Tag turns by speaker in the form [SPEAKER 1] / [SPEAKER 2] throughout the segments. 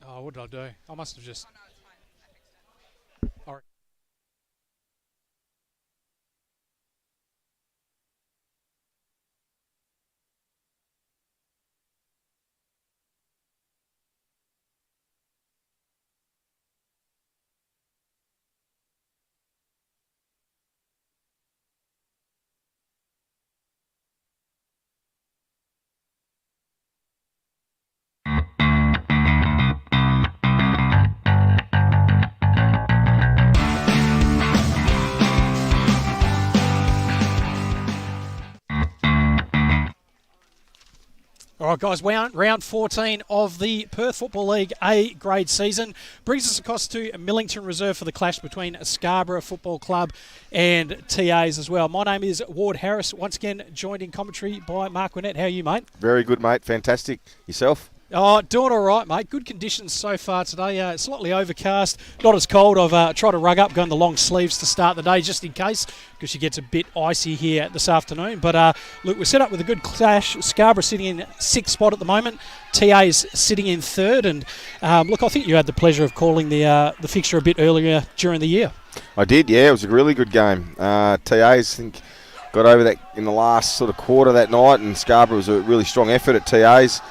[SPEAKER 1] Oh, what did I do? I must have just... All right. All right, guys, round 14 of the Perth Football League A grade season brings us across to Millington Reserve for the clash between Scarborough Football Club and TAs as well. My name is Ward Harris, once again joined in commentary by Mark Winnett. How are you, mate?
[SPEAKER 2] Very good, mate. Fantastic. Yourself?
[SPEAKER 1] Oh, doing all right, mate. Good conditions so far today. Slightly overcast, not as cold. I've tried to rug up, going the long sleeves to start the day just in case, because she gets a bit icy here this afternoon. But look, we're set up with a good clash. Scarborough sitting in 6th spot at the moment. TA's sitting in 3rd. And look, I think you had the pleasure of calling the fixture a bit earlier during the year.
[SPEAKER 2] I did, yeah. It was a really good game. TA's, I think, got over that in the last sort of quarter that night, and Scarborough was a really strong effort at TA's.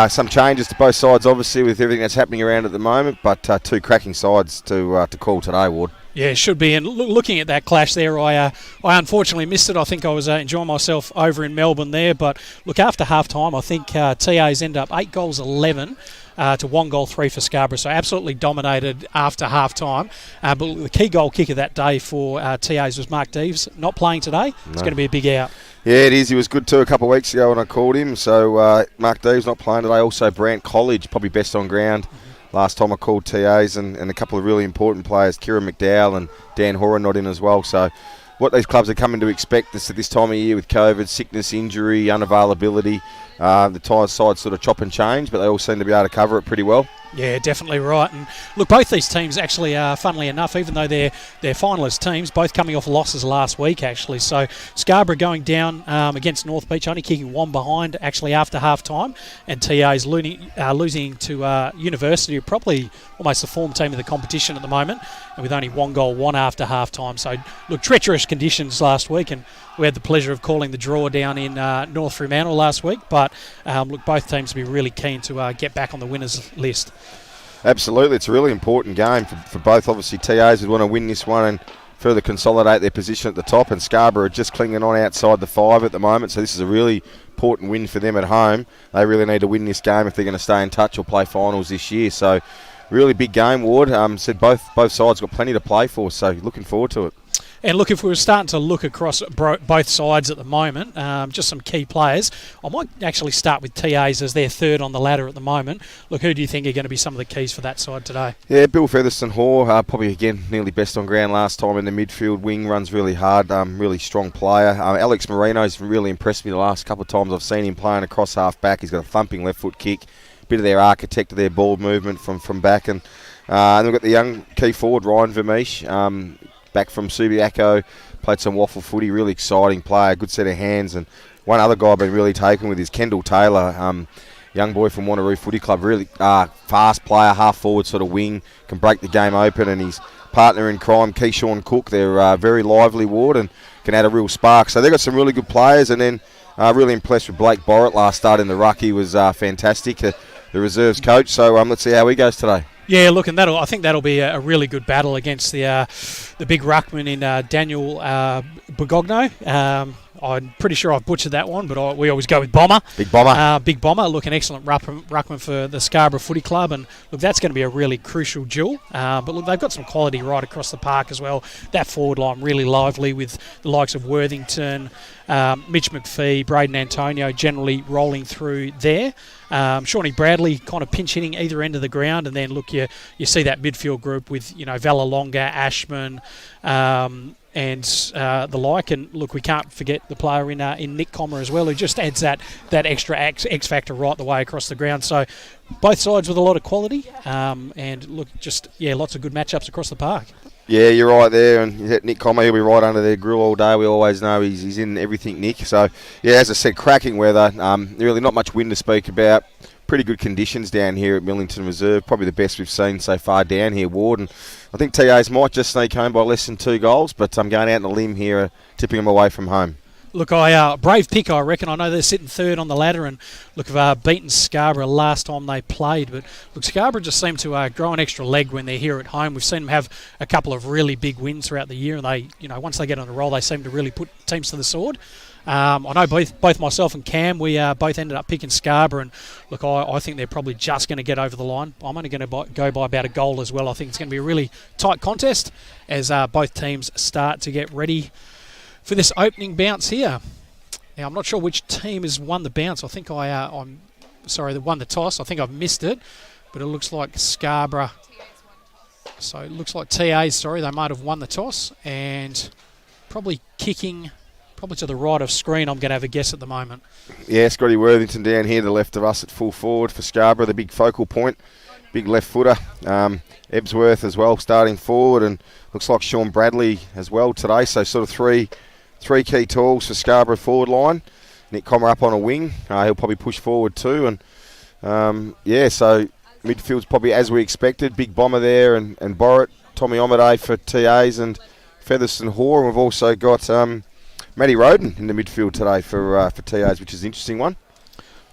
[SPEAKER 2] Some changes to both sides, obviously, with everything that's happening around at the moment, but two cracking sides to call today, Ward. Yeah,
[SPEAKER 1] it should be. And looking at that clash there, I unfortunately missed it. I think I was enjoying myself over in Melbourne there. But look, after half-time, I think TAs end up 8 goals 11 to 1 goal 3 for Scarborough. So absolutely dominated after half-time. But the key goal kicker that day for TAs was Mark Deves. Not playing today. It's going to be a big out.
[SPEAKER 2] Yeah, it is. He was good too a couple of weeks ago when I called him. So Mark Deves not playing today. Also Brant College, probably best on ground. Last time I called TAs, and a couple of really important players, Kieran McDowell and Dan Horan, not in as well. So what these clubs are coming to expect this at this time of year with COVID, sickness, injury, unavailability, the sides sort of chop and change, but they all seem to be able to cover it pretty well.
[SPEAKER 1] Yeah, definitely right. And look, both these teams actually are, funnily enough, even though they're finalist teams, both coming off losses last week actually. So Scarborough going down against North Beach, only kicking 1 behind actually after half time, and TA's losing to University, probably almost the form team of the competition at the moment, and with only 1 goal 1 after half time. So look, treacherous conditions last week, and we had the pleasure of calling the draw down in North Fremantle last week. But look, both teams will be really keen to get back on the winners list.
[SPEAKER 2] Absolutely, it's a really important game for both. Obviously, TAs would want to win this one and further consolidate their position at the top, and Scarborough are just clinging on outside the 5 at the moment, so this is a really important win for them at home. They really need to win this game if they're going to stay in touch or play finals this year. So really big game, Ward. Said both sides got plenty to play for, so looking forward to it.
[SPEAKER 1] And look, if we were starting to look across both sides at the moment, just some key players, I might actually start with TAs as they're 3rd on the ladder at the moment. Look, who do you think are going to be some of the keys for that side today?
[SPEAKER 2] Yeah, Bill Featherston-Hoare, probably again nearly best on ground last time in the midfield. Wing runs really hard, really strong player. Alex Moreno's really impressed me the last couple of times I've seen him playing across half back. He's got a thumping left foot kick, bit of their architect of their ball movement from back. And then we've got the young key forward, Ryan Vermeesh, back from Subiaco, played some waffle footy, really exciting player, good set of hands. And one other guy I've been really taken with is Kendall Taylor, young boy from Wanneroo Footy Club, really fast player, half forward sort of wing, can break the game open. And his partner in crime, Keyshawn Cook, they're very lively, Ward, and can add a real spark. So they've got some really good players. And then really impressed with Blake Borrett last start in the ruck. He was fantastic, the reserves coach. So let's see how he goes today.
[SPEAKER 1] Yeah, look, and I think that'll be a really good battle against the big ruckman in Daniel Bogogno. I'm pretty sure I've butchered that one, but we always go with Bomber.
[SPEAKER 2] Big Bomber.
[SPEAKER 1] Big Bomber. Look, an excellent ruckman for the Scarborough Footy Club. And look, that's going to be a really crucial duel. But look, they've got some quality right across the park as well. That forward line really lively with the likes of Worthington, Mitch McPhee, Braden Antonio generally rolling through there. Shawnee Bradley kind of pinch hitting either end of the ground. And then, look, you see that midfield group with, Valalonga, Ashman, and the like. And look, we can't forget the player in Nick Comer as well, who just adds that extra X factor right the way across the ground. So both sides with a lot of quality, and look, lots of good matchups across the park.
[SPEAKER 2] Yeah, you're right there, and Nick Comer, he'll be right under their grill all day. We always know he's in everything, Nick. So, yeah, as I said, cracking weather. Really not much wind to speak about. pretty good conditions down here at Millington Reserve. Probably the best we've seen so far down here, Ward. And I think TAs might just sneak home by less than 2 goals, but I'm going out on a limb here, tipping them away from home.
[SPEAKER 1] Look, brave pick, I reckon. I know they're sitting third on the ladder, and look, have beaten Scarborough last time they played. But look, Scarborough just seem to grow an extra leg when they're here at home. We've seen them have a couple of really big wins throughout the year, and they, once they get on a roll, they seem to really put teams to the sword. I know both myself and Cam, we both ended up picking Scarborough, and look, I think they're probably just going to get over the line. I'm only going to go by about a goal as well. I think it's going to be a really tight contest as both teams start to get ready for this opening bounce here. Now, I'm not sure which team has won the bounce. I think they won the toss. I think I've missed it, but it looks like Scarborough. So it looks like TAs, they might have won the toss, and probably kicking to the right of screen, I'm going to have a guess at the moment.
[SPEAKER 2] Yeah, Scotty Worthington down here to the left of us at full forward for Scarborough, the big focal point, big left footer. Ebsworth as well starting forward, and looks like Sean Bradley as well today. So sort of three key tools for Scarborough forward line. Nick Comer up on a wing. He'll probably push forward too. And so midfield's probably as we expected. Big Bomber there and Borrett, Tommy Omade for TAs and Featherston Hoare. And we've also got Matty Roden in the midfield today for TAs, which is an interesting one.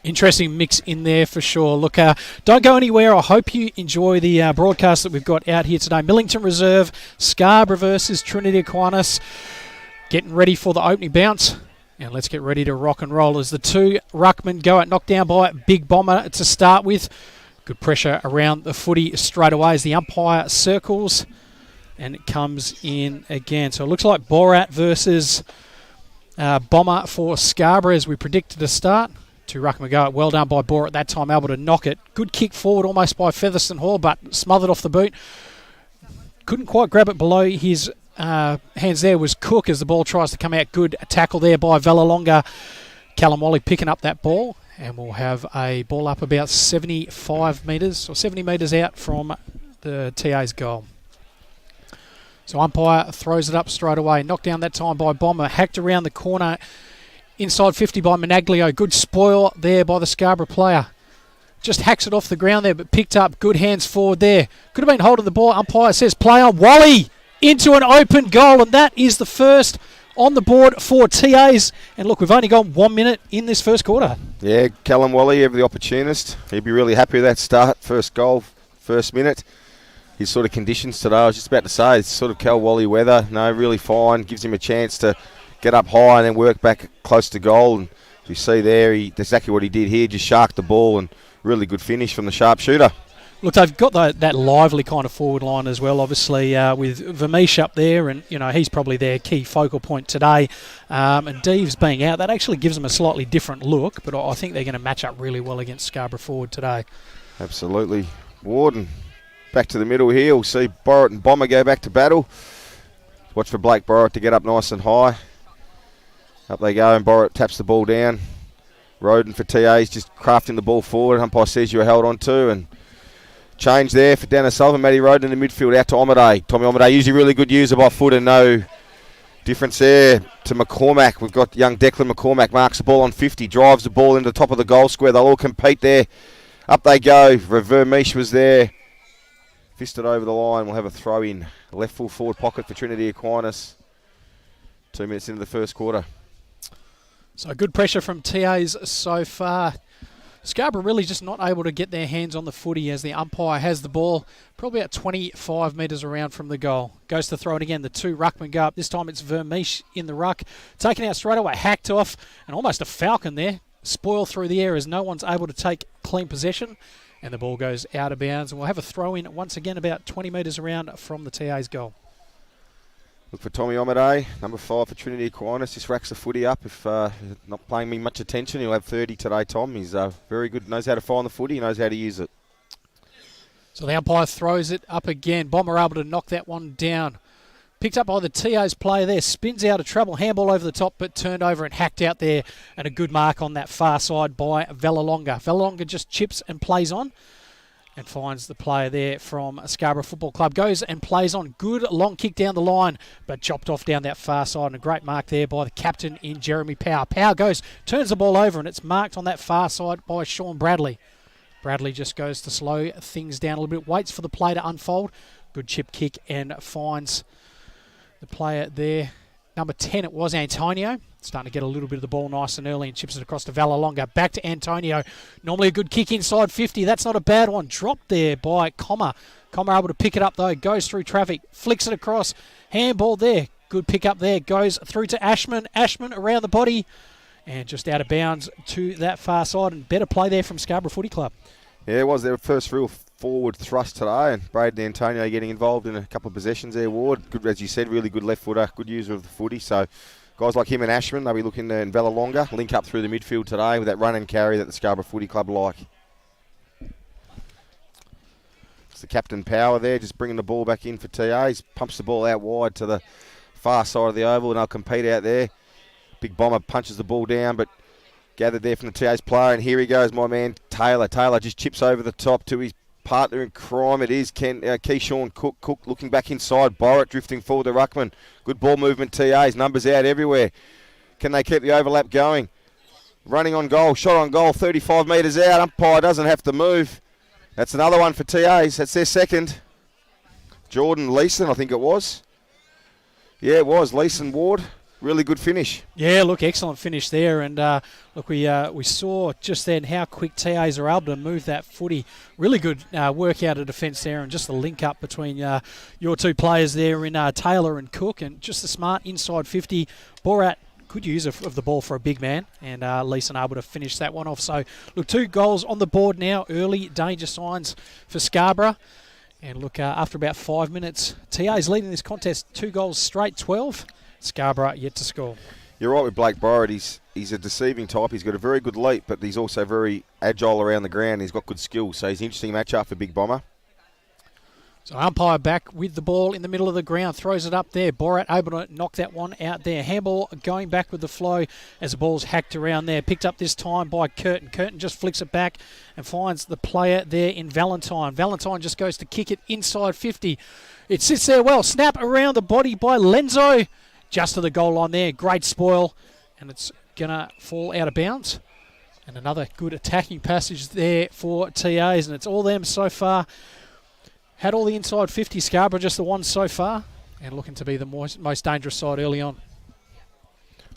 [SPEAKER 1] Interesting mix in there for sure. Look, don't go anywhere. I hope you enjoy the broadcast that we've got out here today. Millington Reserve, Scarborough versus Trinity Aquinas. Getting ready for the opening bounce. And let's get ready to rock and roll as the two ruckmen go out, knocked down by Big Bomber to start with. Good pressure around the footy straight away as the umpire circles. And it comes in again. So it looks like Borat versus Bomber for Scarborough as we predicted to start. Two ruckmen go out. Well done by Borat at that time, able to knock it. Good kick forward almost by Featherston Hall, but smothered off the boot. Couldn't quite grab it below his hands there was Cook as the ball tries to come out. Good tackle there by Vallelonga. Callum Wally picking up that ball, and we'll have a ball up about 75 metres or 70 metres out from the TA's goal. So umpire throws it up straight away. Knocked down that time by Bomber. Hacked around the corner. Inside 50 by Menaglio. Good spoil there by the Scarborough player. Just hacks it off the ground there, but picked up. Good hands forward there. Could have been holding the ball. Umpire says play on. Wally into an open goal, and that is the first on the board for TAs. And look, we've only gone 1 minute in this first quarter. Yeah,
[SPEAKER 2] Callum Wally, ever the opportunist. He'd be really happy with that start. First goal, first minute. His sort of conditions today, I was just about to say, it's sort of Cal Wally weather. No, really fine. Gives him a chance to get up high and then work back close to goal. And as you see there, that's exactly what he did here. Just sharked the ball, and really good finish from the sharpshooter.
[SPEAKER 1] Look, they've got that lively kind of forward line as well, obviously, with Vermeesh up there, and he's probably their key focal point today. And Deeves being out, that actually gives them a slightly different look, but I think they're going to match up really well against Scarborough forward today.
[SPEAKER 2] Absolutely. Warden back to the middle here. We'll see Borrett and Bomber go back to battle. Watch for Blake Borrett to get up nice and high. Up they go, and Borrett taps the ball down. Roden for TA's just crafting the ball forward. Umpire says you were held on to, and change there for Dennis Sullivan. Matty Roden in the midfield out to Omade. Tommy Omade, usually really good user by foot, and no difference there to McCormack. We've got young Declan McCormack, marks the ball on 50, drives the ball into the top of the goal square. They'll all compete there. Up they go. Vermeesh was there. Fisted over the line. We'll have a throw in. Left full forward pocket for Trinity Aquinas. 2 minutes into the first quarter.
[SPEAKER 1] So good pressure from TAs so far. Scarborough really just not able to get their hands on the footy as the umpire has the ball probably about 25 metres around from the goal. Goes to throw it again. The two ruckmen go up. This time it's Vermeesh in the ruck. Taken out straight away. Hacked off. And almost a falcon there. Spoil through the air as no one's able to take clean possession. And the ball goes out of bounds. And we'll have a throw in once again about 20 metres around from the TA's goal.
[SPEAKER 2] Look for Tommy Omade, number 5 for Trinity Aquinas. Just racks the footy up. If not paying me much attention, he'll have 30 today, Tom. He's very good, knows how to find the footy, knows how to use it.
[SPEAKER 1] So the umpire throws it up again. Bomber able to knock that one down. Picked up by the TA's player there. Spins out of trouble. Handball over the top, but turned over and hacked out there. And a good mark on that far side by Vallelonga. Vallelonga just chips and plays on. And finds the player there from Scarborough Football Club. Goes and plays on. Good long kick down the line, but chopped off down that far side. And a great mark there by the captain in Jeremy Power. Power goes, turns the ball over, and it's marked on that far side by Sean Bradley. Bradley just goes to slow things down a little bit, waits for the play to unfold. Good chip kick and finds the player there. Number 10, it was Antonio. Starting to get a little bit of the ball nice and early and chips it across to Vallalonga. Back to Antonio. Normally a good kick inside 50. That's not a bad one. Dropped there by Comma. Comma able to pick it up though. Goes through traffic. Flicks it across. Handball there. Good pick up there. Goes through to Ashman. Ashman around the body. And just out of bounds to that far side. And better play there from Scarborough Footy Club.
[SPEAKER 2] Yeah, it was their first real forward thrust today, and Braden Antonio getting involved in a couple of possessions there, Ward. Good, as you said, really good left footer, good user of the footy. So guys like him and Ashman, they'll be looking in Vallalonga, link up through the midfield today with that run and carry that the Scarborough Footy Club like. It's the captain Power there, just bringing the ball back in for TAs. Pumps the ball out wide to the far side of the oval, and they'll compete out there. Big Bomber punches the ball down, but gathered there from the TA's player, and here he goes, my man Taylor. Taylor just chips over the top to his partner in crime. It is Keyshawn Cook. Cook looking back inside. Borrett drifting forward to Ruckman. Good ball movement, TA's. Numbers out everywhere. Can they keep the overlap going? Running on goal. Shot on goal. 35 metres out. Umpire doesn't have to move. That's another one for TA's. That's their second. Jordan Leeson, I think it was. Yeah, it was. Leeson Ward. Really good finish.
[SPEAKER 1] Yeah, look, excellent finish there. And look, we saw just then how quick TAs are able to move that footy. Really good work out of defence there, and just the link up between your two players there in Taylor and Cook, and just a smart inside 50. Borat, good use of the ball for a big man, and Leeson able to finish that one off. So, look, 2 goals on the board now. Early danger signs for Scarborough. And look, after about 5 minutes, TA's leading this contest 2 goals straight, 12. Scarborough yet to score.
[SPEAKER 2] You're right with Blake Borrett. He's a deceiving type. He's got a very good leap, but he's also very agile around the ground. He's got good skills, so he's an interesting matchup for Big Bomber.
[SPEAKER 1] So umpire back with the ball in the middle of the ground, throws it up there. Borat able to knock that one out there. Handball going back with the flow as the ball's hacked around there. Picked up this time by Curtin. Curtin just flicks it back and finds the player there in Valentine. Valentine just goes to kick it inside 50. It sits there well. Snap around the body by Lenzo. Just to the goal line there. Great spoil. And it's going to fall out of bounds. And another good attacking passage there for TAs. And it's all them so far. Had all the inside 50. Scarborough just the one so far. And looking to be the most dangerous side early on.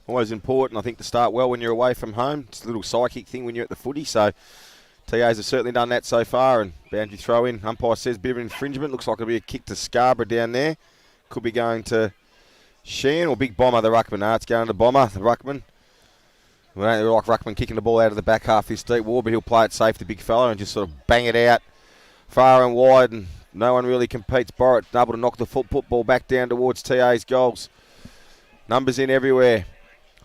[SPEAKER 2] Always important, I think, to start well when you're away from home. It's a little psychic thing when you're at the footy. So TAs have certainly done that so far. And boundary throw in. Umpire says bit of an infringement. Looks like it'll be a kick to Scarborough down there. Could be going to Sheehan or Big Bomber, the Ruckman. No, it's going to Bomber, the Ruckman. We don't like Ruckman kicking the ball out of the back half this deep wall, but he'll play it safe, the big fella, and just sort of bang it out far and wide, and no one really competes. Borrett able to knock the football back down towards TA's goals. Numbers in everywhere.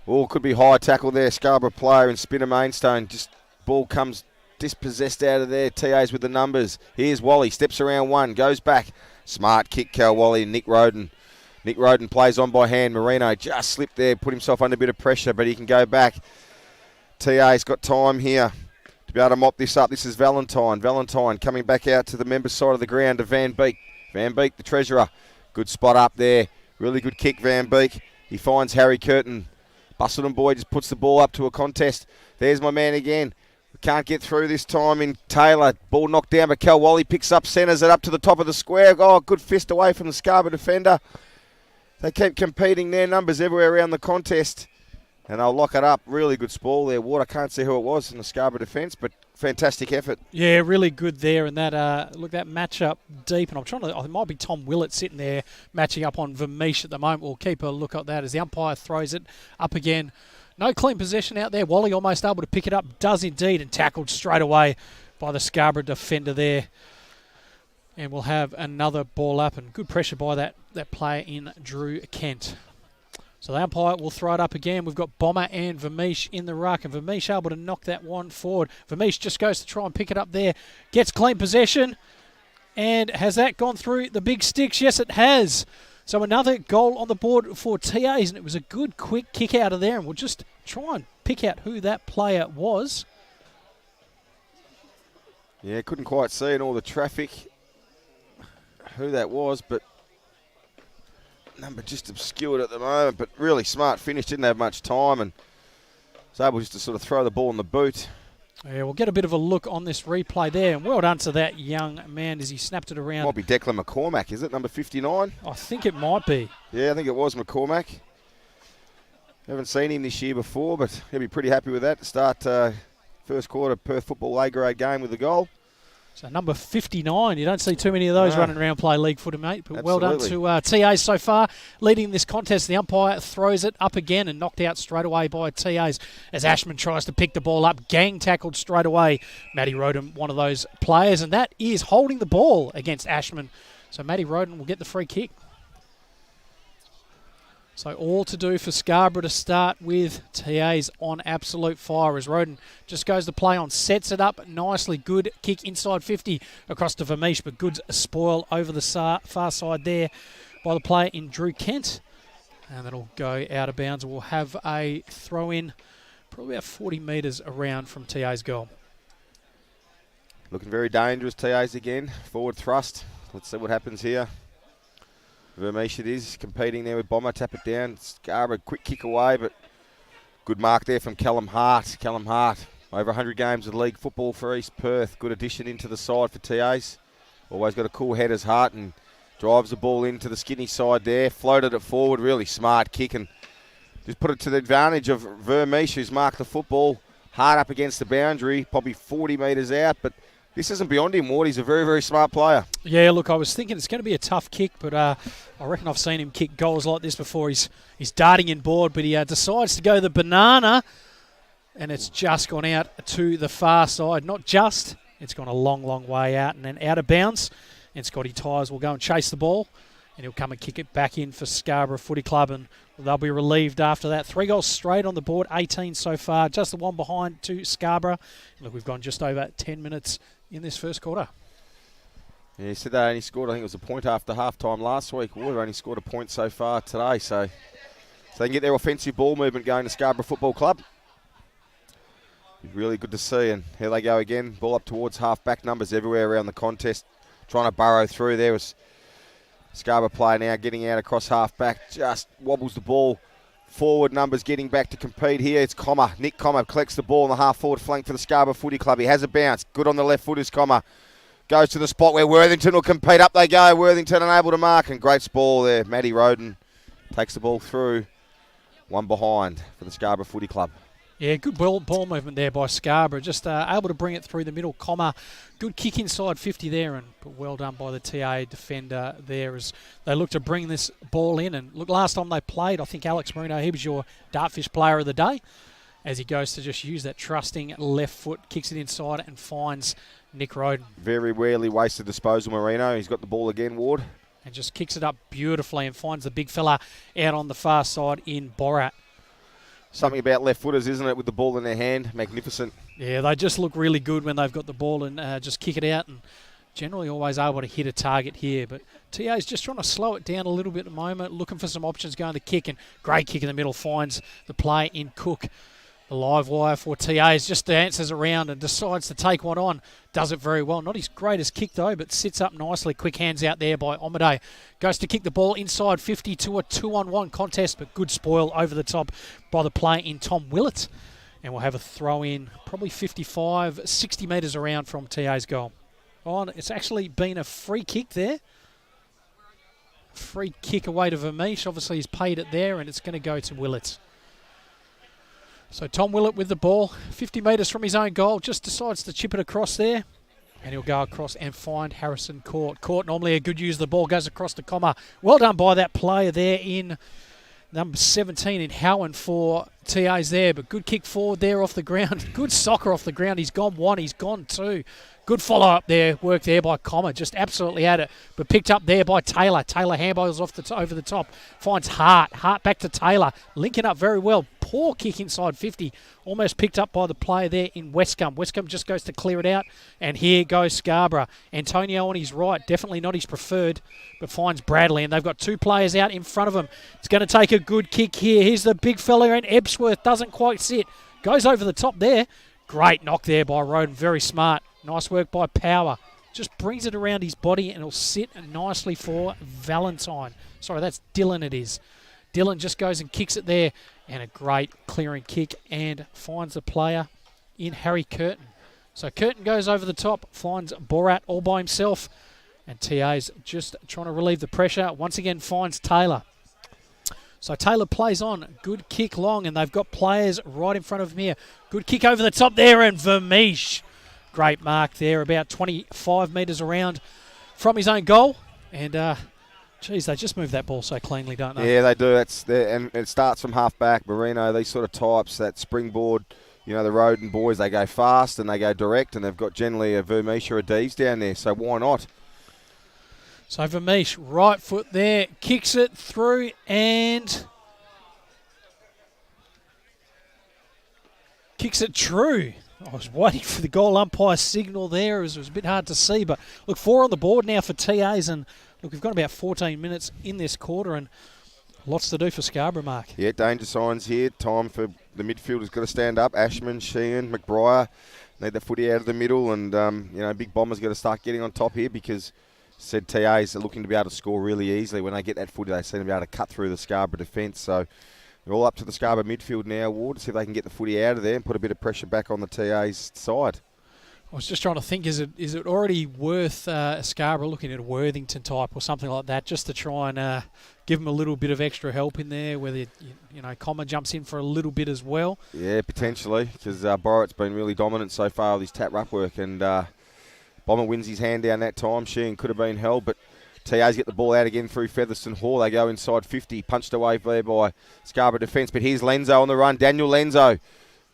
[SPEAKER 2] Oh, could be high tackle there. Scarborough player and Spinner Mainstone. Just ball comes dispossessed out of there. TA's with the numbers. Here's Wally, steps around one, goes back. Smart kick, Cal Wally and Nick Roden. Nick Roden plays on by hand. Marino just slipped there, put himself under a bit of pressure, but he can go back. TA's got time here to be able to mop this up. This is Valentine. Valentine coming back out to the members' side of the ground to Van Beek. Van Beek, the treasurer. Good spot up there. Really good kick, Van Beek. He finds Harry Curtin. Bustleton boy just puts the ball up to a contest. There's my man again. Can't get through this time in Taylor. Ball knocked down, but Cal Wally picks up, centres it up to the top of the square. Oh, good fist away from the Scarborough defender. They keep competing their numbers everywhere around the contest. And they'll lock it up. Really good sprawl there, Ward. I can't see who it was in the Scarborough defence, but fantastic effort.
[SPEAKER 1] Yeah, really good there. And that look, that match up deep. And I'm trying to, it might be Tom Willett sitting there matching up on Vermeesh at the moment. We'll keep a look at that as the umpire throws it up again. No clean possession out there. Wally almost able to pick it up. Does indeed, and tackled straight away by the Scarborough defender there. And we'll have another ball up, and good pressure by that player in Drew Kent. So the umpire will throw it up again. We've got Bomber and Vermeesh in the ruck, and Vermeesh able to knock that one forward. Vermeesh just goes to try and pick it up there. Gets clean possession. And has that gone through the big sticks? Yes, it has. So another goal on the board for TAs, and it was a good quick kick out of there, and we'll just try and pick out who that player was.
[SPEAKER 2] Yeah, couldn't quite see in all the traffic who that was, but number just obscured at the moment, but really smart finish. Didn't have much time and was able just to sort of throw the ball in the boot.
[SPEAKER 1] Yeah, we'll get a bit of a look on this replay there. And well done to that young man as he snapped it around.
[SPEAKER 2] Might be Declan McCormack, is it? Number 59?
[SPEAKER 1] I think it might be.
[SPEAKER 2] Yeah, I think it was McCormack. Haven't seen him this year before, but he'll be pretty happy with that to start first quarter Perth football A-grade game with a goal.
[SPEAKER 1] So number 59, you don't see too many of those running around play league footy, mate. But
[SPEAKER 2] Absolutely.
[SPEAKER 1] Well done to TAs so far, leading this contest. The umpire throws it up again and knocked out straight away by TAs as Ashman tries to pick the ball up. Gang tackled straight away. Matty Roden, one of those players, and that is holding the ball against Ashman. So Matty Roden will get the free kick. So all to do for Scarborough to start with. TA's on absolute fire as Roden just goes to play on, sets it up nicely. Good kick inside 50 across to Vermeesh, but good spoil over the far side there by the player in Drew Kent. And that'll go out of bounds. We'll have a throw in probably about 40 metres around from TA's goal.
[SPEAKER 2] Looking very dangerous, TAs again. Forward thrust. Let's see what happens here. Vermeesh it is, competing there with Bomber, tap it down. Scarborough, quick kick away, but good mark there from Callum Hart. Callum Hart, over 100 games of league football for East Perth. Good addition into the side for TAs. Always got a cool head as Hart and drives the ball into the skinny side there. Floated it forward, really smart kick and just put it to the advantage of Vermeesh, who's marked the football. Hart up against the boundary, probably 40 metres out, but this isn't beyond him, Ward. He's a very, very smart player.
[SPEAKER 1] Yeah, look, I was thinking it's going to be a tough kick, but I reckon I've seen him kick goals like this before. He's darting in board, but he decides to go the banana, and it's just gone out to the far side. Not just, it's gone a long, long way out and then out of bounds. And Scotty Tyres will go and chase the ball, and he'll come and kick it back in for Scarborough Footy Club, and they'll be relieved after that. 3 goals straight on the board, 18 so far, just the one behind to Scarborough. Look, we've gone just over 10 minutes in this first quarter.
[SPEAKER 2] Yeah, he said they only scored, I think it was a point after half-time last week. We've only scored a point so far today, so they can get their offensive ball movement going to Scarborough Football Club. Really good to see, and here they go again. Ball up towards half-back, numbers everywhere around the contest. Trying to burrow through. There was Scarborough player now getting out across half-back, just wobbles the ball forward. Numbers getting back to compete here. It's Commer. Nick Commer collects the ball on the half-forward flank for the Scarborough Footy Club. He has a bounce. Good on the left foot is Commer. Goes to the spot where Worthington will compete. Up they go. Worthington unable to mark, and great ball there. Matty Roden takes the ball through. One behind for the Scarborough Footy Club.
[SPEAKER 1] Yeah, good ball movement there by Scarborough. Just able to bring it through the middle. Comma, good kick inside 50 there, and well done by the TA defender there as they look to bring this ball in. And look, last time they played, I think Alex Marino, he was your Dartfish player of the day, as he goes to just use that trusting left foot, kicks it inside and finds Nick Roden.
[SPEAKER 2] Very rarely wasted disposal, Marino. He's got the ball again, Ward.
[SPEAKER 1] And just kicks it up beautifully and finds the big fella out on the far side in Borat.
[SPEAKER 2] Something about left footers, isn't it, with the ball in their hand? Magnificent.
[SPEAKER 1] Yeah, they just look really good when they've got the ball and just kick it out, and generally always able to hit a target here. But TA's just trying to slow it down a little bit at the moment, looking for some options going to kick, and great kick in the middle finds the play in Cook. The live wire for TA's just dances around and decides to take one on. Does it very well. Not his greatest kick though, but sits up nicely. Quick hands out there by Omade. Goes to kick the ball inside 50 to a 2-on-1 contest, but good spoil over the top by the play in Tom Willett. And we'll have a throw in probably 55, 60 metres around from TA's goal. Oh, it's actually been a free kick there. Free kick away to Vermeesh. Obviously he's paid it there, and it's going to go to Willett. So Tom Willett with the ball, 50 metres from his own goal, just decides to chip it across there. And he'll go across and find Harrison Court. Court, normally a good use of the ball, goes across to Comma. Well done by that player there in number 17 in Howan for TA's there. But good kick forward there off the ground. Good soccer off the ground. He's gone one, he's gone two. Good follow-up there, work there by Comma, just absolutely had it. But picked up there by Taylor. Taylor handballs off over the top. Finds Hart. Hart back to Taylor. Linking up very well. Poor kick inside 50. Almost picked up by the player there in Westcombe. Westcombe just goes to clear it out. And here goes Scarborough. Antonio on his right. Definitely not his preferred, but finds Bradley. And they've got two players out in front of him. It's going to take a good kick here. Here's the big fella, and Ebsworth doesn't quite sit. Goes over the top there. Great knock there by Roden. Very smart. Nice work by Power. Just brings it around his body and it'll sit nicely for Valentine. Sorry, that's Dylan it is. Dylan just goes and kicks it there. And a great clearing kick and finds the player in Harry Curtin. So Curtin goes over the top, finds Borat all by himself, and TA's just trying to relieve the pressure. Once again finds Taylor. So Taylor plays on. Good kick long, and they've got players right in front of him here. Good kick over the top there, and Vermeesh. Great mark there, about 25 metres around from his own goal. And, geez, they just move that ball so cleanly, don't they?
[SPEAKER 2] Yeah, they do. And it starts from half-back. Marino, these sort of types, that springboard, you know, the Roden boys, they go fast and they go direct, and they've got generally a Vermeesh or a Deves down there, so why not?
[SPEAKER 1] So Vermeesh, right foot there, kicks it through and kicks it true. I was waiting for the goal umpire signal there. It was a bit hard to see, but look, 4 on the board now for TAs, and look, we've got about 14 minutes in this quarter, and lots to do for Scarborough, Mark.
[SPEAKER 2] Yeah, danger signs here. Time for the midfielders got to stand up. Ashman, Sheehan, McBriar need the footy out of the middle, and you know, Big Bomber's got to start getting on top here because said TAs are looking to be able to score really easily. When they get that footy, they seem to be able to cut through the Scarborough defence. So they're all up to the Scarborough midfield now, Ward, to see if they can get the footy out of there and put a bit of pressure back on the TA's side.
[SPEAKER 1] I was just trying to think, is it already worth Scarborough looking at a Worthington type or something like that, just to try and give them a little bit of extra help in there, whether you know Comma jumps in for a little bit as well? Yeah,
[SPEAKER 2] potentially, because Borrett's been really dominant so far with his tap ruck work, and Bomber wins his hand down that time. Sheehan could have been held, but TAs get the ball out again through Featherston Hall. They go inside 50, punched away there by Scarborough defence. But here's Lenzo on the run. Daniel Lenzo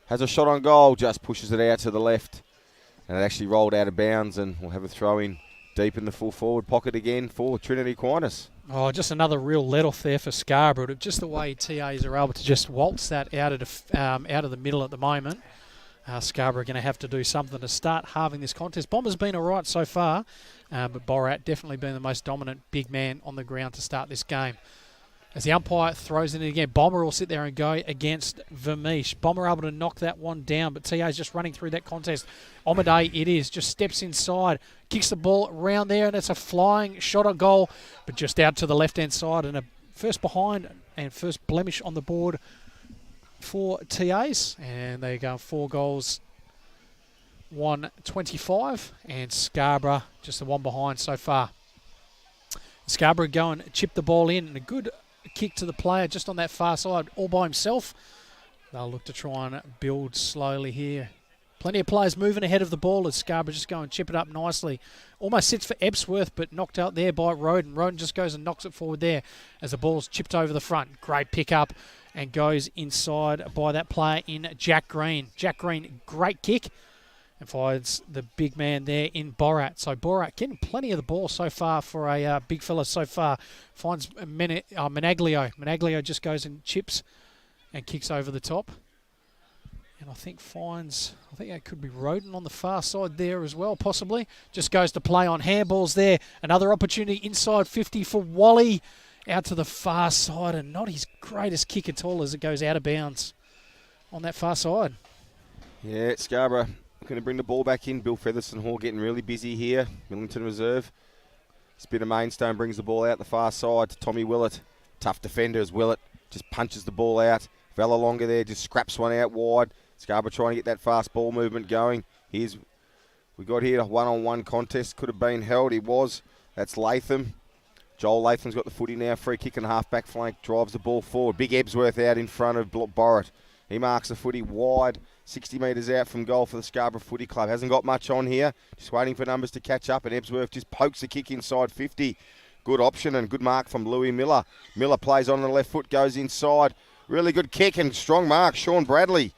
[SPEAKER 2] has a shot on goal, just pushes it out to the left. And it actually rolled out of bounds, and we'll have a throw in deep in the full forward pocket again for Trinity Aquinas.
[SPEAKER 1] Oh, just another real let-off there for Scarborough. Just the way TAs are able to just waltz that out of the middle at the moment. Scarborough are going to have to do something to start halving this contest. Bomber's been all right so far, but Borat definitely been the most dominant big man on the ground to start this game. As the umpire throws it in again, Bomber will sit there and go against Vermeesh. Bomber able to knock that one down, but TA's just running through that contest. Omade it is, just steps inside, kicks the ball around there, and it's a flying shot on goal, but just out to the left-hand side, and a first behind and first blemish on the board for TAs, and they go 4 goals, 125, and Scarborough just the one behind so far. Scarborough go and chip the ball in, and a good kick to the player just on that far side, all by himself. They'll look to try and build slowly here. Plenty of players moving ahead of the ball as Scarborough just go and chip it up nicely. Almost sits for Ebsworth, but knocked out there by Roden. Roden just goes and knocks it forward there as the ball's chipped over the front. Great pick up and goes inside by that player in Jack Green. Jack Green, great kick, and finds the big man there in Borat. So Borat getting plenty of the ball so far for a big fella so far. Finds Menaglio. Menaglio just goes and chips and kicks over the top. And I think that could be Roden on the far side there as well, possibly. Just goes to play on handballs there. Another opportunity inside 50 for Wally. Out to the far side, and not his greatest kick at all as it goes out of bounds on that far side. Yeah,
[SPEAKER 2] Scarborough going to bring the ball back in. Bill Featherston Hall getting really busy here. Millington Reserve. Spinner Mainstone brings the ball out the far side to Tommy Willett. Tough defender as Willett. Just punches the ball out. Vallalonga there just scraps one out wide. Scarborough trying to get that fast ball movement going. We got here a one-on-one contest. Could have been held. He was. That's Latham. Joel Latham's got the footy now. Free kick and half-back flank. Drives the ball forward. Big Ebsworth out in front of Borrett. He marks the footy wide. 60 metres out from goal for the Scarborough Footy Club. Hasn't got much on here. Just waiting for numbers to catch up. And Ebsworth just pokes the kick inside 50. Good option and good mark from Louis Miller. Miller plays on the left foot. Goes inside. Really good kick and strong mark. Sean Bradley.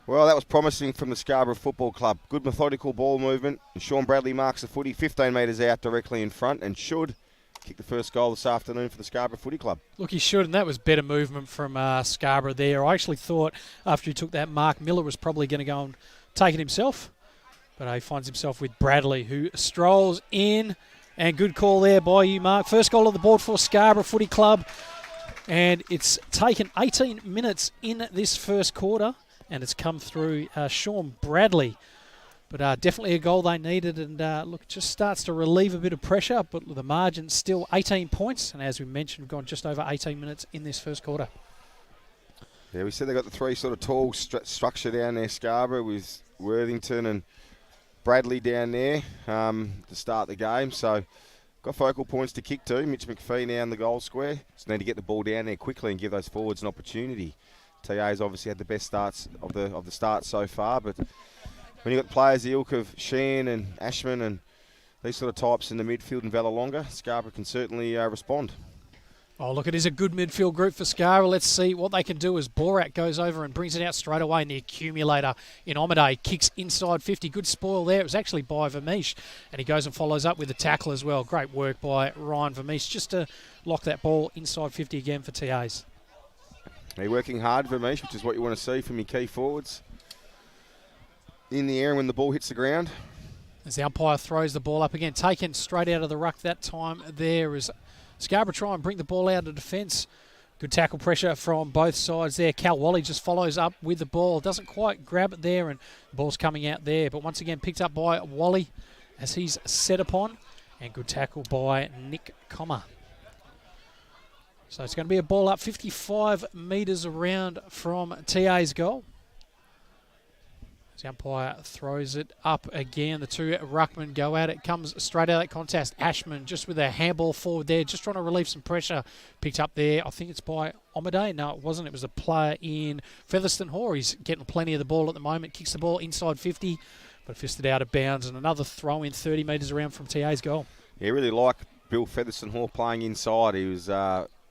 [SPEAKER 2] Well, that was promising from the Scarborough Football Club. Good methodical ball movement. And Sean Bradley marks the footy 15 metres out directly in front and should kick the first goal this afternoon for the Scarborough Footy Club.
[SPEAKER 1] Look, he should, and that was better movement from Scarborough there. I actually thought after he took that mark, Miller was probably going to go and take it himself. But he finds himself with Bradley, who strolls in. And good call there by you, Mark. First goal on the board for Scarborough Footy Club. And it's taken 18 minutes in this first quarter. And it's come through Sean Bradley. But definitely a goal they needed, and look, just starts to relieve a bit of pressure, but the margin's still 18 points, and as we mentioned, we've gone just over 18 minutes in this first quarter.
[SPEAKER 2] Yeah, we said they got the 3 sort of tall structure down there, Scarborough, with Worthington and Bradley down there to start the game. So got focal points to kick to. Mitch McPhee now in the goal square. Just need to get the ball down there quickly and give those forwards an opportunity. TA's obviously had the best starts of the start so far, but when you've got players the ilk of Shan and Ashman and these sort of types in the midfield and Vallelonga, Scarborough can certainly respond.
[SPEAKER 1] Oh, look, it is a good midfield group for Scarborough. Let's see what they can do as Borat goes over and brings it out straight away in the accumulator in Omade. Kicks inside 50. Good spoil there. It was actually by Vermeesh. And he goes and follows up with a tackle as well. Great work by Ryan Vermeesh just to lock that ball inside 50 again for TAs.
[SPEAKER 2] They're working hard, Vermeesh, which is what you want to see from your key forwards. In the air when the ball hits the ground.
[SPEAKER 1] As the umpire throws the ball up again. Taken straight out of the ruck that time there as Scarborough try and bring the ball out of defence. Good tackle pressure from both sides there. Cal Wally just follows up with the ball. Doesn't quite grab it there and the ball's coming out there. But once again picked up by Wally as he's set upon. And good tackle by Nick Comer. So it's going to be a ball up 55 metres around from TA's goal. The umpire throws it up again. The two ruckmen go at it. Comes straight out of that contest. Ashman just with a handball forward there, just trying to relieve some pressure. Picked up there. I think it's by Omade. No, it wasn't. It was a player in Featherston Hall. He's getting plenty of the ball at the moment. Kicks the ball inside 50, but fisted out of bounds. And another throw in 30 metres around from TA's goal.
[SPEAKER 2] Yeah, really like Bill Featherston Hall playing inside. He was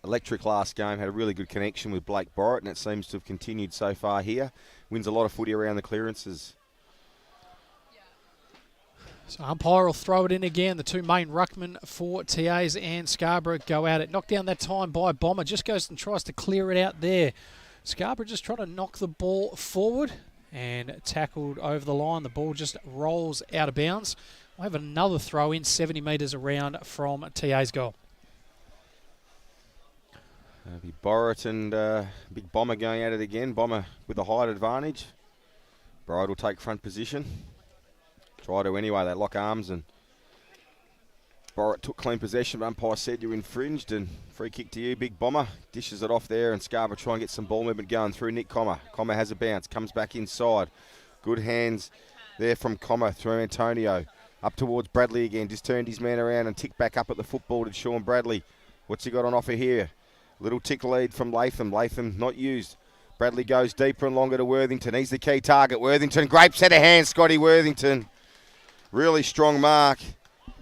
[SPEAKER 2] electric last game, had a really good connection with Blake Borrett, and it seems to have continued so far here. Wins a lot of footy around the clearances.
[SPEAKER 1] So umpire will throw it in again. The two main ruckmen for TAs and Scarborough go at it. Knocked down that time by Bomber. Just goes and tries to clear it out there. Scarborough just trying to knock the ball forward and tackled over the line. The ball just rolls out of bounds. We'll have another throw in 70 metres around from TA's goal.
[SPEAKER 2] Be Borrett and Big Bomber going at it again. Bomber with the height advantage. Bride will take front position. Try to anyway. They lock arms and Borrett took clean possession. But umpire said you infringed and free kick to you, Big Bomber. Dishes it off there and Scarborough try and get some ball movement going through Nick Comer. Comer has a bounce. Comes back inside. Good hands there from Comer through Antonio. Up towards Bradley again. Just turned his man around and ticked back up at the football to Sean Bradley. What's he got on offer here? Little tick lead from Latham. Latham not used. Bradley goes deeper and longer to Worthington. He's the key target. Worthington, great set of hands, Scotty Worthington. Really strong mark.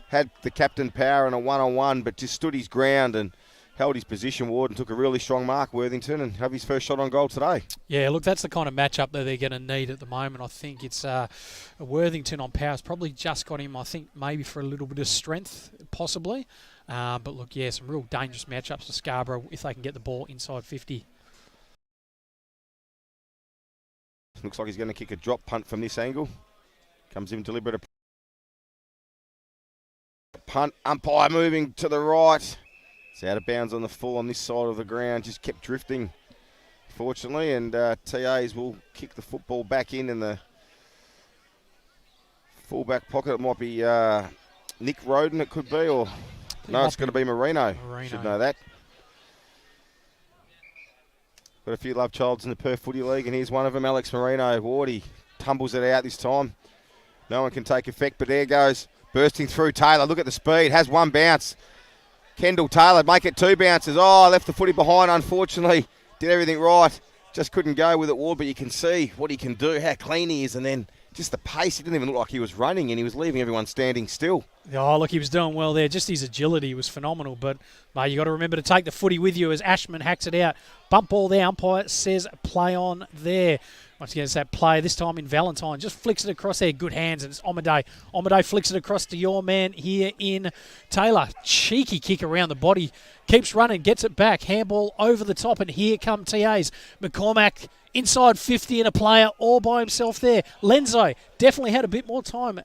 [SPEAKER 2] Had the captain power in a one-on-one, but just stood his ground and held his position, Ward, and took a really strong mark, Worthington, and have his first shot on goal today. Yeah, look, that's the kind of matchup that they're going to need at the moment. I think it's Worthington on power. It's probably just got him, I think, maybe for a little bit of strength, possibly. But look, yeah, some real dangerous matchups for Scarborough if they can get the ball inside 50. Looks like he's going to kick a drop punt from this angle. Comes in deliberate. Punt, umpire moving to the right. It's out of bounds on the full on this side of the ground. Just kept drifting, fortunately. And TAs will kick the football back in the full-back pocket. It might be Nick Roden, it could be, or no, it's going to be Marino. Should know that. Got a few love childs in the Perth Footy League, and here's one of them, Alex Marino. Wardy tumbles it out this time. No one can take effect, but there goes. Bursting through Taylor. Look at the speed. Has one bounce. Kendall Taylor, make it two bounces. Oh, left the footy behind, unfortunately. Did everything right. Just couldn't go with it, Ward, but you can see what he can do, how clean he is, and then just the pace. He didn't even look like he was running, and he was leaving everyone standing still.
[SPEAKER 1] Oh, look, he was doing well there. Just his agility was phenomenal. But, mate, you got to remember to take the footy with you as Ashman hacks it out. Bump ball there. Umpire says play on there. Once again, it's that play, this time in Valentine. Just flicks it across there. Good hands, and it's Omade. Omade flicks it across to your man here in Taylor. Cheeky kick around the body. Keeps running, gets it back. Handball over the top, and here come TAs. McCormack inside 50 and a player all by himself there. Lenzo definitely had a bit more time.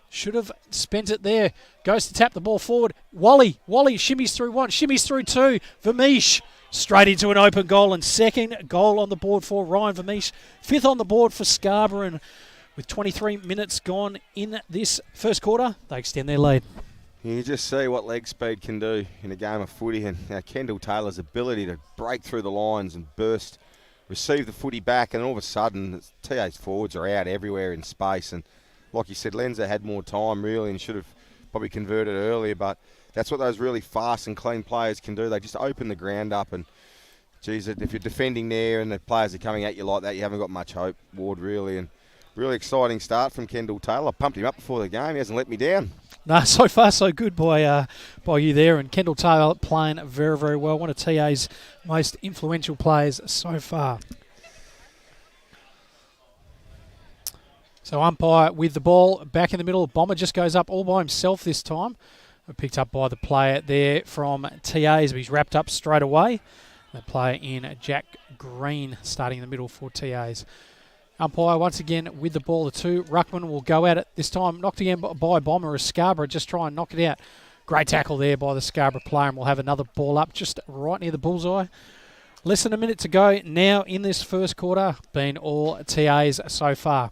[SPEAKER 1] Should have spent it there. Goes to tap the ball forward. Wally shimmies through one, shimmies through two. Vermeesh straight into an open goal, and second goal on the board for Ryan Vermeesh. Fifth on the board for Scarborough, and with 23 minutes gone in this first quarter, they extend their lead.
[SPEAKER 2] You just see what leg speed can do in a game of footy, and Kendall Taylor's ability to break through the lines and burst, receive the footy back, and all of a sudden, TA's forwards are out everywhere in space, and like you said, Lenza had more time really and should have probably converted earlier, but that's what those really fast and clean players can do. They just open the ground up, and geez, if you're defending there and the players are coming at you like that, you haven't got much hope, Ward, really. And really exciting start from Kendall Taylor. I pumped him up before the game. He hasn't let me down.
[SPEAKER 1] No, so far so good by you there. And Kendall Taylor playing very, very well. One of TA's most influential players so far. So umpire with the ball back in the middle. Bomber just goes up all by himself this time. Picked up by the player there from TA's, but he's wrapped up straight away. The player in Jack Green starting in the middle for TA's. Umpire once again with the ball. The two. Ruckman will go at it this time. Knocked again by Bomber as Scarborough just try and knock it out. Great tackle there by the Scarborough player, and we'll have another ball up just right near the bullseye. Less than a minute to go now in this first quarter. Been all TA's so far.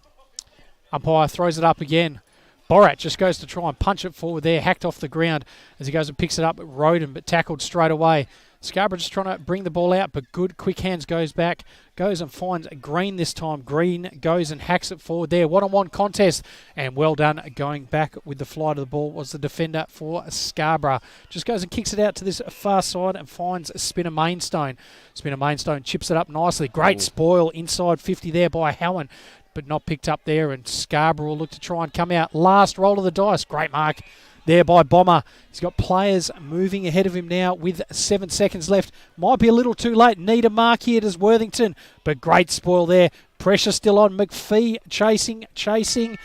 [SPEAKER 1] Umpire throws it up again. Borat just goes to try and punch it forward there, hacked off the ground as he goes and picks it up. Roden, but tackled straight away. Scarborough just trying to bring the ball out, but good, quick hands goes back. Goes and finds Green this time. Green goes and hacks it forward there. One-on-one contest, and well done. Going back with the flight of the ball was the defender for Scarborough. Just goes and kicks it out to this far side and finds Spinner Mainstone. Spinner Mainstone chips it up nicely. Great spoil inside 50 there by Howen, but not picked up there, and Scarborough will look to try and come out. Last roll of the dice. Great mark there by Bomber. He's got players moving ahead of him now with 7 seconds left. Might be a little too late. Need a mark here, does Worthington, but great spoil there. Pressure still on. McPhee chasing,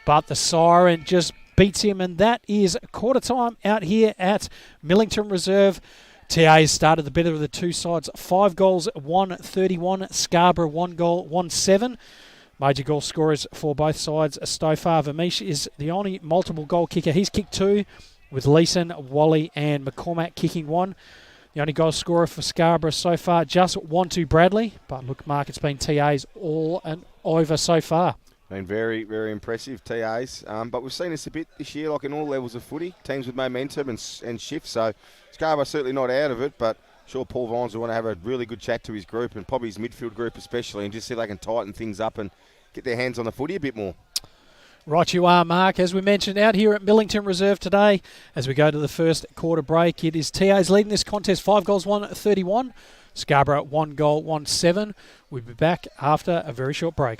[SPEAKER 1] but the siren just beats him, and that is quarter time out here at Millington Reserve. TA started the better of the two sides. 5 goals, 131. Scarborough 1 goal, 1-7. Major goal scorers for both sides. Stofar Vermeesh is the only multiple goal kicker. He's kicked 2, with Leeson, Wally and McCormack kicking 1. The only goal scorer for Scarborough so far, just Wantu Bradley. But look, Mark, it's been TA's all and over so far.
[SPEAKER 2] Been very, very impressive, TA's. But we've seen this a bit this year, like in all levels of footy. Teams with momentum and shift. So Scarborough certainly not out of it, but sure Paul Vines will want to have a really good chat to his group, and probably his midfield group especially, and just see if they can tighten things up and get their hands on the footy a bit more.
[SPEAKER 1] Right you are, Mark. As we mentioned, out here at Millington Reserve today, as we go to the first quarter break, it is TA's leading this contest, 5 goals, 131. Scarborough 1 goal, 1-7. We'll be back after a very short break.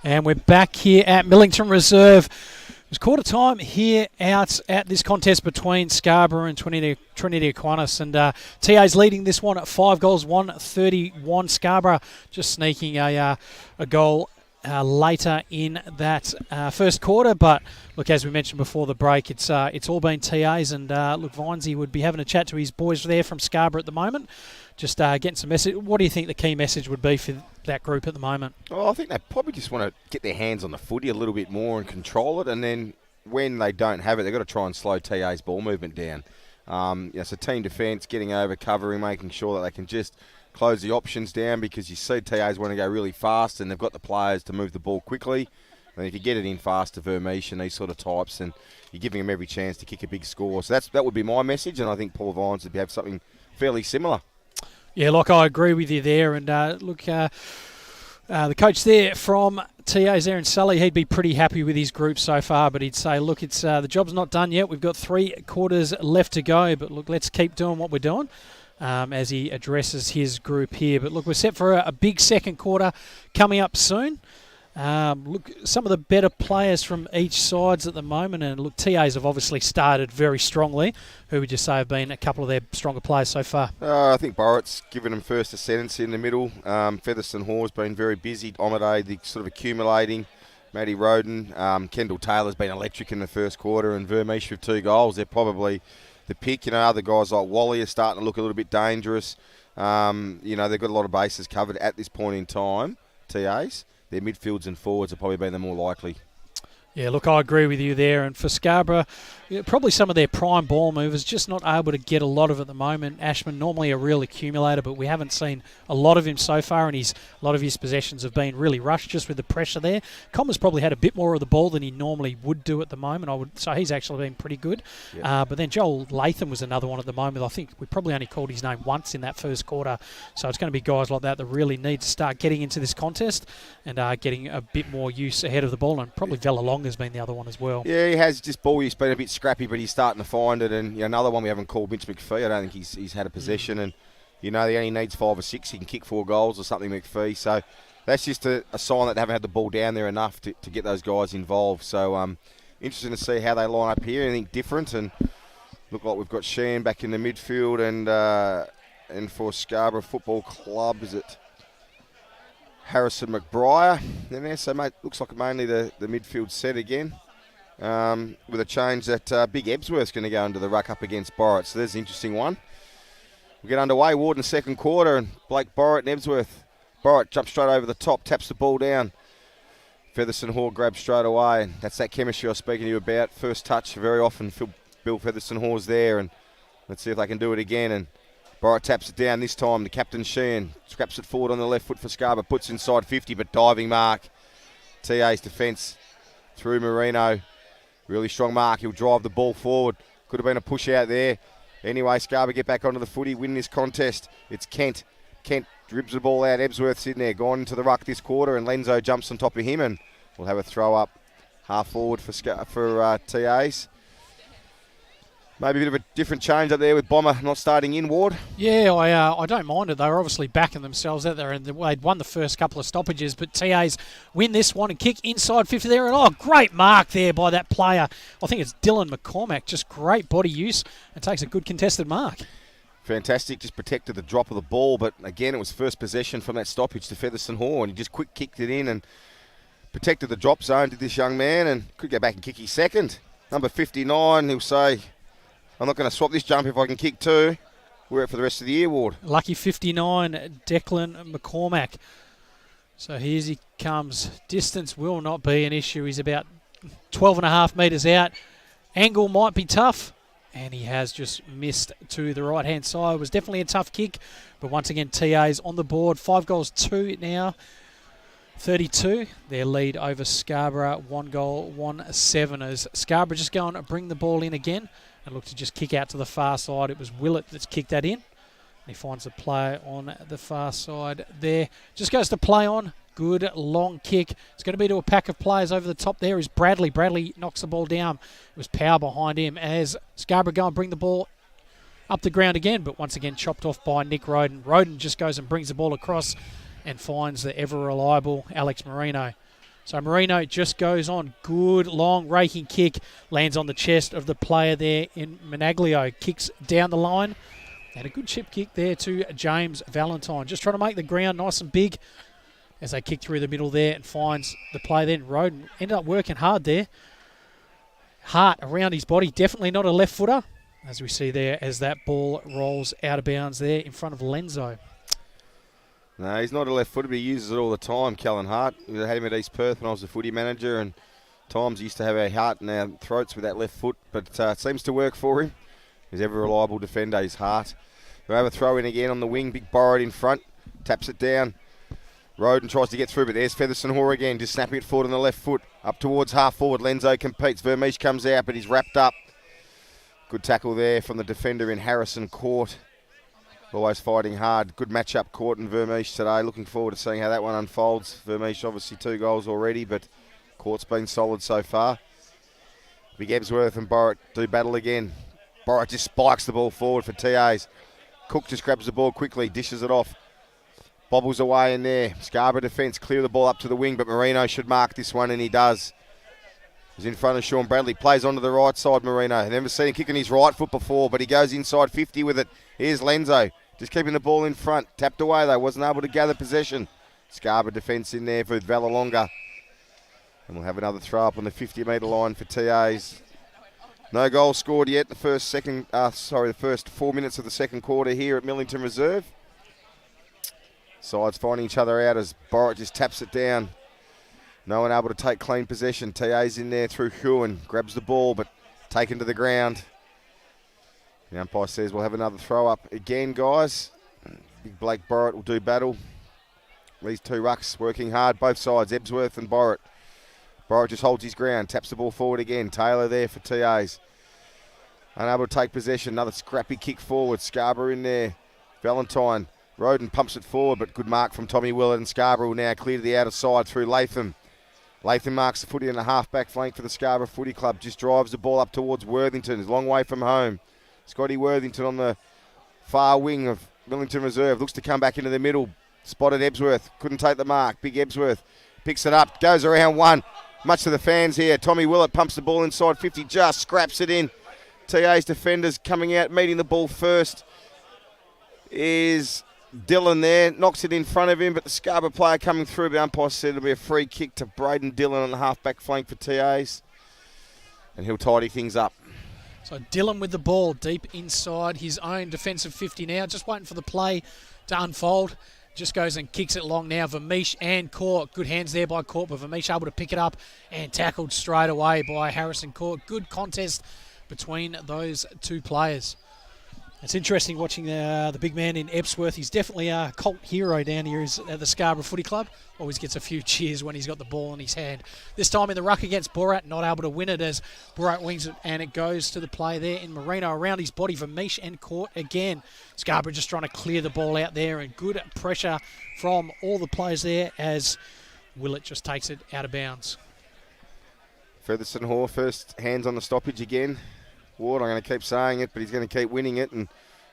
[SPEAKER 1] And we're back here at Millington Reserve. It was quarter time here out at this contest between Scarborough and Trinity Aquinas. And TA's leading this one at 5 goals, 131. Scarborough just sneaking a goal later in that first quarter. But look, as we mentioned before the break, it's all been TAs. And look, Vinesy would be having a chat to his boys there from Scarborough at the moment. Just getting some message. What do you think the key message would be for that group at the moment?
[SPEAKER 2] Oh, I think they probably just want to get their hands on the footy a little bit more and control it. And then when they don't have it, they've got to try and slow TA's ball movement down. So team defence, getting over, covering, making sure that they can just close the options down, because you see TAs want to go really fast and they've got the players to move the ball quickly. And if you get it in fast to Vermeesh and these sort of types, and you're giving them every chance to kick a big score. So that would be my message, and I think Paul Vines would have something fairly similar. Yeah,
[SPEAKER 1] look, I agree with you there. And look, the coach there from TA's there in Sully, he'd be pretty happy with his group so far, but he'd say, look, it's the job's not done yet. We've got 3 quarters left to go, but look, let's keep doing what we're doing as he addresses his group here. But look, we're set for a big second quarter coming up soon. Look, some of the better players from each sides at the moment, and look, TAs have obviously started very strongly. Who would you say have been a couple of their stronger players so far?
[SPEAKER 2] I think Borrett's given them first ascendancy in the middle. Featherston Hall's been very busy. Omade, the sort of accumulating. Matty Roden, Kendall Taylor's been electric in the first quarter, and Vermeesh with 2 goals. They're probably the pick. Other guys like Wally are starting to look a little bit dangerous. They've got a lot of bases covered at this point in time, TAs. Their midfields and forwards have probably been the more likely.
[SPEAKER 1] Yeah, look, I agree with you there. And for Scarborough, probably some of their prime ball movers just not able to get a lot of at the moment. Ashman, normally a real accumulator, but we haven't seen a lot of him so far, and a lot of his possessions have been really rushed just with the pressure there. Commer's probably had a bit more of the ball than he normally would do at the moment. So he's actually been pretty good. Yep. But then Joel Latham was another one at the moment. I think we probably only called his name once in that first quarter. So it's going to be guys like that really need to start getting into this contest and getting a bit more use ahead of the ball. And probably Vella has been the other one as well.
[SPEAKER 2] Yeah, he has. Just ball use been a bit scrappy, but he's starting to find it. And another one we haven't called, Mitch McPhee. I don't think he's had a possession, and he only needs 5 or 6. He can kick 4 goals or something, McPhee. So that's just a sign that they haven't had the ball down there enough to get those guys involved. So interesting to see how they line up here. Anything different? And look like we've got Sheehan back in the midfield, and for Scarborough Football Club, is it Harrison McBriar in there? So mate, looks like mainly the midfield set again, with a change that Big Ebsworth's going to go into the ruck up against Borrett. So there's an interesting one. We get underway, Warden second quarter, and Blake Borrett and Ebsworth. Borrett jumps straight over the top, taps the ball down. Featherston Hall grabs straight away, and that's that chemistry I was speaking to you about. First touch, very often Bill Featherston Hall's there, and let's see if they can do it again. And Borrett taps it down this time. The captain Sheehan scraps it forward on the left foot for Scarborough, puts inside 50, but diving mark. TA's defence through Marino. Really strong mark. He'll drive the ball forward. Could have been a push out there. Anyway, Scarborough get back onto the footy, win this contest. It's Kent. Kent dribbles the ball out. Ebsworth's in there, gone into the ruck this quarter, and Lenzo jumps on top of him, and we'll have a throw up half forward for TAs. Maybe a bit of a different change up there with Bomber not starting in, Ward.
[SPEAKER 1] Yeah, I don't mind it. They were obviously backing themselves out there, and they'd won the first couple of stoppages, but TAs win this one and kick inside 50 there. And great mark there by that player. I think it's Dylan McCormack. Just great body use and takes a good contested mark.
[SPEAKER 2] Fantastic. Just protected the drop of the ball, but again, it was first possession from that stoppage to Featherston Hall, and he just quick kicked it in and protected the drop zone, did this young man, and could go back and kick his second. Number 59, he'll say, I'm not going to swap this jump if I can kick 2. We're out for the rest of the year, Ward.
[SPEAKER 1] Lucky 59, Declan McCormack. So here's he comes. Distance will not be an issue. He's about 12.5 metres out. Angle might be tough, and he has just missed to the right-hand side. It was definitely a tough kick, but once again, TA's on the board. 5 goals, 2 now. 32, their lead over Scarborough. 1 goal, 1-7 as Scarborough just going to bring the ball in again and look to just kick out to the far side. It was Willett that's kicked that in. He finds the player on the far side there. Just goes to play on. Good long kick. It's going to be to a pack of players over the top there is Bradley. Bradley knocks the ball down. It was power behind him as Scarborough go and bring the ball up the ground again, but once again chopped off by Nick Roden. Roden just goes and brings the ball across and finds the ever-reliable Alex Marino. So Marino just goes on. Good long raking kick. Lands on the chest of the player there in Menaglio. Kicks down the line. And a good chip kick there to James Valentine. Just trying to make the ground nice and big as they kick through the middle there and finds the play then. Roden ended up working hard there. Heart around his body. Definitely not a left footer, as we see there as that ball rolls out of bounds there in front of Lenzo.
[SPEAKER 2] No, he's not a left footer, but he uses it all the time, Callan Hart. I had him at East Perth when I was the footy manager, and times he used to have our heart in our throats with that left foot, but it seems to work for him. He's ever reliable defender, his Hart. We have a throw in again on the wing, big Borrett in front, taps it down. Roden tries to get through, but there's Featherstone Hoare again, just snapping it forward on the left foot, up towards half forward. Lenzo competes, Vermeesh comes out, but he's wrapped up. Good tackle there from the defender in Harrison Court. Always fighting hard. Good match-up, Court and Vermeesh today. Looking forward to seeing how that one unfolds. Vermeesh obviously 2 goals already, but Court's been solid so far. Big Ebsworth and Borrett do battle again. Borrett just spikes the ball forward for TAs. Cook just grabs the ball quickly, dishes it off. Bobbles away in there. Scarborough defence clear the ball up to the wing, but Marino should mark this one, and he does. He's in front of Sean Bradley. Plays onto the right side, Marino. Never seen him kicking his right foot before, but he goes inside 50 with it. Here's Lenzo. Just keeping the ball in front. Tapped away, though. Wasn't able to gather possession. Scarborough defence in there for Valalonga. And we'll have another throw up on the 50-metre line for TAs. No goal scored yet. The first 4 minutes of the second quarter here at Millington Reserve. Sides finding each other out as Borrett just taps it down. No one able to take clean possession. TA's in there through Huon. Grabs the ball, but taken to the ground. The umpire says we'll have another throw up again, guys. Big Blake Borrett will do battle. These 2 rucks working hard, both sides, Ebsworth and Borrett. Borrett just holds his ground, taps the ball forward again. Taylor there for TAs. Unable to take possession. Another scrappy kick forward. Scarborough in there. Valentine. Roden pumps it forward, but good mark from Tommy Willett, and Scarborough will now clear to the outer side through Latham. Latham marks the footy in the half-back flank for the Scarborough Footy Club. Just drives the ball up towards Worthington. He's a long way from home. Scotty Worthington on the far wing of Millington Reserve. Looks to come back into the middle. Spotted Ebsworth. Couldn't take the mark. Big Ebsworth picks it up. Goes around one. Much to the fans here. Tommy Willett pumps the ball inside 50. Just scraps it in. TA's defenders coming out, meeting the ball first. Is Dillon there. Knocks it in front of him, but the Scarborough player coming through. The umpire said it'll be a free kick to Braden Dillon on the half-back flank for TAs. And he'll tidy things up.
[SPEAKER 1] So Dillon with the ball deep inside his own defensive 50 now. Just waiting for the play to unfold. Just goes and kicks it long now. Vermeesh and Court. Good hands there by Court, but Vermeesh able to pick it up and tackled straight away by Harrison Court. Good contest between those 2 players. It's interesting watching the big man in Ebsworth. He's definitely a cult hero down here at the Scarborough Footy Club. Always gets a few cheers when he's got the ball in his hand. This time in the ruck against Borat, not able to win it as Borat wings it, and it goes to the play there in Marino around his body. Vermeesh and Court again. Scarborough just trying to clear the ball out there, and good pressure from all the players there as Willett just takes it out of bounds.
[SPEAKER 2] Featherstone Hoare first hands on the stoppage again. Ward, I'm going to keep saying it, but he's going to keep winning it. And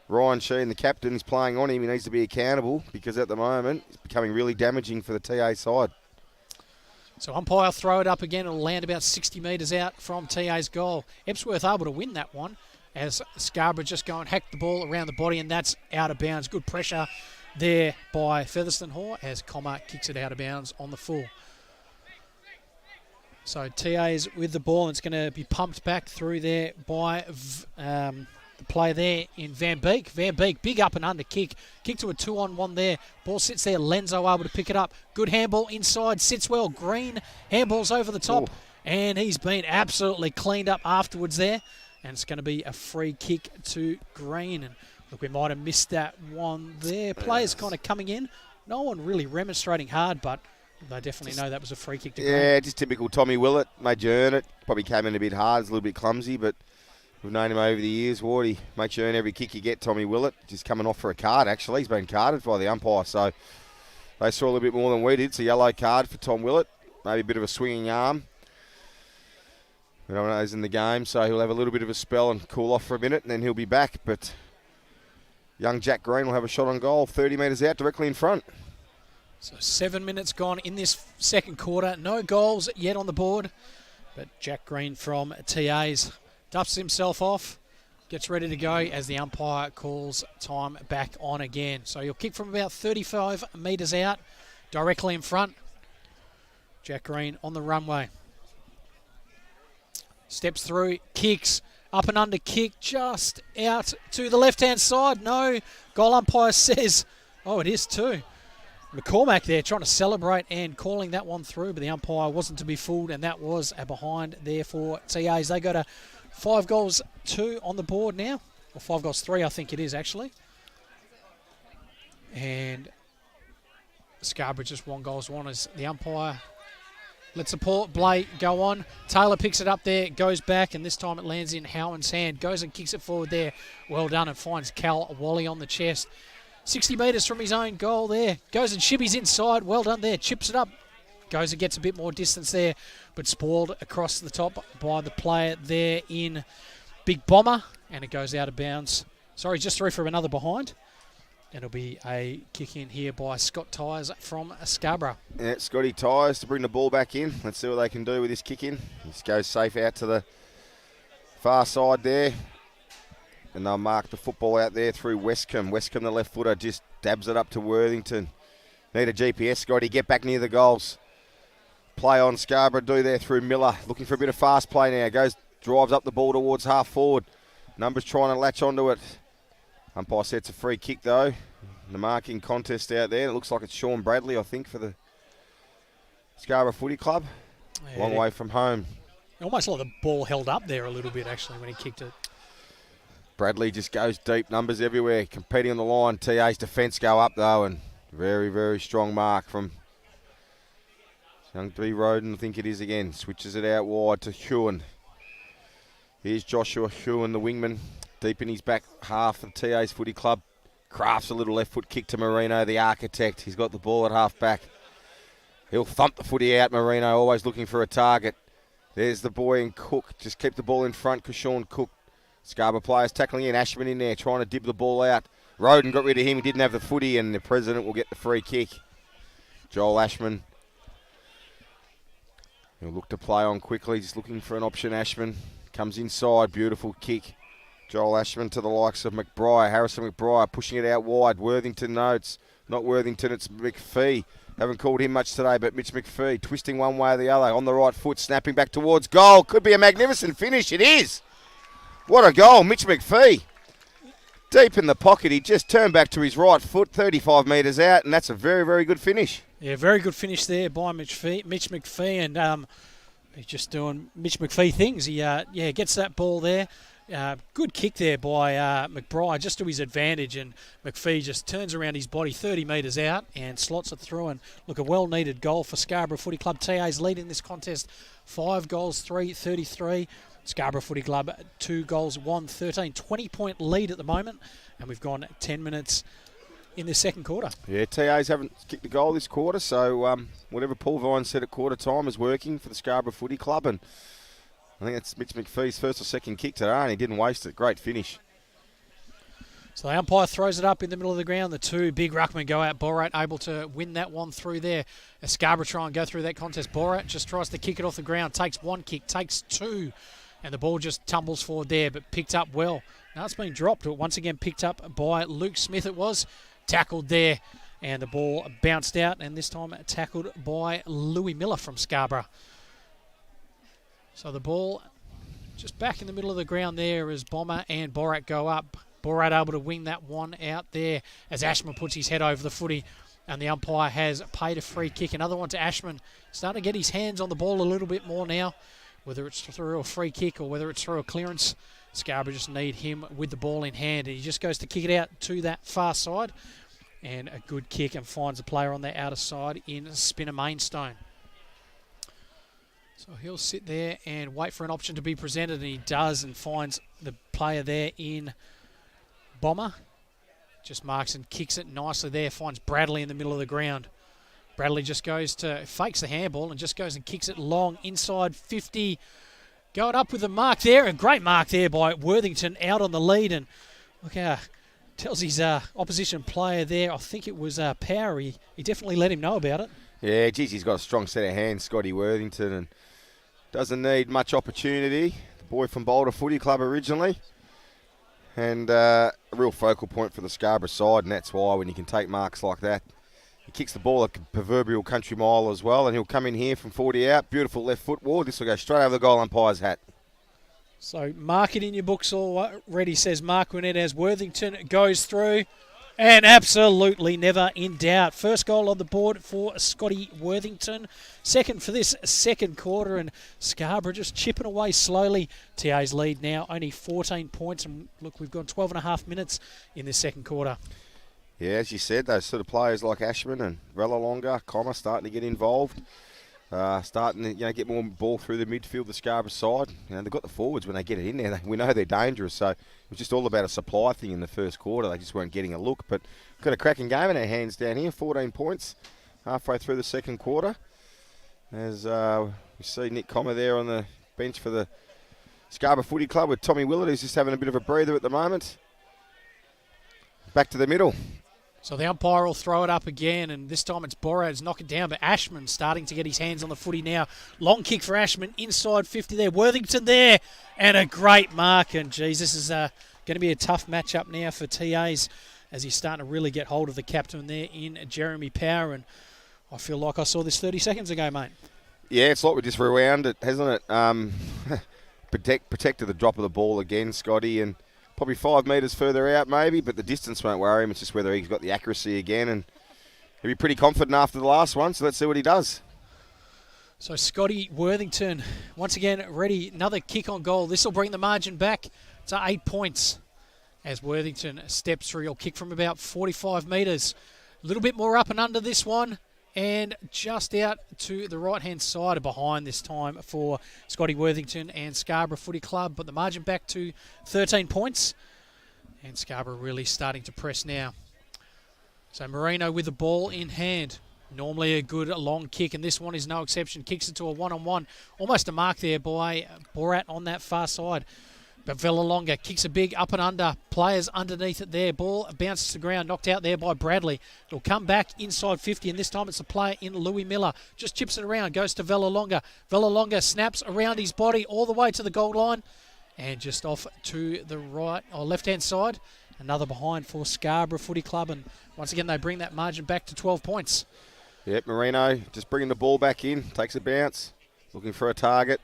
[SPEAKER 2] Ryan Sheen, the captain, is playing on him. He needs to be accountable because at the moment it's becoming really damaging for the TA side.
[SPEAKER 1] So umpire throw it up again. It'll land about 60 metres out from TA's goal. Ebsworth able to win that one as Scarborough just go and hack the ball around the body, and that's out of bounds. Good pressure there by Featherstone Hoare as Comer kicks it out of bounds on the full. So TA's with the ball, and it's going to be pumped back through there by the play there in Van Beek. Van Beek, big up and under kick. Kick to a 2-on-1 there. Ball sits there. Lenzo able to pick it up. Good handball inside. Sits well. Green handballs over the top. Ooh. And he's been absolutely cleaned up afterwards there. And it's going to be a free kick to Green. And look, we might have missed that one there. Players kind of coming in. No one really remonstrating hard, but they definitely know that was a free kick to Green.
[SPEAKER 2] Yeah, just typical Tommy Willett. Made you earn it. Probably came in a bit hard. It's a little bit clumsy, but we've known him over the years. Wardy makes you earn every kick you get, Tommy Willett. Just coming off for a card, actually. He's been carded by the umpire, so they saw a little bit more than we did. It's a yellow card for Tom Willett. Maybe a bit of a swinging arm. We don't know he's in the game, so he'll have a little bit of a spell and cool off for a minute, and then he'll be back. But young Jack Green will have a shot on goal, 30 metres out, directly in front.
[SPEAKER 1] So 7 minutes gone in this second quarter. No goals yet on the board. But Jack Green from TAs dusts himself off, gets ready to go as the umpire calls time back on again. So he'll kick from about 35 metres out, directly in front. Jack Green on the runway. Steps through, kicks, up and under kick, just out to the left-hand side. No, goal umpire says, oh, it is too. McCormack there trying to celebrate and calling that one through, but the umpire wasn't to be fooled, and that was a behind there for TAs. They go to 5-2 on the board now, or 5-3 I think it is actually. And Scarborough just 1-1 as the umpire lets the play go on. Taylor picks it up there, goes back, and this time it lands in Howan's hand. Goes and kicks it forward there. Well done, and finds Cal Wally on the chest. 60 metres from his own goal there. Goes and shibbies inside. Well done there. Chips it up. Goes and gets a bit more distance there, but spoiled across the top by the player there in Big Bomber, and it goes out of bounds. Sorry, just through from another behind. It'll be a kick in here by Scott Tyres from Scarborough.
[SPEAKER 2] Yeah, Scotty Tyres to bring the ball back in. Let's see what they can do with this kick in. This goes safe out to the far side there. And they'll mark the football out there through Westcombe. Westcombe, the left footer, just dabs it up to Worthington. Need a GPS, Scotty. Get back near the goals. Play on Scarborough, do there through Miller. Looking for a bit of fast play now. Drives up the ball towards half forward. Numbers trying to latch onto it. Umpire sets a free kick though. The marking contest out there. It looks like it's Sean Bradley, I think, for the Scarborough Footy Club. Yeah. Long way from home.
[SPEAKER 1] Almost like the ball held up there a little bit actually when he kicked it.
[SPEAKER 2] Bradley just goes deep, numbers everywhere, competing on the line. TA's defence go up though, and very, very strong mark from Young B. Roden, I think it is again. Switches it out wide to Hewen. Here's Joshua Hewen, the wingman, deep in his back half of TA's Footy Club. Crafts a little left foot kick to Marino, the architect. He's got the ball at half back. He'll thump the footy out, Marino, always looking for a target. There's the boy in Cook. Just keep the ball in front, Sean Cook. Scarborough players tackling in, Ashman in there, trying to dib the ball out. Roden got rid of him, he didn't have the footy, and the president will get the free kick. Joel Ashman. He'll look to play on quickly, just looking for an option, Ashman. Comes inside, beautiful kick. Joel Ashman to the likes of McBride, Harrison McBride, pushing it out wide. Worthington notes, not Worthington, it's McPhee. Haven't called him much today, but Mitch McPhee twisting one way or the other, on the right foot, snapping back towards goal. Could be a magnificent finish, it is. What a goal, Mitch McPhee. Deep in the pocket, he just turned back to his right foot, 35 metres out, and that's a very, very good finish.
[SPEAKER 1] Yeah, very good finish there by Mitch McPhee, and he's just doing Mitch McPhee things. He gets that ball there. Good kick there by McBride, just to his advantage, and McPhee just turns around his body 30 metres out and slots it through, and look, a well-needed goal for Scarborough Footy Club. TA's leading this contest 5-3, Scarborough Footy Club 2-1, 20-point lead at the moment, and we've gone 10 minutes in the second quarter. Yeah,
[SPEAKER 2] TAs haven't kicked a goal this quarter, so whatever Paul Vine said at quarter time is working for the Scarborough Footy Club, and I think that's Mitch McPhee's first or second kick today, and he didn't waste it. Great finish.
[SPEAKER 1] So the umpire throws it up in the middle of the ground. The two big ruckmen go out. Borat able to win that one through there. As Scarborough try and go through that contest, Borat just tries to kick it off the ground. Takes one kick, takes two, and the ball just tumbles forward there, but picked up well. Now it's been dropped, but once again picked up by Luke Smith it was. Tackled there, and the ball bounced out, and this time tackled by Louis Miller from Scarborough. So the ball just back in the middle of the ground there as Bomber and Borat go up. Borat able to wing that one out there as Ashman puts his head over the footy, and the umpire has paid a free kick. Another one to Ashman. Starting to get his hands on the ball a little bit more now, whether it's through a free kick or whether it's through a clearance. Scarborough just need him with the ball in hand, and he just goes to kick it out to that far side, and a good kick, and finds a player on the outer side in Spinner Mainstone. So he'll sit there and wait for an option to be presented, and he does, and finds the player there in Bomber. Just marks and kicks it nicely there, finds Bradley in the middle of the ground. Bradley just fakes the handball and just goes and kicks it long inside 50. Going up with a mark there, a great mark there by Worthington out on the lead, and look how tells his opposition player there, I think it was Power, he definitely let him know about it.
[SPEAKER 2] Yeah, geez, he's got a strong set of hands, Scotty Worthington, and doesn't need much opportunity. The boy from Boulder Footy Club originally. And a real focal point for the Scarborough side, and that's why when you can take marks like that, he kicks the ball a proverbial country mile as well, and he'll come in here from 40 out. Beautiful left foot ward. This will go straight over the goal umpire's hat.
[SPEAKER 1] So mark it in your books already, says Mark Winnett, as Worthington goes through. And absolutely never in doubt. First goal on the board for Scotty Worthington. Second for this second quarter, and Scarborough just chipping away slowly. TA's lead now only 14 points. And look, we've gone 12 and a half minutes in this second quarter.
[SPEAKER 2] Yeah, as you said, those sort of players like Ashman and Rellalonga, Connor starting to get involved. Starting to get more ball through the midfield, the Scarborough side. They've got the forwards when they get it in there. We know they're dangerous, so it was just all about a supply thing in the first quarter. They just weren't getting a look, but got a cracking game in our hands down here. 14 points halfway through the second quarter. As we see Nick Comer there on the bench for the Scarborough Footy Club with Tommy Willett, who's just having a bit of a breather at the moment. Back to the middle.
[SPEAKER 1] So the umpire will throw it up again, and this time it's Borad's knock it down, but Ashman starting to get his hands on the footy now. Long kick for Ashman, inside 50 there. Worthington there, and a great mark. And, geez, this is going to be a tough matchup now for TAs as he's starting to really get hold of the captain there in Jeremy Power. And I feel like I saw this 30 seconds ago, mate.
[SPEAKER 2] Yeah, it's like we just rewound it, hasn't it? Protected the drop of the ball again, Scotty, and probably 5 metres further out maybe, but the distance won't worry him. It's just whether he's got the accuracy again, and he'll be pretty confident after the last one, so let's see what he does.
[SPEAKER 1] So Scotty Worthington, once again, ready. Another kick on goal. This will bring the margin back to 8 points as Worthington steps through. He'll kick from about 45 metres. A little bit more up and under this one, and just out to the right-hand side of behind this time for Scotty Worthington and Scarborough Footy Club. But the margin back to 13 points. And Scarborough really starting to press now. So Marino with the ball in hand. Normally a good long kick, and this one is no exception. Kicks it to a one-on-one. Almost a mark there by Borat on that far side. But Villalonga kicks a big up and under. Players underneath it there. Ball bounces to the ground. Knocked out there by Bradley. It'll come back inside 50, and this time it's a player in Louis Miller. Just chips it around. Goes to Villalonga. Villalonga snaps around his body all the way to the goal line. And just off to the right or left-hand side. Another behind for Scarborough Footy Club. And once again, they bring that margin back to 12 points.
[SPEAKER 2] Yep, Marino just bringing the ball back in. Takes a bounce. Looking for a target.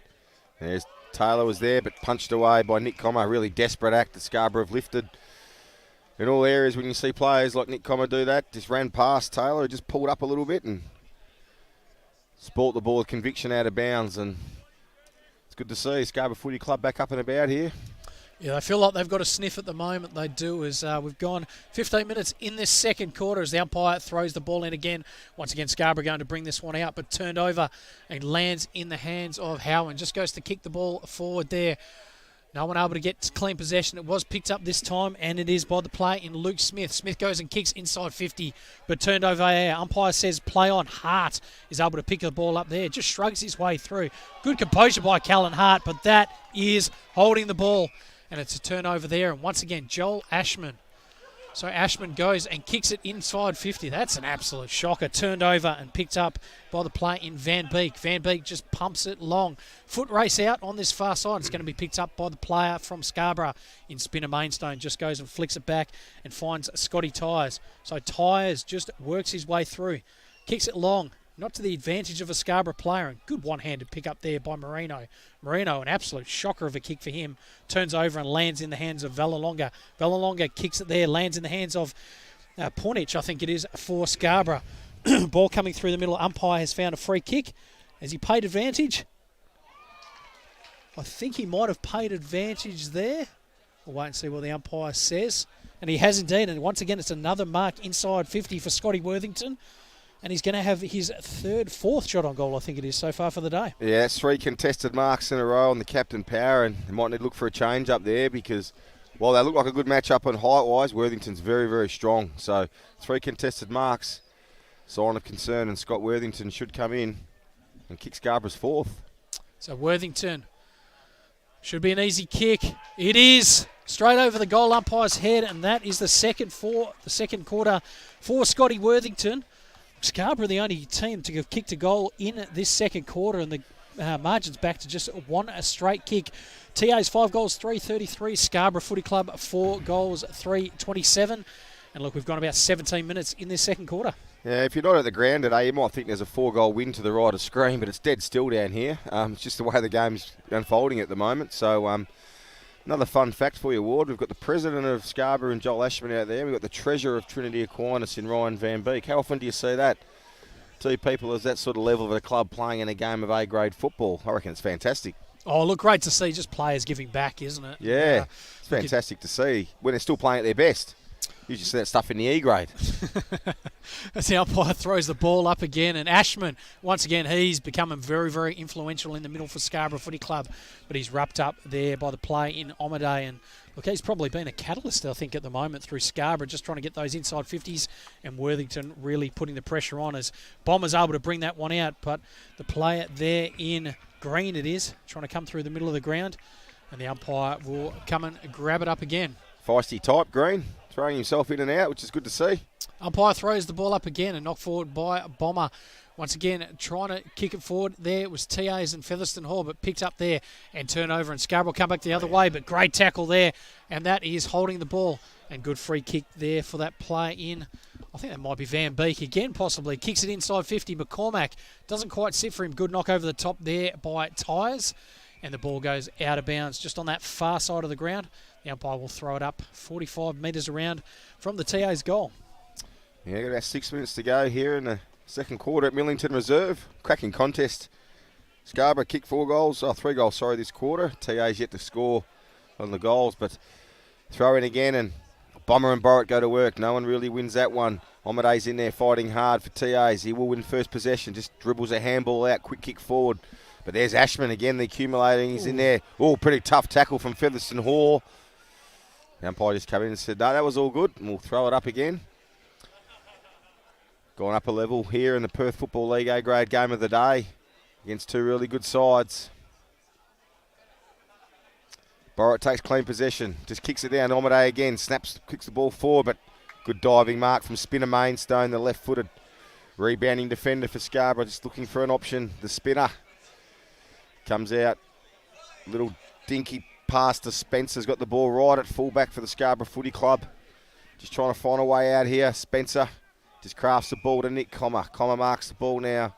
[SPEAKER 2] There's Taylor was there, but punched away by Nick Comer. A really desperate act that Scarborough have lifted. In all areas, when you see players like Nick Comer do that, just ran past Taylor, just pulled up a little bit and sport the ball with conviction out of bounds. And it's good to see Scarborough Footy Club back up and about here.
[SPEAKER 1] Yeah, they feel like they've got a sniff at the moment. They do, as we've gone 15 minutes in this second quarter as the umpire throws the ball in again. Once again, Scarborough going to bring this one out, but turned over and lands in the hands of Howen. Just goes to kick the ball forward there. No one able to get clean possession. It was picked up this time, and it is by the player in Luke Smith. Smith goes and kicks inside 50, but turned over air. Umpire says play on. Hart is able to pick the ball up there. Just shrugs his way through. Good composure by Callan Hart, but that is holding the ball. And it's a turnover there. And once again, Joel Ashman. So Ashman goes and kicks it inside 50. That's an absolute shocker. Turned over and picked up by the player in Van Beek. Van Beek just pumps it long. Foot race out on this far side. It's going to be picked up by the player from Scarborough in Spinner Mainstone. Just goes and flicks it back and finds Scotty Tyres. So Tyres just works his way through. Kicks it long. Not to the advantage of a Scarborough player. And good one-handed pick up there by Marino. Marino, an absolute shocker of a kick for him. Turns over and lands in the hands of Villalonga. Villalonga kicks it there, lands in the hands of Pornich, I think it is, for Scarborough. Ball coming through the middle. Umpire has found a free kick. Has he paid advantage? I think he might have paid advantage there. We'll wait and see what the umpire says. And he has indeed. And once again, it's another mark inside 50 for Scotty Worthington. And he's going to have his fourth shot on goal, I think it is, so far for the day.
[SPEAKER 2] Yeah, that's 3 contested marks in a row on the captain Power, and they might need to look for a change up there because while they look like a good matchup on height-wise, Worthington's very, very strong. So 3 contested marks, sign of concern, and Scott Worthington should come in and kick Scarborough's fourth.
[SPEAKER 1] So Worthington should be an easy kick. It is. straight over the goal umpire's head, and that is the second quarter for Scotty Worthington. Scarborough the only team to have kicked a goal in this second quarter, and the margin's back to just one straight kick. TA's 5 goals, 333. Scarborough Footy Club 4 goals, 327. And look, we've gone about 17 minutes in this second quarter.
[SPEAKER 2] Yeah, if you're not at the ground today, you might think there's a 4-goal win to the right of screen, but it's dead still down here. It's just the way the game's unfolding at the moment. So another fun fact for you, Ward. We've got the president of Scarborough and Joel Ashman out there. We've got the treasurer of Trinity Aquinas in Ryan Van Beek. How often do you see that? Two people as that sort of level of a club playing in a game of A-grade football. I reckon it's fantastic.
[SPEAKER 1] Oh, look, great to see just players giving back, isn't it?
[SPEAKER 2] Yeah, it's fantastic to see when they're still playing at their best. You just see that stuff in the E-grade.
[SPEAKER 1] As the umpire throws the ball up again, and Ashman, once again, he's becoming very, very influential in the middle for Scarborough Footy Club, but he's wrapped up there by the play in Omaday, and look, he's probably been a catalyst, I think, at the moment through Scarborough, just trying to get those inside 50s, and Worthington really putting the pressure on as Bomber's able to bring that one out, but the player there in green it is, trying to come through the middle of the ground, and the umpire will come and grab it up again.
[SPEAKER 2] Feisty type, Green, throwing himself in and out, which is good to see.
[SPEAKER 1] Umpire throws the ball up again and knocked forward by Bomber. Once again, trying to kick it forward. There was TA's and Featherston Hall, but picked up there and turn over, and Scarborough come back the other way, but great tackle there, and that is holding the ball, and good free kick there for that play in. I think that might be Van Beek again, possibly. Kicks it inside 50. McCormack doesn't quite sit for him. Good knock over the top there by Tyres, and the ball goes out of bounds just on that far side of the ground. The umpire will throw it up 45 metres around from the TA's goal.
[SPEAKER 2] Yeah, got about 6 minutes to go here in the second quarter at Millington Reserve. Cracking contest. Scarborough kicked 3 goals this quarter. TA's yet to score on the goals, but throw in again, and Bomber and Borrett go to work. No one really wins that one. Omaday's in there fighting hard for TA's. He will win first possession. Just dribbles a handball out, quick kick forward. But there's Ashman again, the accumulating. He's in there. Oh, pretty tough tackle from Featherston Hall. The umpire just came in and said, no, that was all good, and we'll throw it up again. Gone up a level here in the Perth Football League A-grade game of the day against 2 really good sides. Borrett takes clean possession, just kicks it down. Omaday again, kicks the ball forward, but good diving mark from Spinner Mainstone, the left-footed rebounding defender for Scarborough, just looking for an option. The Spinner comes out, little dinky pass to Spencer's got the ball right at fullback for the Scarborough Footy Club. Just trying to find a way out here. Spencer just crafts the ball to Nick Commer. Commer marks the ball now.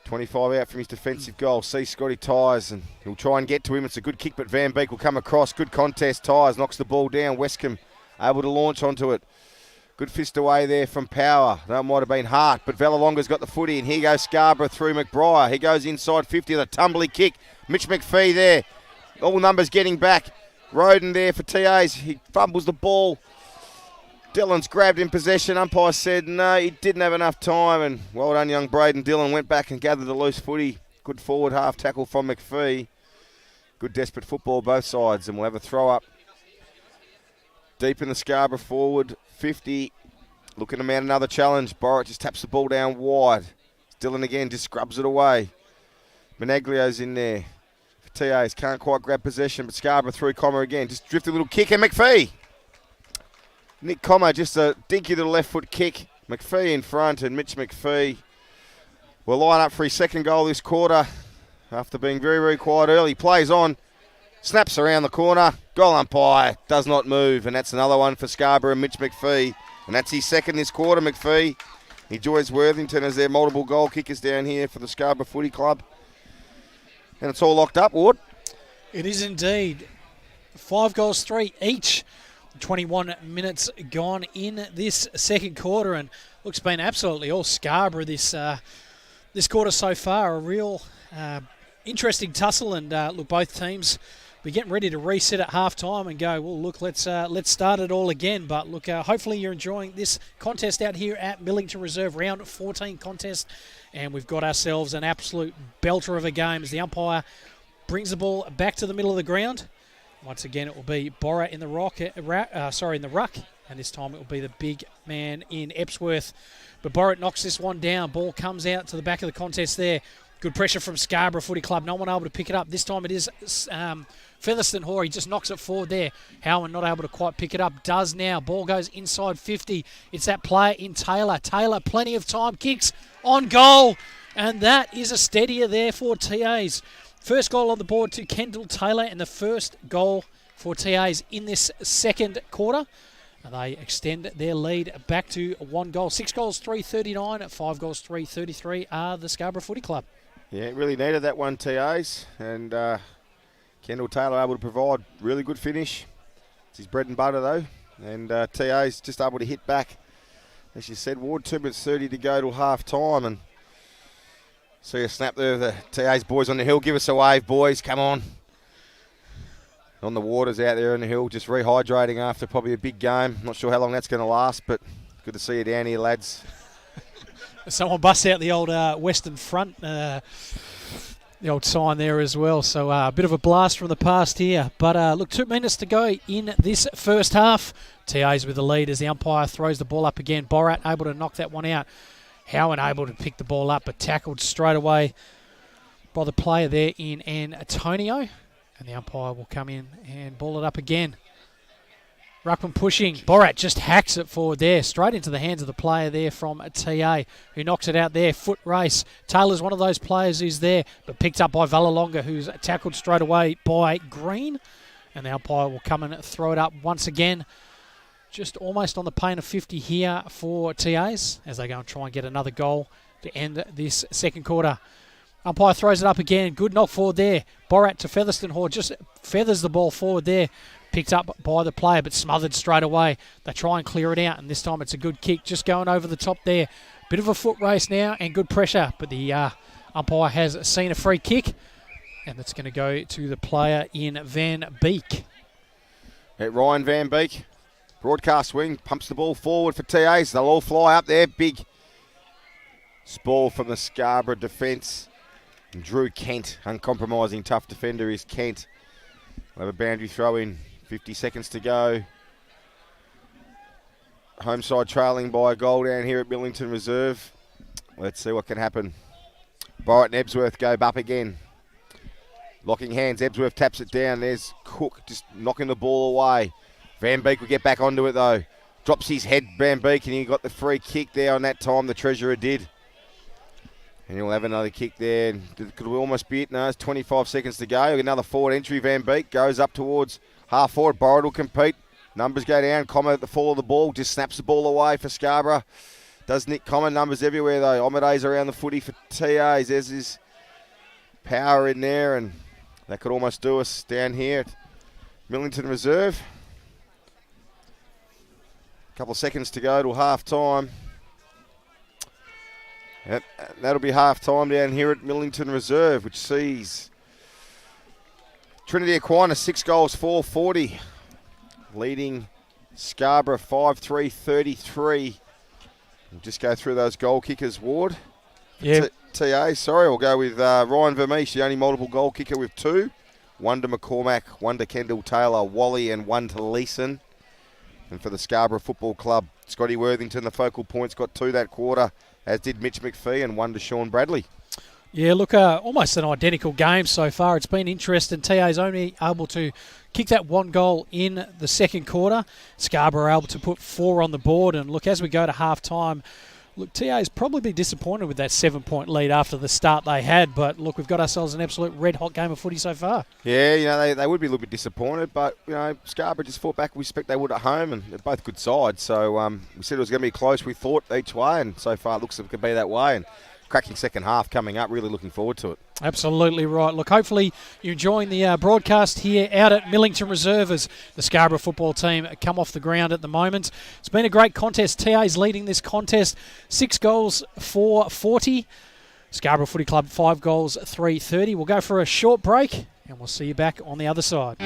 [SPEAKER 2] 25 out from his defensive goal. Sees Scotty Tyres, and he'll try and get to him. It's a good kick, but Van Beek will come across. Good contest. Tyres knocks the ball down. Westcombe able to launch onto it. Good fist away there from Power. That might have been Hart, but Vallelonga's got the footy, and here goes Scarborough through McBriar. He goes inside 50 with a tumbly kick. Mitch McPhee there. All numbers getting back. Roden there for TA's. He fumbles the ball. Dillon's grabbed in possession. Umpire said no, he didn't have enough time, and well done, young Braden Dillon. Went back and gathered the loose footy. Good forward half tackle from McPhee. Good desperate football both sides, and we'll have a throw up. Deep in the Scarborough forward, 50. Looking to mount another challenge. Borrett just taps the ball down wide. Dillon again just scrubs it away. Menaglio's in there. For TA's can't quite grab possession, but Scarborough through Commer again. Just drifted a little kick, and McPhee. Nick Commer, just a dinky little left foot kick. McPhee in front, and Mitch McPhee will line up for his second goal this quarter after being very, very quiet early. Plays on, snaps around the corner. Goal umpire does not move, and that's another one for Scarborough and Mitch McPhee. And that's his second this quarter, McPhee. He joins Worthington as their multiple goal kickers down here for the Scarborough Footy Club. And it's all locked up, Ward.
[SPEAKER 1] It is indeed. 5 goals, 3 each. 21 minutes gone in this second quarter, and looks been absolutely all Scarborough this quarter so far. A real interesting tussle, and look, both teams be getting ready to reset at half time and go, well, look, let's start it all again. But look, hopefully you're enjoying this contest out here at Millington Reserve, round 14 contest, and we've got ourselves an absolute belter of a game as the umpire brings the ball back to the middle of the ground. Once again, it will be Borra in the ruck, and this time it will be the big man in Epsworth. But Borra knocks this one down. Ball comes out to the back of the contest there. Good pressure from Scarborough Footy Club. No one able to pick it up. This time it is Featherstone Hoare, he just knocks it forward there. Howan not able to quite pick it up. Does now. Ball goes inside 50. It's that player in Taylor. Taylor, plenty of time. Kicks on goal. And that is a steadier there for TAs. First goal on the board to Kendall Taylor, and the first goal for TAs in this second quarter. And they extend their lead back to 1 goal. 6 goals, 339. 5 goals, 333 are the Scarborough Footy Club.
[SPEAKER 2] Yeah, really needed that one, TAs. And Kendall Taylor able to provide really good finish. It's his bread and butter, though. And TAs just able to hit back. As you said, Ward, 2 minutes 30 to go till half time. And see a snap there of the TAs boys on the hill. Give us a wave, boys. Come on. On the waters out there on the hill, just rehydrating after probably a big game. Not sure how long that's going to last, but good to see you down here, lads.
[SPEAKER 1] Someone busts out the old Western Front, the old sign there as well. So a bit of a blast from the past here. But look, 2 minutes to go in this first half. TAs with the lead as the umpire throws the ball up again. Borat able to knock that one out. Howan able to pick the ball up, but tackled straight away by the player there in Antonio. And the umpire will come in and ball it up again. Ruckman pushing. Borat just hacks it forward there, straight into the hands of the player there from TA, who knocks it out there. Foot race. Taylor's one of those players who's there, but picked up by Valalonga, who's tackled straight away by Green. And the umpire will come and throw it up once again. Just almost on the pain of 50 here for TAs as they go and try and get another goal to end this second quarter. Umpire throws it up again. Good knock forward there. Borat to Featherstone Hoare just feathers the ball forward there. Picked up by the player but smothered straight away. They try and clear it out, and this time it's a good kick just going over the top there. Bit of a foot race now and good pressure, but the umpire has seen a free kick, and that's going to go to the player in Van Beek.
[SPEAKER 2] Ryan Van Beek, broadcast wing, pumps the ball forward for TAs. They'll all fly up there. Big ball from the Scarborough defence. Drew Kent, uncompromising, tough defender is Kent. We'll have a boundary throw in, 50 seconds to go. Home side trailing by a goal down here at Millington Reserve. Let's see what can happen. Borat and Ebsworth go up again. Locking hands, Ebsworth taps it down. There's Cook just knocking the ball away. Van Beek will get back onto it though. Drops his head, Van Beek, and he got the free kick there on that time, the Treasurer did. And he'll have another kick there. Could almost be it. No, it's 25 seconds to go. Another forward entry. Van Beek goes up towards half forward. Borat will compete. Numbers go down. Common at the fall of the ball. Just snaps the ball away for Scarborough. Does Nick Common. Numbers everywhere though. Omede's around the footy for TAs. There's his power in there. And that could almost do us down here at Millington Reserve. A couple of seconds to go till half time. Yep, that'll be half time down here at Millington Reserve, which sees Trinity Aquinas 6 goals, 440, leading Scarborough 5-3-33. We'll just go through those goal kickers, Ward.
[SPEAKER 1] Yeah.
[SPEAKER 2] TA, sorry, we'll go with Ryan Vermeesh, the only multiple goal kicker with 2. 1 to McCormack, 1 to Kendall Taylor, Wally, and 1 to Leeson. And for the Scarborough Football Club, Scotty Worthington, the focal points, got 2 that quarter, as did Mitch McPhee, and 1 to Sean Bradley.
[SPEAKER 1] Yeah, look, almost an identical game so far. It's been interesting. TA's only able to kick that 1 goal in the second quarter. Scarborough able to put 4 on the board. And look, as we go to half-time, look, TA's probably be disappointed with that 7-point lead after the start they had. But look, we've got ourselves an absolute red-hot game of footy so far. Yeah,
[SPEAKER 2] you know, they would be a little bit disappointed. But, you know, Scarborough just fought back. We expect they would at home. And they're both good sides. So we said it was going to be close. We thought each way. And so far it looks like it could be that way. And cracking second half coming up. Really looking forward to it.
[SPEAKER 1] Absolutely right. Look, hopefully you're enjoying the broadcast here out at Millington Reserve as the Scarborough football team come off the ground at the moment. It's been a great contest. TA's leading this contest. 6 goals, 440. Scarborough Footy Club, 5 goals, 330. We'll go for a short break and we'll see you back on the other side.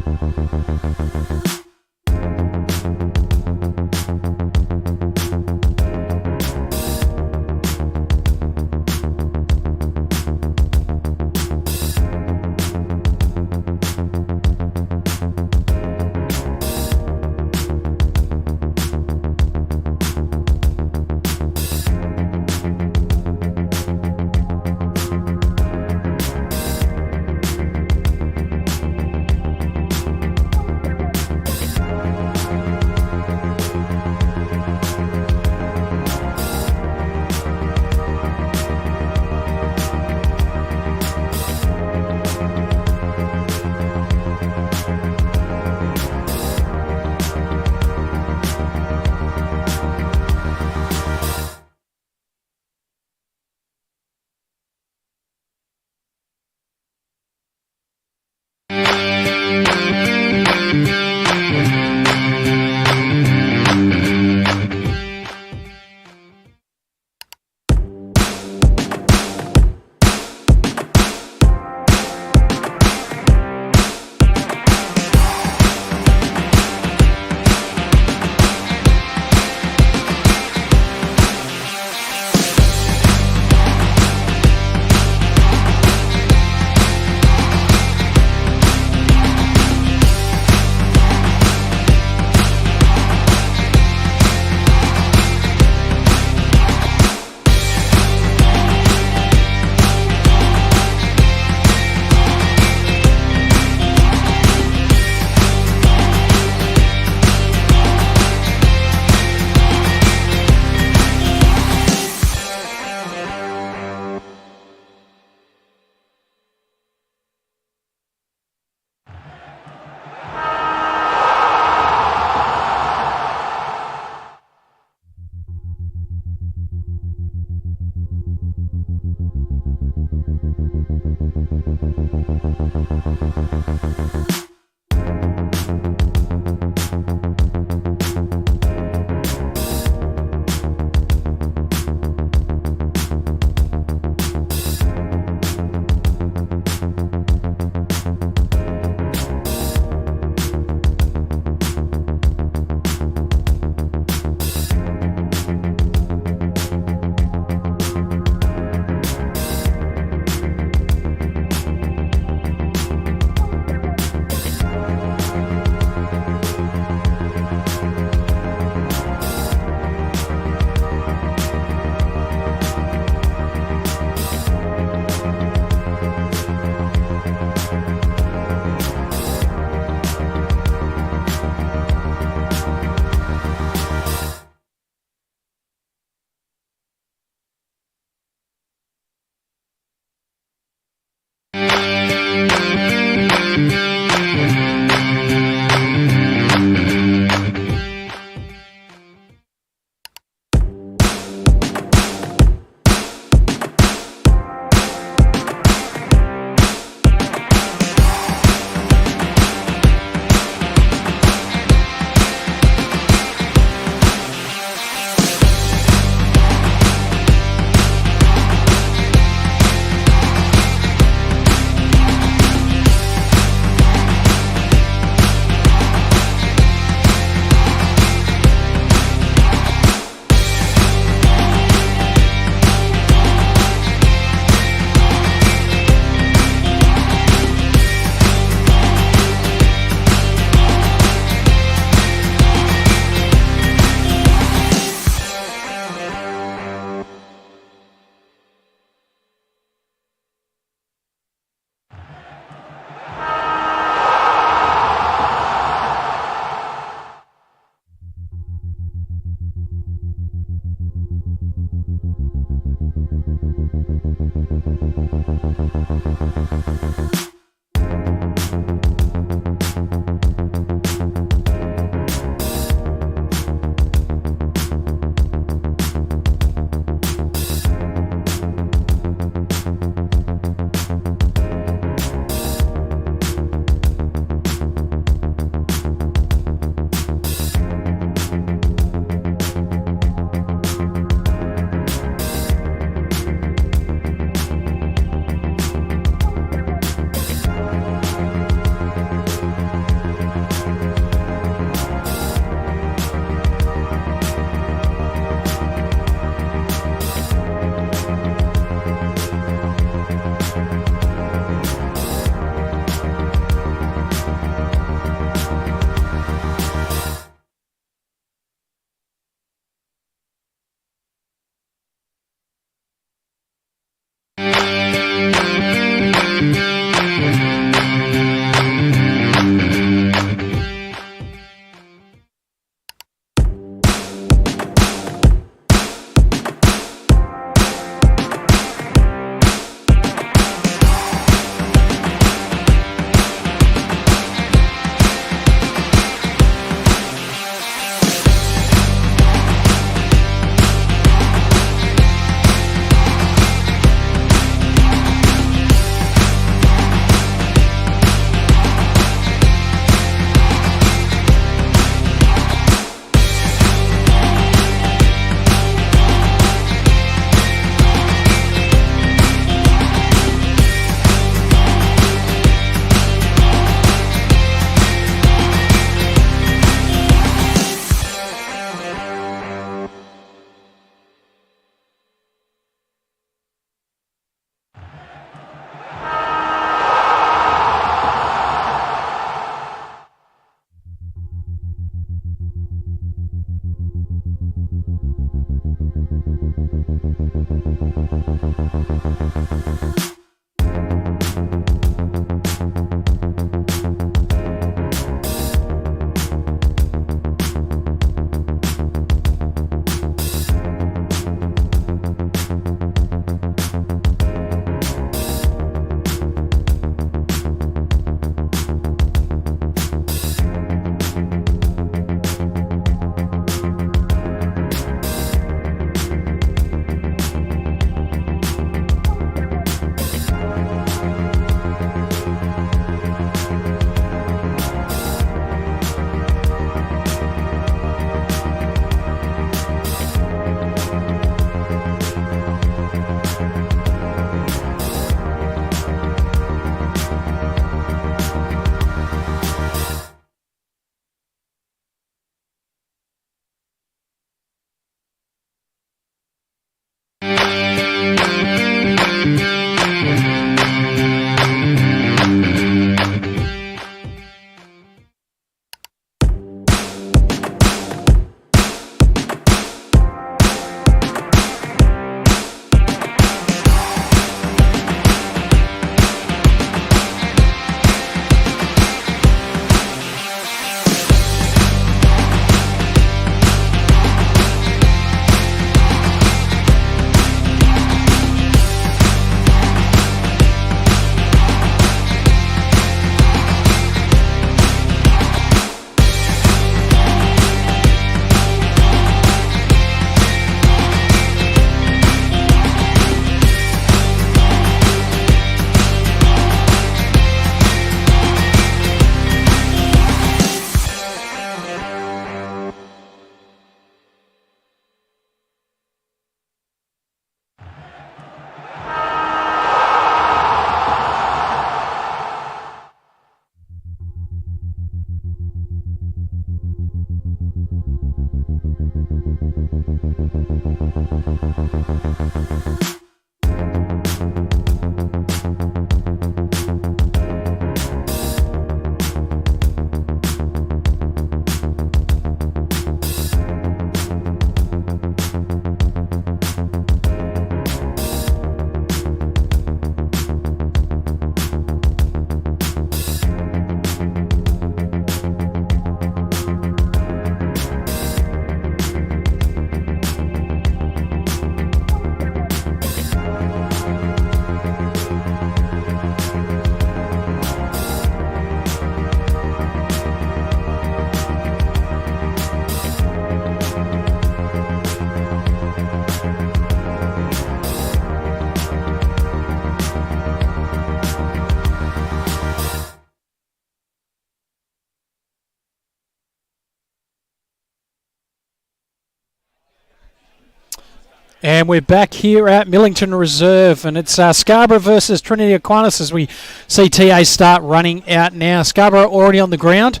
[SPEAKER 1] And we're back here at Millington Reserve, and it's Scarborough versus Trinity Aquinas as we see TA start running out now. Scarborough already on the ground,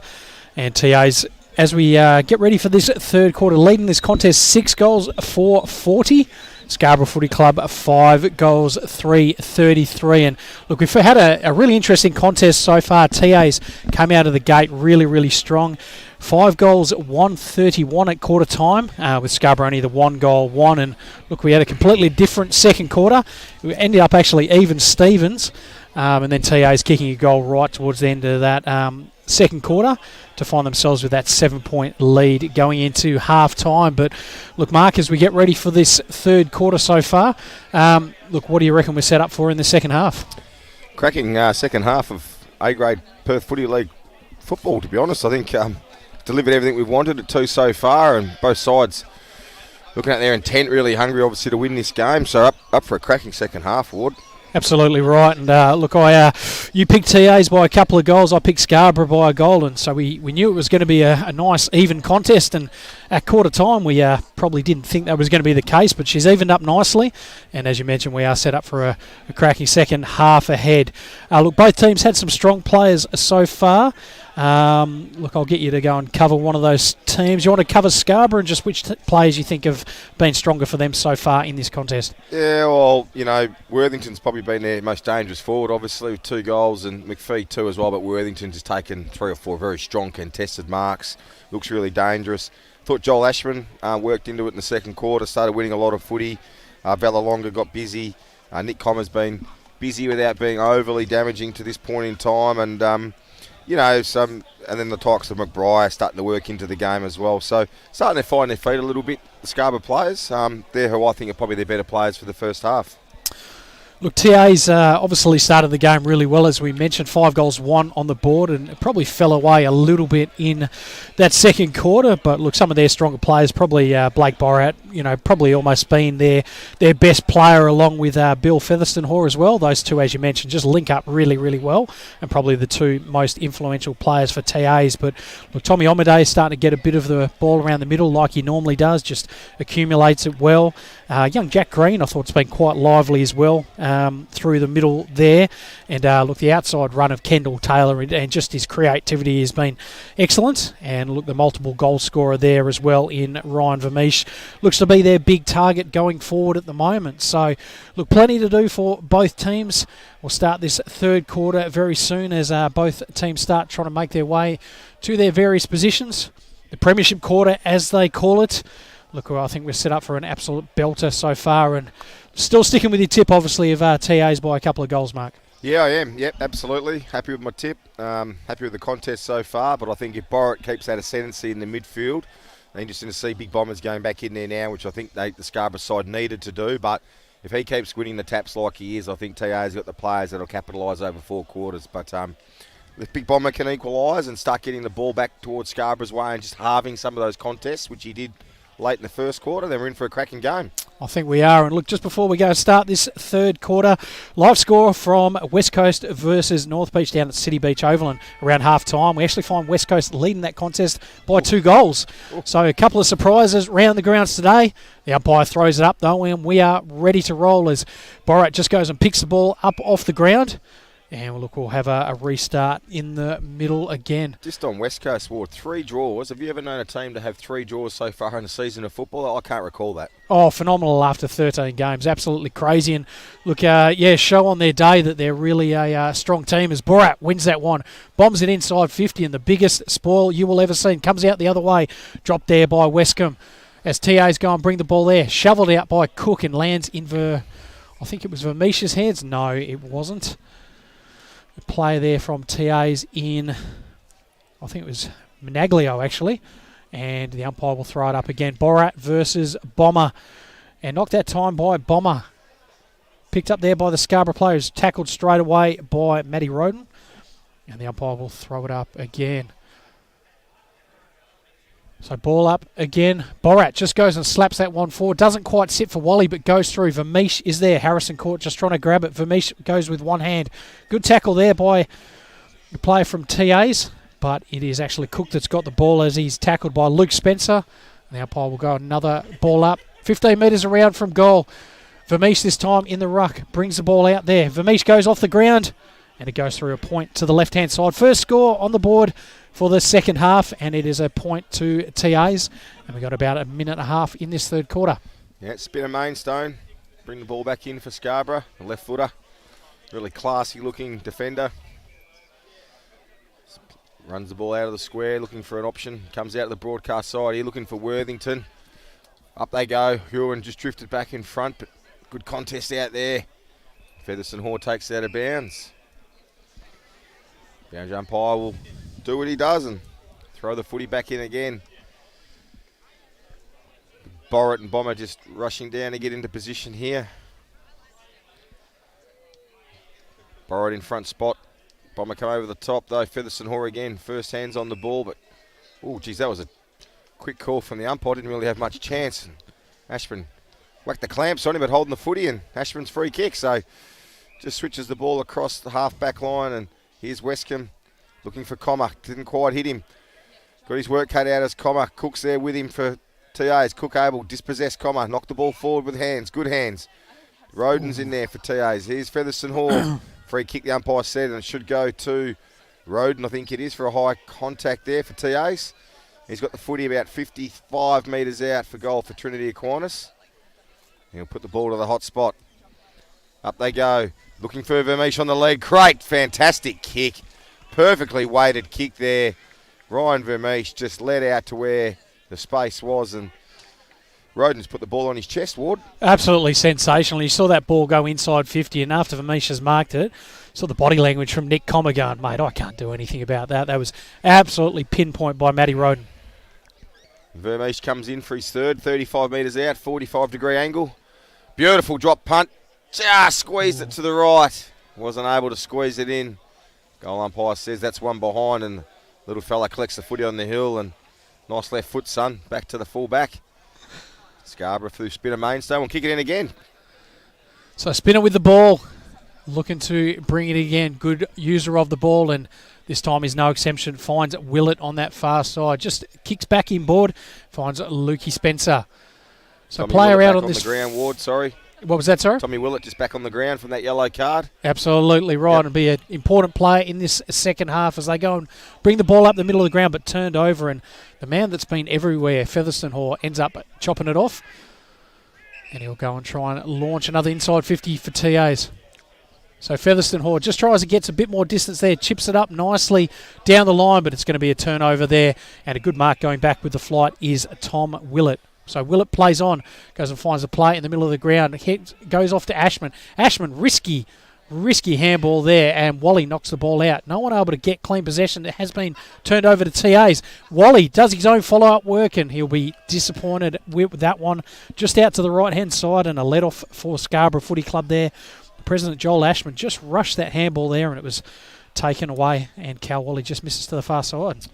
[SPEAKER 1] and TA's, as we get ready for this third quarter, leading this contest 6 goals for 40. Scarborough Footy Club 5 goals 3-33. And look, we've had a really interesting contest so far. TA's come out of the gate really, really strong. 5 goals, 131 at quarter time, with Scarborough only the 1 goal, 1. And look, we had a completely different second quarter. We ended up actually even Stevens, and then TA's kicking a goal right towards the end of that second quarter to find themselves with that 7-point lead going into half time. But look, Mark, as we get ready for this third quarter so far, look, what do you reckon we're set up for in the second half?
[SPEAKER 2] Cracking second half of A-grade Perth Footy League football, to be honest. I think delivered everything we've wanted it to so far, and both sides looking at their intent, really hungry obviously to win this game, so up for a cracking second half, Ward.
[SPEAKER 1] Absolutely right. And look, you picked TAs by a couple of goals. I picked Scarborough by a goal, and so we knew it was going to be a nice even contest. And at quarter time, we probably didn't think that was going to be the case, but she's evened up nicely. And as you mentioned, we are set up for a cracking second half ahead. Look, both teams had some strong players so far. Look, I'll get you to go and cover one of those teams. You want to cover Scarborough and just which players you think have been stronger for them so far in this contest?
[SPEAKER 2] Yeah, well, Worthington's probably been their most dangerous forward, obviously, with 2 goals, and McPhee 2 as well, but Worthington's just taken 3 or 4 very strong contested marks. Looks really dangerous. Thought Joel Ashman worked into it in the second quarter, started winning a lot of footy. Vallalonga got busy. Nick Commer's been busy without being overly damaging to this point in time, and and then the Tykes of McBride starting to work into the game as well. So starting to find their feet a little bit, the Scarborough players. They're who I think are probably their better players for the first half.
[SPEAKER 1] Look, TA's obviously started the game really well, as we mentioned, 5 goals, 1 on the board, and it probably fell away a little bit in that second quarter. But look, some of their stronger players, probably Blake Borat, probably almost been their best player, along with Bill Featherstone-Hoare as well. Those two, as you mentioned, just link up really, really well, and probably the 2 most influential players for TA's. But look, Tommy Omadei is starting to get a bit of the ball around the middle like he normally does, just accumulates it well. Young Jack Green, I thought, has been quite lively as well. Through the middle there, and look, the outside run of Kendall Taylor and just his creativity has been excellent. And look, the multiple goal scorer there as well in Ryan Vermeesh looks to be their big target going forward at the moment. So look, plenty to do for both teams. We'll start this third quarter very soon as both teams start trying to make their way to their various positions. The premiership quarter, as they call it. Look, I think we're set up for an absolute belter so far, and still sticking with your tip, obviously, of TAs by a couple of goals, Mark.
[SPEAKER 2] Yeah, I am. Yep, absolutely. Happy with my tip. Happy with the contest so far, but I think if Borat keeps that ascendancy in the midfield, interesting to see Big Bombers going back in there now, which I think the Scarborough side needed to do. But if he keeps winning the taps like he is, I think TA's got the players that'll capitalise over 4 quarters. But if Big Bomber can equalise and start getting the ball back towards Scarborough's way and just halving some of those contests, which he did late in the first quarter, then we're in for a cracking game.
[SPEAKER 1] I think we are. And look, just before we go start this third quarter, live score from West Coast versus North Beach down at City Beach Oval, and around half time we actually find West Coast leading that contest by 2 goals. So a couple of surprises round the grounds today. The umpire throws it up though, and we are ready to roll as Borat just goes and picks the ball up off the ground. And look, we'll have a restart in the middle again.
[SPEAKER 2] Just on West Coast, Ward, 3 draws. Have you ever known a team to have 3 draws so far in a season of football? I can't recall that.
[SPEAKER 1] Oh, phenomenal after 13 games. Absolutely crazy. And look, show on their day that they're really a strong team as Borat wins that one. Bombs it inside 50, and the biggest spoil you will ever see. Comes out the other way. Dropped there by Westcombe. As TA's go and bring the ball there. Shoveled out by Cook and lands in I think it was Vermeesh's hands. No, it wasn't. Player there from TA's in, I think it was Managlio actually, and the umpire will throw it up again. Borat versus Bomber, and knocked that time by Bomber. Picked up there by the Scarborough players, tackled straight away by Matty Roden, and the umpire will throw it up again. So ball up again. Borat just goes and slaps that one forward. Doesn't quite sit for Wally, but goes through. Vermeesh is there. Harrison Court just trying to grab it. Vermeesh goes with one hand. Good tackle there by the player from TA's, but it is actually Cook that's got the ball as he's tackled by Luke Spencer. And the umpire will go another ball up 15 metres around from goal. Vermeesh this time in the ruck, brings the ball out there. Vermeesh goes off the ground, and it goes through a point to the left-hand side. First score on the board for the second half, and it is a point to TAs. And we've got about a minute and a half in this third quarter.
[SPEAKER 2] Yeah, spin a Mainstone. Bring the ball back in for Scarborough, the left footer. Really classy looking defender. Runs the ball out of the square, looking for an option. Comes out of the broadcast side here, looking for Worthington. Up they go. Huron just drifted back in front, but good contest out there. Featherstone Hall takes it out of bounds. Boundary umpire will do what he does and throw the footy back in again. Borrett and Bomber just rushing down to get into position here. Borrett in front spot. Bomber come over the top though. Featherstone Hall again. First hands on the ball, but oh geez, that was a quick call from the umpire. Didn't really have much chance. Ashburn whacked the clamps on him, but holding the footy, and Ashburn's free kick. So just switches the ball across the half-back line, and here's Westcombe looking for Comma. Didn't quite hit him. Got his work cut out as Comma. Cook's there with him for TAs. Cook able dispossess Comma. Knock the ball forward with hands. Good hands. Roden's in there for TAs. Here's Featherstone Hall. Free kick, the umpire said, and it should go to Roden, I think it is, for a high contact there for TAs. He's got the footy about 55 metres out for goal for Trinity Aquinas. He'll put the ball to the hot spot. Up they go. Looking for Vermeesh on the leg. Great, fantastic kick. Perfectly weighted kick there. Ryan Vermeesh just led out to where the space was, and Roden's put the ball on his chest, Ward.
[SPEAKER 1] Absolutely sensational. You saw that ball go inside 50, and after Vermeesh has marked it, saw the body language from Nick Comma going, mate, I can't do anything about that. That was absolutely pinpoint by Matty Roden.
[SPEAKER 2] Vermeesh comes in for his third, 35 metres out, 45-degree angle. Beautiful drop punt. Just squeezed it to the right. Wasn't able to squeeze it in. Goal umpire says that's one behind, and little fella collects the footy on the hill, and nice left foot, son. Back to the full back. Scarborough through spinner Mainstone. We'll kick it in again.
[SPEAKER 1] So Spinner with the ball, looking to bring it again. Good user of the ball, and this time is no exception. Finds Willett on that far side. Just kicks back inboard. Finds Lukey Spencer. So
[SPEAKER 2] Tommy
[SPEAKER 1] player
[SPEAKER 2] Willett
[SPEAKER 1] out
[SPEAKER 2] back
[SPEAKER 1] on this.
[SPEAKER 2] The ground, Ward, sorry.
[SPEAKER 1] What was that, sorry?
[SPEAKER 2] Tommy Willett just back on the ground from that yellow card.
[SPEAKER 1] Absolutely right.
[SPEAKER 2] Yep.
[SPEAKER 1] And be an important player in this second half as they go and bring the ball up the middle of the ground, but turned over. And the man that's been everywhere, Featherstone Hall, ends up chopping it off. And he'll go and try and launch another inside 50 for TAs. So Featherstone Hall just tries to get a bit more distance there, chips it up nicely down the line, but it's going to be a turnover there. And a good mark going back with the flight is Tom Willett. So Willett plays on, goes and finds a play in the middle of the ground, goes off to Ashman. Ashman, risky handball there, and Wally knocks the ball out. No one able to get clean possession. It has been turned over to TAs. Wally does his own follow-up work, and he'll be disappointed with that one. Just out to the right-hand side, and a let-off for Scarborough Footy Club there. President Joel Ashman just rushed that handball there, and it was taken away, and Cal Wally just misses to the far side.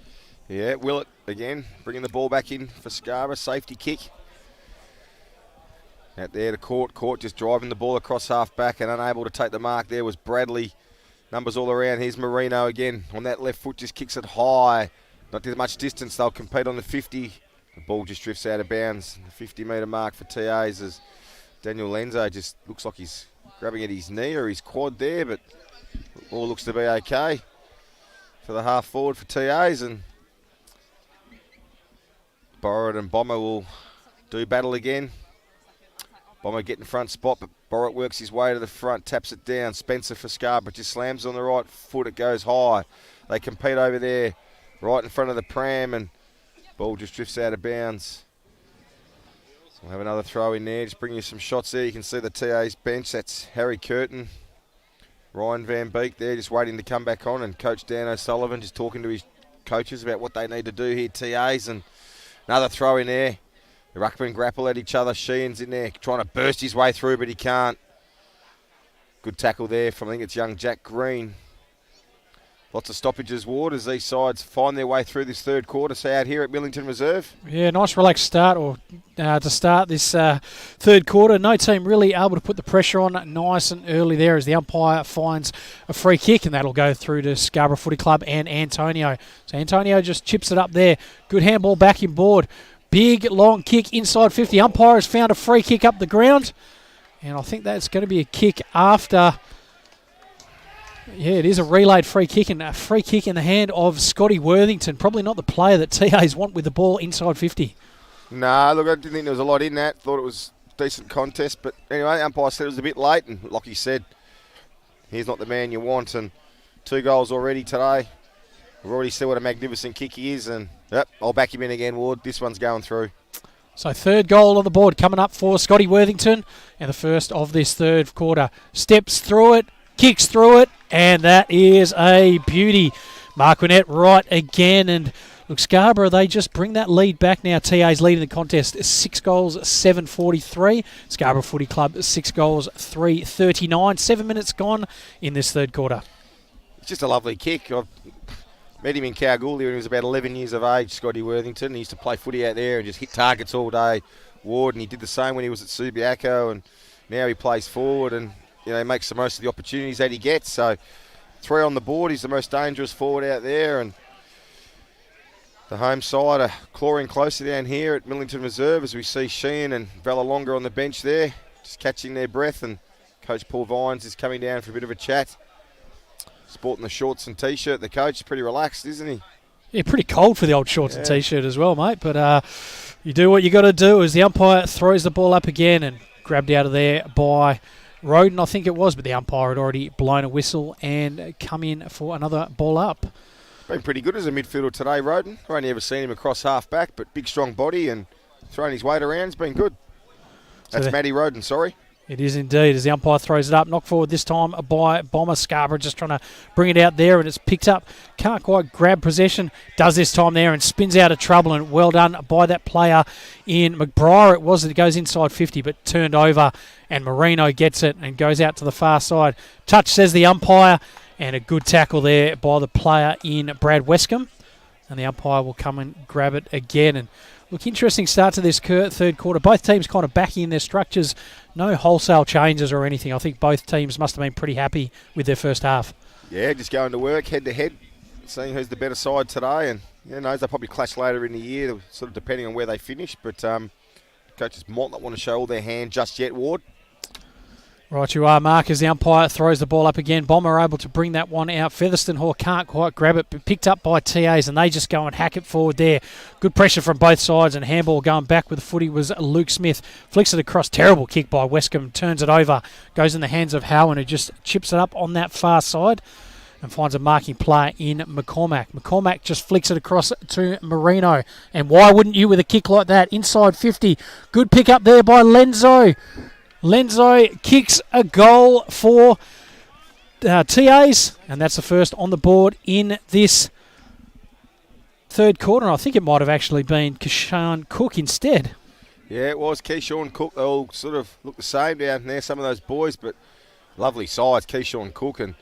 [SPEAKER 2] Yeah, Willett again, bringing the ball back in for Scarborough. Safety kick. Out there to Court. Court just driving the ball across half-back, and unable to take the mark there was Bradley. Numbers all around. Here's Marino again. On that left foot, just kicks it high. Not too much distance. They'll compete on the 50. The ball just drifts out of bounds. The 50-metre mark for TAs as Daniel Lenzo just looks like he's grabbing at his knee or his quad there, but all looks to be okay for the half forward for TAs, and Borrett and Bomber will do battle again. Bomber getting front spot, but Borrett works his way to the front, taps it down. Spencer for Scarborough just slams on the right foot. It goes high. They compete over there right in front of the pram, and ball just drifts out of bounds. So we'll have another throw in there. Just bring you some shots there. You can see the TA's bench. That's Harry Curtin. Ryan Van Beek there just waiting to come back on, and Coach Dan O'Sullivan just talking to his coaches about what they need to do here, TAs, and another throw in there. The ruckman grapple at each other. Sheehan's in there trying to burst his way through, but he can't. Good tackle there from, I think it's young Jack Green. Lots of stoppages, Ward, as these sides find their way through this third quarter. So out here at Millington Reserve. Yeah,
[SPEAKER 1] nice relaxed start to start this third quarter. No team really able to put the pressure on nice and early there as the umpire finds a free kick, and that'll go through to Scarborough Footy Club and Antonio. So Antonio just chips it up there. Good handball back inboard. Big, long kick inside 50. Umpire has found a free kick up the ground. And I think that's going to be a kick after. Yeah, it is a relayed free kick, and a free kick in the hand of Scotty Worthington. Probably not the player that TAs want with the ball inside 50.
[SPEAKER 2] Nah, look, I didn't think there was a lot in that. Thought it was a decent contest. But anyway, the umpire said it was a bit late. And like he said, he's not the man you want. And 2 goals already today. We've already seen what a magnificent kick he is. And yep, I'll back him in again, Ward. This one's going through.
[SPEAKER 1] So 3rd goal on the board coming up for Scotty Worthington. And the first of this 3rd quarter. Steps through it, kicks through it, and that is a beauty. Marquinet right again. And look, Scarborough, they just bring that lead back now. TA's leading the contest, 6 goals, 7:43. Scarborough Footy Club, 6 goals, 3:39. 7 minutes gone in this 3rd quarter.
[SPEAKER 2] It's just a lovely kick. I've met him in Kalgoorlie when he was about 11 years of age, Scotty Worthington. He used to play footy out there and just hit targets all day, Ward, and he did the same when he was at Subiaco, and now he plays forward and he makes the most of the opportunities that he gets. So 3 on the board. He's the most dangerous forward out there, and the home side are clawing closer down here at Millington Reserve as we see Sheehan and Valalonga on the bench there, just catching their breath, and Coach Paul Vines is coming down for a bit of a chat. Sporting the shorts and T-shirt. The coach is pretty relaxed, isn't he?
[SPEAKER 1] Yeah, pretty cold for the old shorts and T-shirt as well, mate. But you do what you got to do as the umpire throws the ball up again and grabbed out of there by Roden, I think it was. But the umpire had already blown a whistle and come in for another ball up.
[SPEAKER 2] Been pretty good as a midfielder today, Roden. I've only ever seen him across half-back, but big, strong body and throwing his weight around. It's been good. That's Matty Roden, sorry.
[SPEAKER 1] It is indeed, as the umpire throws it up. Knocked forward this time by Bomber. Scarborough just trying to bring it out there, and it's picked up. Can't quite grab possession. Does this time there and spins out of trouble, and well done by that player in McBriar. It was that it goes inside 50, but turned over, and Marino gets it and goes out to the far side. Touch, says the umpire, and a good tackle there by the player in Brad Westcombe. And the umpire will come and grab it again. And look, interesting start to this 3rd quarter. Both teams kind of backing in their structures. No wholesale changes or anything. I think both teams must have been pretty happy with their first half. Yeah,
[SPEAKER 2] just going to work head-to-head, seeing who's the better side today. And they'll probably clash later in the year, sort of depending on where they finish. But coaches might not want to show all their hand just yet, Ward.
[SPEAKER 1] Right you are, Mark, as the umpire throws the ball up again. Bomber able to bring that one out. Featherston Hall can't quite grab it, but picked up by TAs, and they just go and hack it forward there. Good pressure from both sides, and handball going back with the footy was Luke Smith. Flicks it across. Terrible kick by Westcombe. Turns it over. Goes in the hands of Howan, who just chips it up on that far side and finds a marking player in McCormack. McCormack just flicks it across to Marino. And why wouldn't you with a kick like that? Inside 50. Good pick up there by Lenzo. Lenzo kicks a goal for TAs, and that's the first on the board in this 3rd quarter. I think it might have actually been Keyshawn Cook instead.
[SPEAKER 2] Yeah, it was Keyshawn Cook. They all sort of look the same down there, some of those boys, but lovely size, Keyshawn Cook. And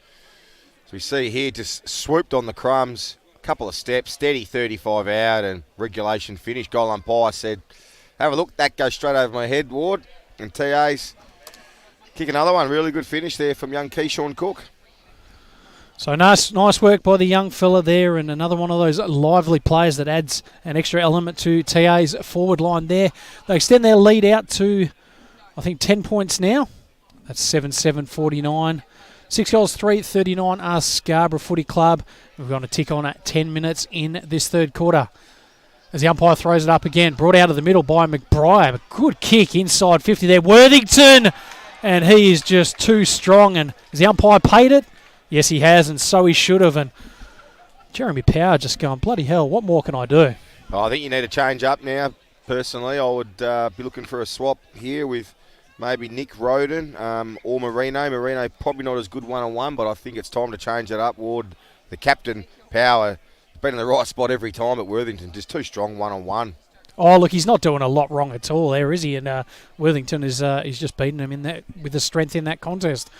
[SPEAKER 2] as we see here, just swooped on the crumbs, a couple of steps, steady 35 out, and regulation finish. Goal umpire said, have a look, that goes straight over my head, Ward. And TAs kick another one. Really good finish there from young Keyshawn Cook.
[SPEAKER 1] So nice work by the young fella there, and another one of those lively players that adds an extra element to TA's forward line there. They extend their lead out to, I think, 10 points now. That's 7-7-49. 6 goals, 3-39 are Scarborough Footy Club. We're going to tick on at 10 minutes in this 3rd quarter. As the umpire throws it up again, brought out of the middle by McBriar. A good kick inside 50 there. Worthington! And he is just too strong. And has the umpire paid it? Yes, he has, and so he should have. And Jeremy Power just going, bloody hell, what more can I do?
[SPEAKER 2] I think you need to change up now, personally. I would be looking for a swap here with maybe Nick Roden or Marino. Marino probably not as good one-on-one, but I think it's time to change it up. Ward, the captain, Power, been in the right spot every time at Worthington. Just too strong one-on-one.
[SPEAKER 1] Oh, look, he's not doing a lot wrong at all there, is he? And Worthington is he's just beating him in that with the strength in that contest.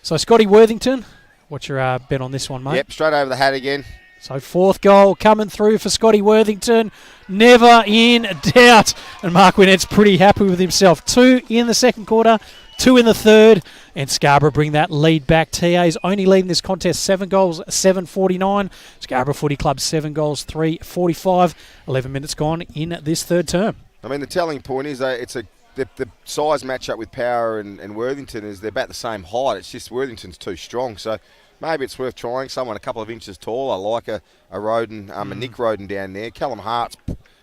[SPEAKER 1] So Scotty Worthington, what's your bet on this one, mate?
[SPEAKER 2] Yep, straight over the hat again.
[SPEAKER 1] So 4th goal coming through for Scotty Worthington. Never in doubt. And Mark Winnett's pretty happy with himself. 2 in the 2nd quarter, 2 in the third, and Scarborough bring that lead back. TA's only leading this contest 7 goals, 7:49. Scarborough Footy Club 7 goals, 3:45. 11 minutes gone in this third term.
[SPEAKER 2] I mean, the telling point is the size matchup with Power and Worthington is they're about the same height. It's just Worthington's too strong. So maybe it's worth trying someone a couple of inches taller, like a Roden, a Nick Roden down there. Callum Hart's,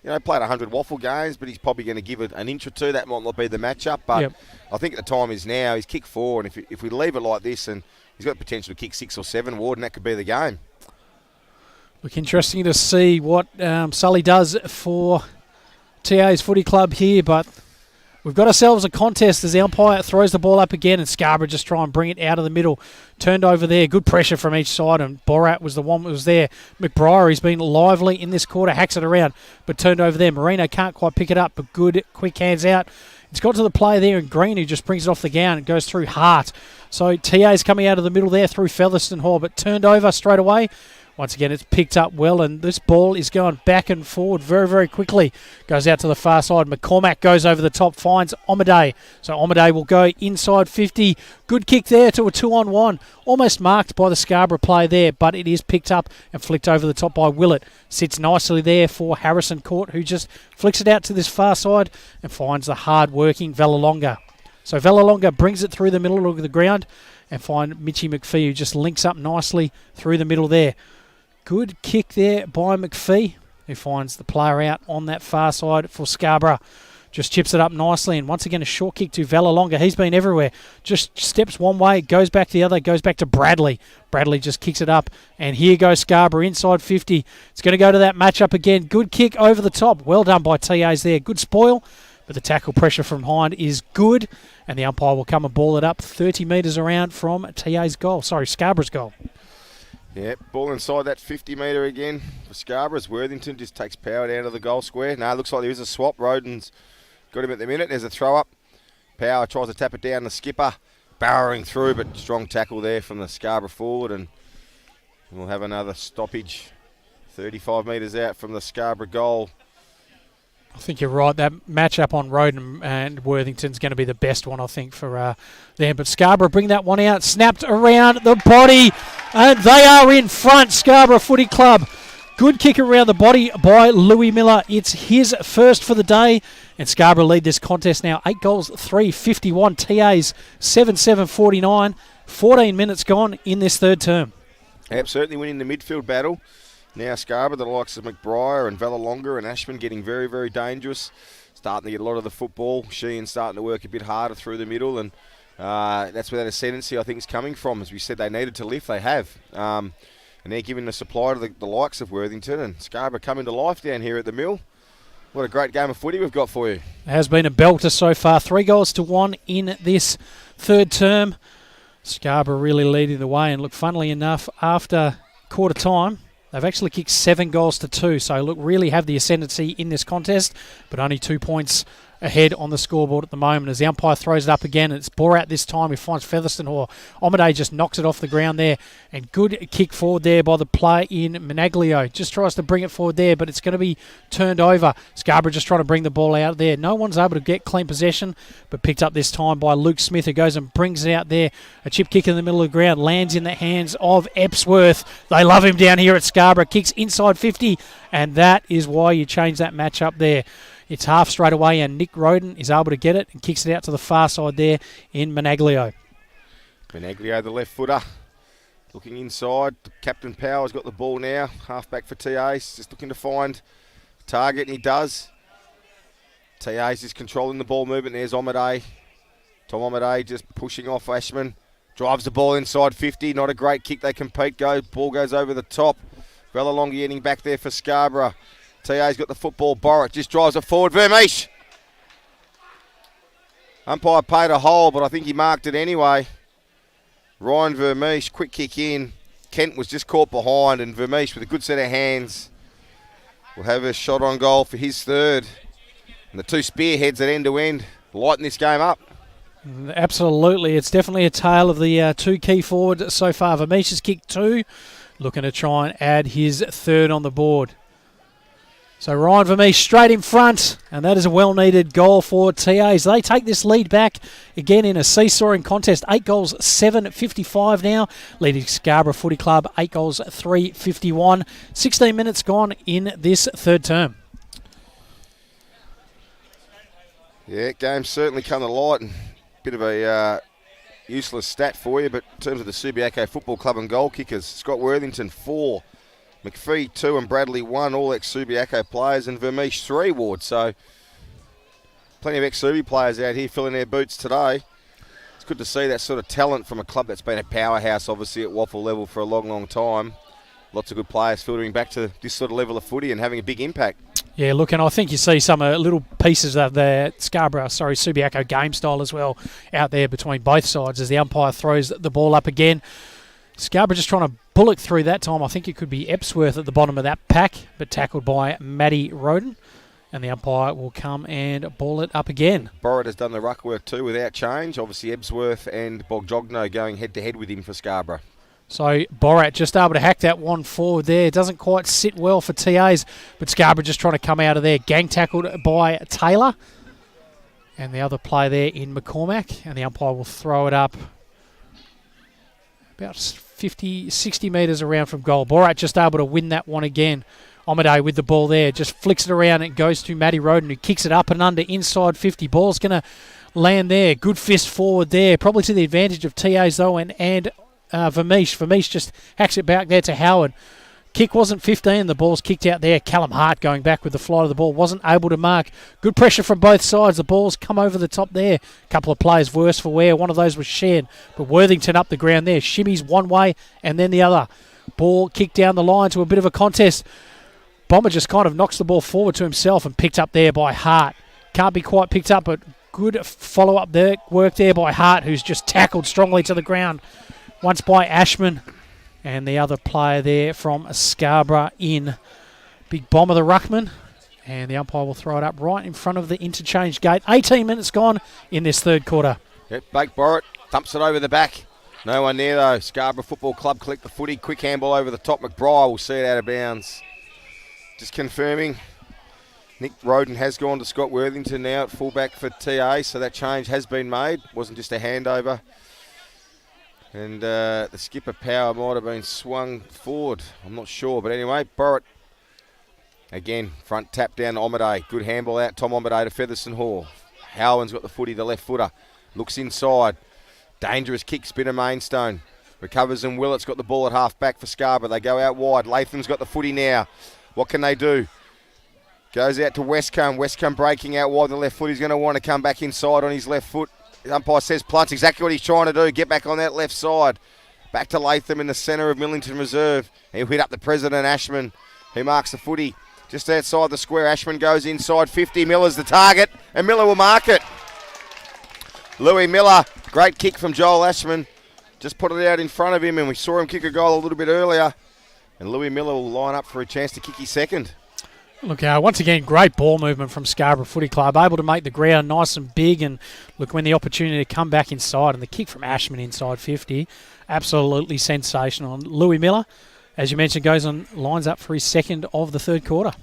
[SPEAKER 2] played 100 waffle games, but he's probably going to give it an inch or two. That might not be the matchup, but I think the time is now. He's kicked 4, and if we leave it like this, and he's got potential to kick 6 or 7, Warden, that could be the game.
[SPEAKER 1] Look, interesting to see what Sully does for TA's Footy Club here, but we've got ourselves a contest as the umpire throws the ball up again, and Scarborough just try and bring it out of the middle. Turned over there. Good pressure from each side, and Borat was the one that was there. McBriar, he's been lively in this quarter, hacks it around, but turned over there. Marino can't quite pick it up, but good, quick hands out. It's got to the player there in green who just brings it off the ground and goes through Hart. So TA's coming out of the middle there through Featherston Hall, but turned over straight away. Once again, it's picked up well, and this ball is going back and forward very, very quickly. Goes out to the far side. McCormack goes over the top, finds Omaday. So Omaday will go inside 50. Good kick there to a 2-on-1. Almost marked by the Scarborough play there, but it is picked up and flicked over the top by Willett. Sits nicely there for Harrison Court, who just flicks it out to this far side and finds the hard-working Vallelonga. So Vallelonga brings it through the middle of the ground and find Mitchie McPhee, who just links up nicely through the middle there. Good kick there by McPhee, who finds the player out on that far side for Scarborough. Just chips it up nicely, and once again a short kick to Vallelonga. He's been everywhere. Just steps one way, goes back the other, goes back to Bradley. Bradley just kicks it up, and here goes Scarborough inside 50. It's going to go to that matchup again. Good kick over the top. Well done by TA's there. Good spoil, but the tackle pressure from Hind is good, and the umpire will come and ball it up 30 metres around from TA's goal. Sorry, Scarborough's goal.
[SPEAKER 2] Yeah, ball inside that 50-metre again for Scarborough. Worthington just takes Power down to the goal square. No, it looks like there is a swap. Roden's got him at the minute. There's a throw-up. Power tries to tap it down the skipper. Barrowing through, but strong tackle there from the Scarborough forward. And we'll have another stoppage 35 metres out from the Scarborough goal.
[SPEAKER 1] I think you're right. That matchup on Roden and Worthington's going to be the best one, I think, for them. But Scarborough bring that one out. Snapped around the body, and they are in front. Scarborough Footy Club. Good kick around the body by Louis Miller. It's his first for the day, and Scarborough lead this contest now. 8 goals, 3:51. TA's 7-7-49. 14 minutes gone in this third term.
[SPEAKER 2] Absolutely winning the midfield battle. Now Scarborough, the likes of McBriar and Vallelonga and Ashman getting very, very dangerous. Starting to get a lot of the football. Sheehan starting to work a bit harder through the middle, and that's where that ascendancy, I think, is coming from. As we said, they needed to lift. They have. And they're giving the supply to the likes of Worthington, and Scarborough coming to life down here at the Mill. What a great game of footy we've got for you. It
[SPEAKER 1] has been a belter so far. 3 goals to 1 in this third term. Scarborough really leading the way, and look, funnily enough, after quarter time, they've actually kicked 7 goals to 2. So, look, really have the ascendancy in this contest, but only 2 points ahead on the scoreboard at the moment. As the umpire throws it up again, it's Borat this time. He finds Featherston Hall. Omaday just knocks it off the ground there, and good kick forward there by the player in Menaglio. Just tries to bring it forward there, but it's going to be turned over. Scarborough just trying to bring the ball out there. No one's able to get clean possession, but picked up this time by Luke Smith, who goes and brings it out there. A chip kick in the middle of the ground, lands in the hands of Epsworth. They love him down here at Scarborough. Kicks inside 50, and that is why you change that match up there. It's half straight away, and Nick Roden is able to get it and kicks it out to the far side there in Menaglio.
[SPEAKER 2] Menaglio, the left footer, looking inside. Captain Power's got the ball now. Halfback for TA's, just looking to find target, and he does. TA's is controlling the ball movement. There's Omaday. Tom Omaday just pushing off Ashman. Drives the ball inside 50. Not a great kick. They compete. Ball goes over the top. Vallelonga getting back there for Scarborough. TA's got the football. Borrett just drives it forward. Vermeesh. Umpire paid a hole, but I think he marked it anyway. Ryan Vermeesh, quick kick in. Kent was just caught behind, and Vermeesh with a good set of hands will have a shot on goal for his third. And the 2 spearheads at end to end lighten this game up.
[SPEAKER 1] Absolutely. It's definitely a tale of the 2 key forward so far. Vermeesh has kicked 2, looking to try and add his third on the board. So Ryan Vermees straight in front, and that is a well-needed goal for TAs. They take this lead back again in a seesawing contest. 8 goals, 7.55 now, leading Scarborough Footy Club 8 goals, 3.51. 16 minutes gone in this third term.
[SPEAKER 2] Yeah, game's certainly come to light, and bit of a useless stat for you, but in terms of the Subiaco Football Club and goal kickers, Scott Worthington 4, McPhee 2 and Bradley 1, all ex-Subiaco players, and Vermees 3, Ward. So plenty of ex-Subi players out here filling their boots today. It's good to see that sort of talent from a club that's been a powerhouse, obviously, at Waffle level for a long, long time. Lots of good players filtering back to this sort of level of footy and having a big impact.
[SPEAKER 1] Yeah, look, and I think you see some little pieces of the Subiaco game style as well out there between both sides as the umpire throws the ball up again. Scarborough just trying to bullock through that time. I think it could be Epsworth at the bottom of that pack, but tackled by Matty Roden. And the umpire will come and ball it up again.
[SPEAKER 2] Borrett has done the ruck work too without change. Obviously, Ebsworth and Bogjogno going head-to-head with him for Scarborough.
[SPEAKER 1] So Borat just able to hack that one forward there. It doesn't quite sit well for TAs, but Scarborough just trying to come out of there. Gang tackled by Taylor. And the other play there in McCormack. And the umpire will throw it up about 50, 60 metres around from goal. Borat just able to win that one again. Omade with the ball there. Just flicks it around and it goes to Matty Roden, who kicks it up and under inside 50. Ball's going to land there. Good fist forward there. Probably to the advantage of TAs though, and Vermees. Vermees just hacks it back there to Howard. Kick wasn't 15. The ball's kicked out there. Callum Hart going back with the flight of the ball. Wasn't able to mark. Good pressure from both sides. The ball's come over the top there. A couple of players worse for wear. One of those was shared. But Worthington up the ground there. Shimmies one way and then the other. Ball kicked down the line to a bit of a contest. Bomber just kind of knocks the ball forward to himself and picked up there by Hart. Can't be quite picked up, but good follow-up there, work there by Hart, who's just tackled strongly to the ground. Once by Ashman. And the other player there from Scarborough in. Big Bomber the ruckman. And the umpire will throw it up right in front of the interchange gate. 18 minutes gone in this third quarter.
[SPEAKER 2] Yep, Blake Borrett thumps it over the back. No one there though. Scarborough Football Club collect the footy. Quick handball over the top. McBride will see it out of bounds. Just confirming, Nick Roden has gone to Scott Worthington now at fullback for TA, so that change has been made. Wasn't just a handover. And the skipper Power might have been swung forward. I'm not sure. But anyway, Borrett, again, front tap down to Omade. Good handball out, Tom Omade to Featherston Hall. Howland's got the footy, the left footer. Looks inside. Dangerous kick, spinner Mainstone. Recovers and Willett's got the ball at half back for Scarborough. They go out wide. Latham's got the footy now. What can they do? Goes out to Westcombe. Westcombe breaking out wide the left foot. He's going to want to come back inside on his left foot. The umpire says plunge. Exactly what he's trying to do. Get back on that left side. Back to Latham in the centre of Millington Reserve. He'll hit up the president, Ashman, who marks the footy just outside the square. Ashman goes inside 50. Miller's the target, and Miller will mark it. Louis Miller, great kick from Joel Ashman. Just put it out in front of him, and we saw him kick a goal a little bit earlier. And Louis Miller will line up for a chance to kick his second.
[SPEAKER 1] Look, once again, great ball movement from Scarborough Footy Club. Able to make the ground nice and big. And look, when the opportunity to come back inside and the kick from Ashman inside 50, absolutely sensational. And Louis Miller, as you mentioned, goes on, lines up for his second of the third quarter.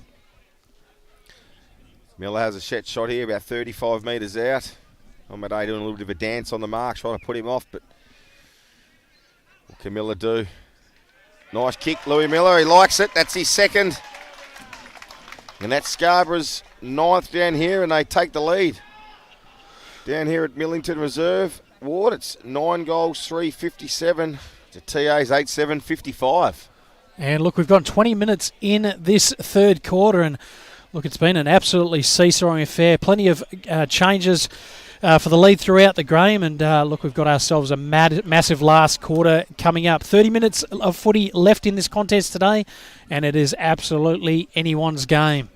[SPEAKER 2] Miller has a shot here about 35 metres out. Omade doing a little bit of a dance on the mark, trying to put him off. But what can Miller do? Nice kick, Louis Miller. He likes it. That's his second. And that's Scarborough's ninth down here, and they take the lead. Down here at Millington Reserve, Ward, it's 9 goals, 3.57 to TA's 8.7.55.
[SPEAKER 1] And look, we've got 20 minutes in this third quarter, and look, it's been an absolutely seesawing affair. Plenty of changes for the lead throughout the game, and look, we've got ourselves a massive last quarter coming up. 30 minutes of footy left in this contest today, and it is absolutely anyone's game.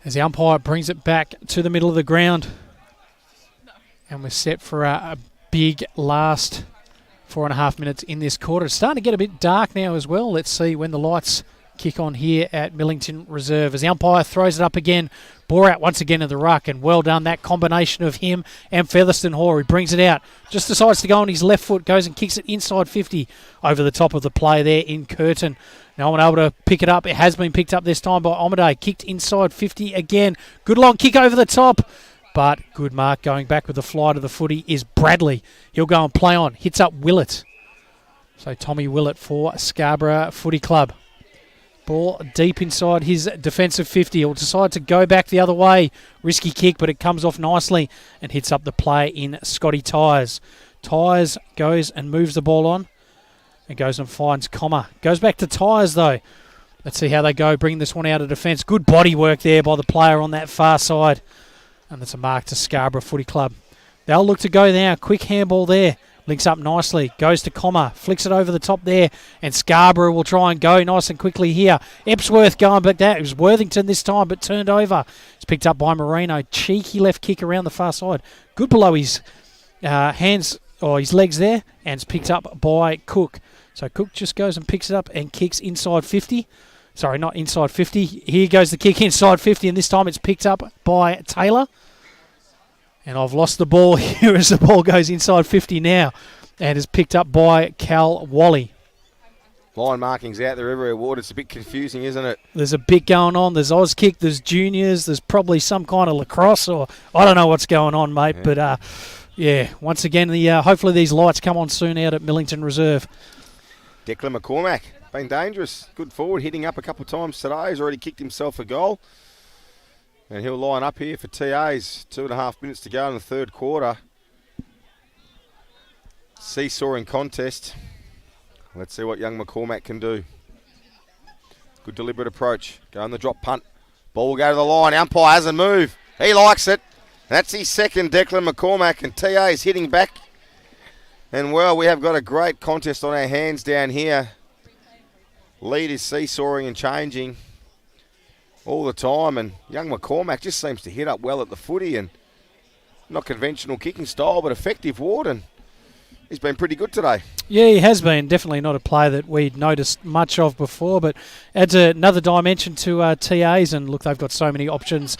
[SPEAKER 1] As the umpire brings it back to the middle of the ground, and we're set for a big last 4.5 minutes in this quarter. It's starting to get a bit dark now as well. Let's see when the lights kick on here at Millington Reserve. As the umpire throws it up again, Borat once again in the ruck, and well done, that combination of him and Featherston Hall. He brings it out, just decides to go on his left foot, goes and kicks it inside 50 over the top of the play there in Curtin. No one able to pick it up. It has been picked up this time by Omade. Kicked inside 50 again. Good long kick over the top. But good mark going back with the fly to the footy is Bradley. He'll go and play on. Hits up Willett. So Tommy Willett for Scarborough Footy Club. Ball deep inside his defensive 50. He'll decide to go back the other way. Risky kick, but it comes off nicely and hits up the player in Scotty Tyres. Tyres goes and moves the ball on. And goes and finds Comma. Goes back to Tyres though. Let's see how they go. Bring this one out of defence. Good body work there by the player on that far side. And that's a mark to Scarborough Footy Club. They'll look to go now. Quick handball there. Links up nicely. Goes to Comma. Flicks it over the top there. And Scarborough will try and go nice and quickly here. Epsworth going back there. It was Worthington this time but turned over. It's picked up by Marino. Cheeky left kick around the far side. Good below his hands or his legs there. And it's picked up by Cook. So Cook just goes and picks it up and kicks inside 50. Sorry, not inside 50. Here goes the kick inside 50, and this time it's picked up by Taylor. And I've lost the ball here as the ball goes inside 50 now and is picked up by Cal Wally.
[SPEAKER 2] Line markings out there everywhere, Ward. It's a bit confusing, isn't it?
[SPEAKER 1] There's a bit going on. There's Oz kick, there's juniors, there's probably some kind of lacrosse, or I don't know what's going on, mate. Yeah. But, once again, hopefully these lights come on soon out at Millington Reserve.
[SPEAKER 2] Declan McCormack, been dangerous. Good forward, hitting up a couple of times today. He's already kicked himself a goal. And he'll line up here for TAs. 2.5 minutes to go in the third quarter. Seesawing contest. Let's see what young McCormack can do. Good deliberate approach. Go on the drop punt. Ball will go to the line. Umpire hasn't moved. He likes it. That's his second, Declan McCormack. And TA is hitting back. And, well, we have got a great contest on our hands down here. Lead is seesawing and changing all the time. And young McCormack just seems to hit up well at the footy. And not conventional kicking style, but effective, Ward. And he's been pretty good today.
[SPEAKER 1] Yeah, he has been. Definitely not a player that we'd noticed much of before, but adds another dimension to TAs. And, look, they've got so many options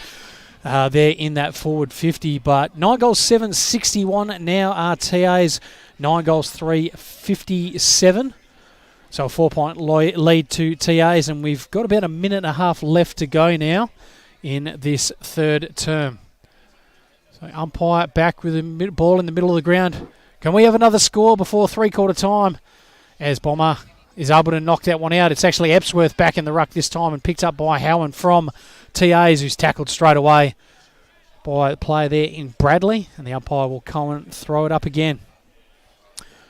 [SPEAKER 1] there in that forward 50. But 9 goals, 7, 61 now are TAs. 9 goals, 3, 57. So a 4-point lead to TAs, and we've got about a minute and a half left to go now in this third term. So umpire back with the ball in the middle of the ground. Can we have another score before three-quarter time? As Bomber is able to knock that one out. It's actually Epsworth back in the ruck this time and picked up by Howan from TAs, who's tackled straight away by the player there in Bradley, and the umpire will come and throw it up again.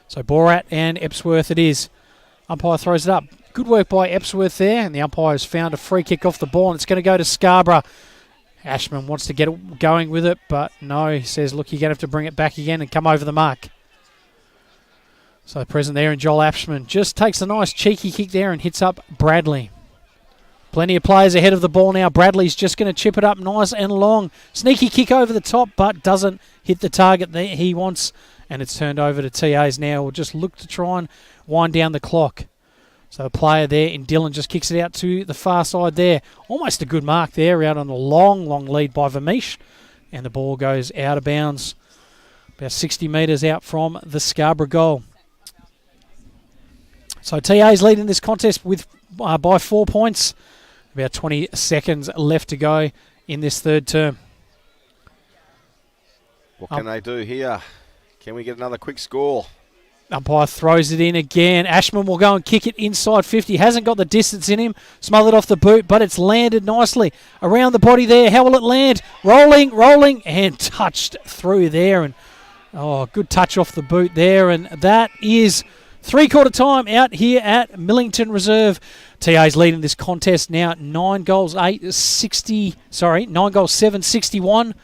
[SPEAKER 1] So Borat and Epsworth it is. Umpire throws it up. Good work by Epsworth there, and the umpire has found a free kick off the ball, and it's going to go to Scarborough. Ashman wants to get it going with it, but no, he says, look, you're going to have to bring it back again and come over the mark. So present there, and Joel Ashman just takes a nice cheeky kick there and hits up Bradley. Plenty of players ahead of the ball now. Bradley's just going to chip it up nice and long. Sneaky kick over the top, but doesn't hit the target that he wants. And it's turned over to TAs now. We'll just look to try and wind down the clock. So a player there in Dillon just kicks it out to the far side there. Almost a good mark there out on a long, long lead by Vermeesh. And the ball goes out of bounds. About 60 metres out from the Scarborough goal. So TA's leading this contest with by 4 points. About 20 seconds left to go in this third term.
[SPEAKER 2] What can they do here? Can we get another quick score?
[SPEAKER 1] Umpire throws it in again. Ashman will go and kick it inside 50. Hasn't got the distance in him. Smothered off the boot, but it's landed nicely around the body there. How will it land? Rolling, and touched through there. And good touch off the boot there. And that is three-quarter time out here at Millington Reserve. TA's leading this contest now. 9 goals, 7, 61.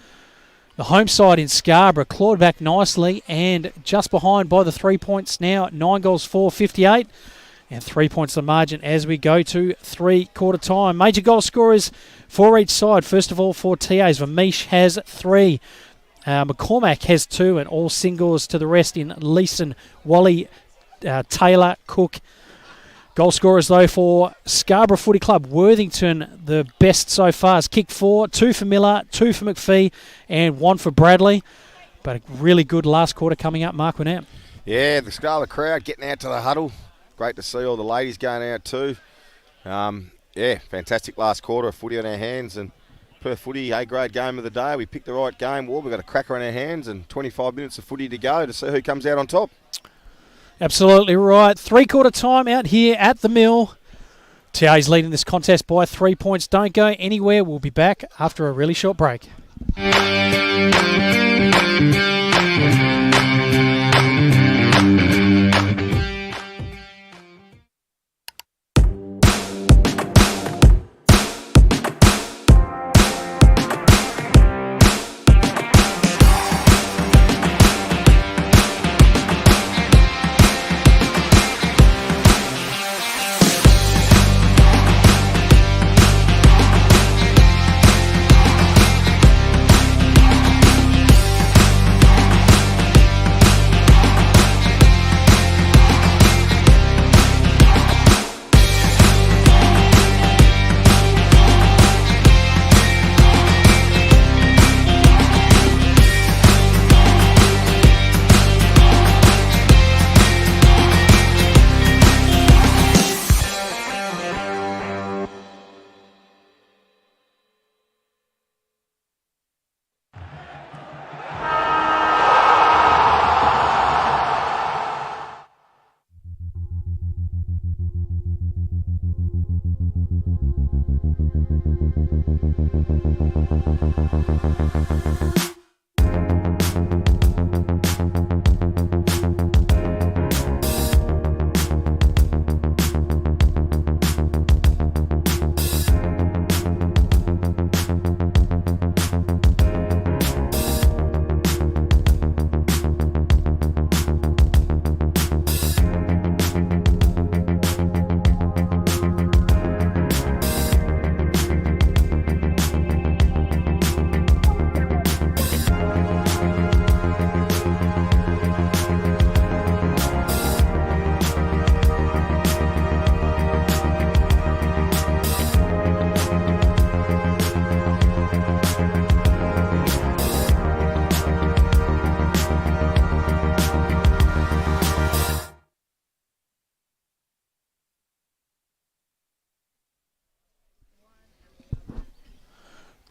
[SPEAKER 1] The home side in Scarborough clawed back nicely and just behind by the 3 points now. 9 goals, 4, 58. And 3 points the margin as we go to three-quarter time. Major goal scorers for each side. First of all, for TAs, Vermeesh has 3. McCormack has 2, and all singles to the rest in Leeson, Wally, Taylor, Cook. Goal scorers, though, for Scarborough Footy Club, Worthington, the best so far, has kicked 4, 2 for Miller, 2 for McPhee, and 1 for Bradley. But a really good last quarter coming up, Mark Winnett.
[SPEAKER 2] Yeah, the Scarborough crowd getting out to the huddle. Great to see all the ladies going out too. Yeah, fantastic last quarter of footy on our hands, and Perth footy, A-grade game of the day. We picked the right game. Well, we've got a cracker on our hands and 25 minutes of footy to go to see who comes out on top.
[SPEAKER 1] Absolutely right. 3-quarter time out here at the Mill. TA's leading this contest by 3 points. Don't go anywhere. We'll be back after a really short break.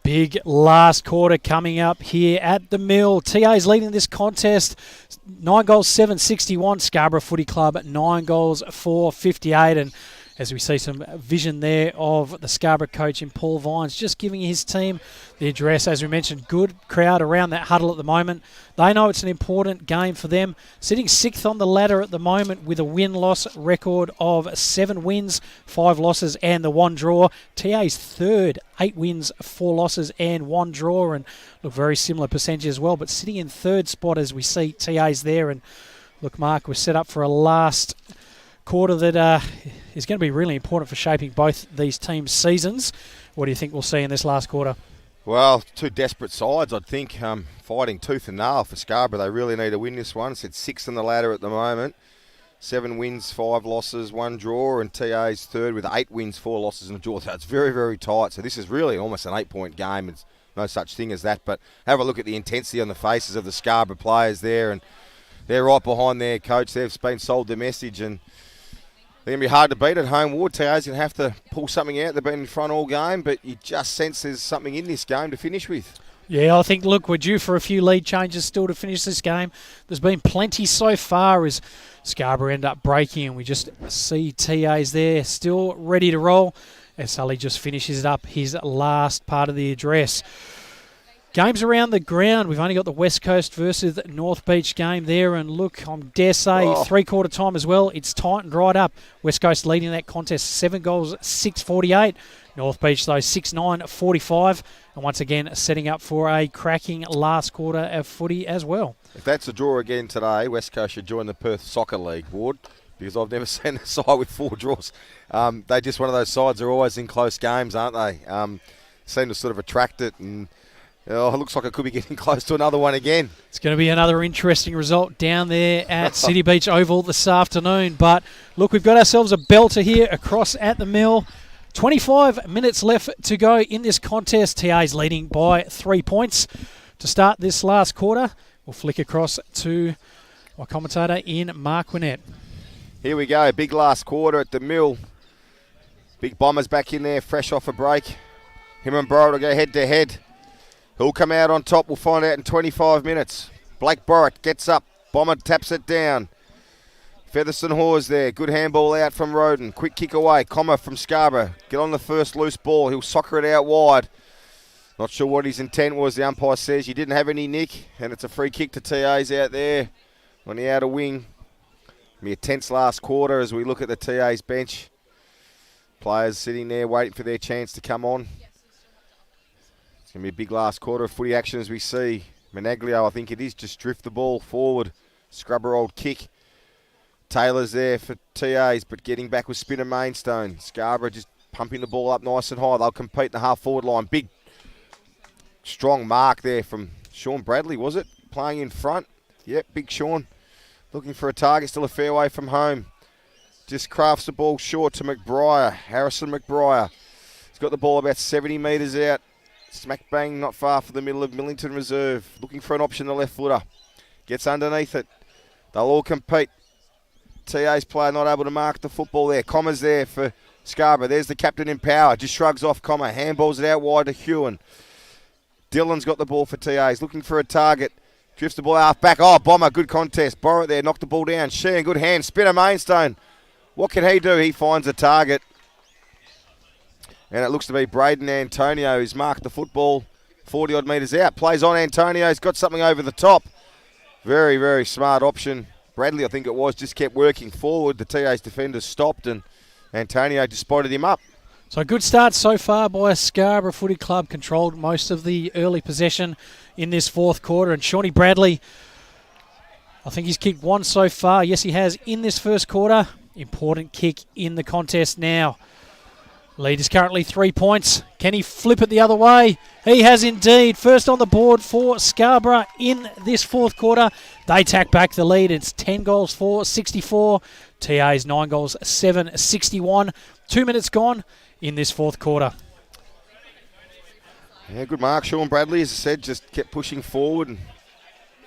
[SPEAKER 1] Big last quarter coming up here at the Mill. TA's leading this contest. 9 goals, 761. Scarborough Footy Club, 9 goals, 458. And as we see some vision there of the Scarborough coach in Paul Vines, just giving his team the address. As we mentioned, good crowd around that huddle at the moment. They know it's an important game for them. Sitting 6th on the ladder at the moment with a win-loss record of 7 wins, 5 losses and the 1 draw. TA's third, 8 wins, 4 losses and 1 draw. And look, very similar percentage as well. But sitting in 3rd spot as we see TA's there. And look, Mark, we're set up for a last quarter that is going to be really important for shaping both these teams' seasons. What do you think we'll see in this last quarter?
[SPEAKER 2] Well, 2 desperate sides, I think, fighting tooth and nail for Scarborough. They really need to win this one. It's at 6th on the ladder at the moment. 7 wins, 5 losses, 1 draw, and TA's third with 8 wins, 4 losses and a draw. So it's very, very tight. So this is really almost an 8-point game. It's no such thing as that. But have a look at the intensity on the faces of the Scarborough players there, and they're right behind their coach. They've been sold the message, and they're going to be hard to beat at home. Ward TA's going to have to pull something out. They've been in front all game, but you just sense there's something in this game to finish with.
[SPEAKER 1] Yeah, I think, look, we're due for a few lead changes still to finish this game. There's been plenty so far as Scarborough end up breaking, and we just see TA's there still ready to roll as Sully just finishes up his last part of the address. Games around the ground. We've only got the West Coast versus North Beach game there. And look, I dare say, 3-quarter time as well. It's tightened right up. West Coast leading that contest, 7 goals, 648. North Beach, though, 6-9, 45. And once again, setting up for a cracking last quarter of footy as well.
[SPEAKER 2] If that's a draw again today, West Coast should join the Perth Soccer League, Ward, because I've never seen a side with 4 draws. They're just one of those sides that are always in close games, aren't they? Seem to sort of attract it, and it looks like it could be getting close to another one again.
[SPEAKER 1] It's going to be another interesting result down there at City Beach Oval this afternoon. But look, we've got ourselves a belter here across at the Mill. 25 minutes left to go in this contest. TA's leading by 3 points. To start this last quarter, we'll flick across to my commentator in Mark Winnett.
[SPEAKER 2] Here we go, big last quarter at the Mill. Big Bomber's back in there, fresh off a break. Him and Borrett will go head to head. Who'll come out on top, we'll find out in 25 minutes. Blake Borrett gets up. Bomber taps it down. Featherstone Hawes there. Good handball out from Roden. Quick kick away. Comma from Scarborough. Get on the first loose ball. He'll soccer it out wide. Not sure what his intent was. The umpire says you didn't have any nick. And it's a free kick to TA's out there on the outer wing. Be a tense last quarter as we look at the TA's bench. Players sitting there waiting for their chance to come on. It's going to be a big last quarter of footy action as we see. Menaglio, I think it is, just drift the ball forward. Scrubber old kick. Taylor's there for TA's, but getting back with Spinner Mainstone. Scarborough just pumping the ball up nice and high. They'll compete in the half-forward line. Big, strong mark there from Sean Bradley, was it? Playing in front. Yep, big Sean. Looking for a target, still a fair way from home. Just crafts the ball short to McBriar. Harrison McBriar. He's got the ball about 70 metres out. Smack bang, not far from the middle of Millington Reserve. Looking for an option, the left footer. Gets underneath it. They'll all compete. TA's player not able to mark the football there. Comma's there for Scarborough. There's the captain in power. Just shrugs off Comma. Handballs it out wide to Hewan. Dylan's got the ball for TA's. Looking for a target. Drifts the ball half back. Oh, Bomber, good contest. Borrett there, knocked the ball down. Sheehan, good hand. Spinner Mainstone. What can he do? He finds a target. And it looks to be Braden Antonio who's marked the football 40-odd metres out. Plays on Antonio. He's got something over the top. Very, very smart option. Bradley, I think it was, just kept working forward. The TA's defenders stopped and Antonio just spotted him up.
[SPEAKER 1] So a good start so far by Scarborough Footy Club. Controlled most of the early possession in this fourth quarter. And Shawnee Bradley, I think he's kicked one so far. Yes, he has in this first quarter. Important kick in the contest now. Lead is currently 3 points. Can he flip it the other way? He has indeed. First on the board for Scarborough in this fourth quarter. They tack back the lead. It's 10 goals for 64. TA's 9 goals, 7-61. 2 minutes gone in this fourth quarter.
[SPEAKER 2] Yeah, good mark. Sean Bradley, as I said, just kept pushing forward. And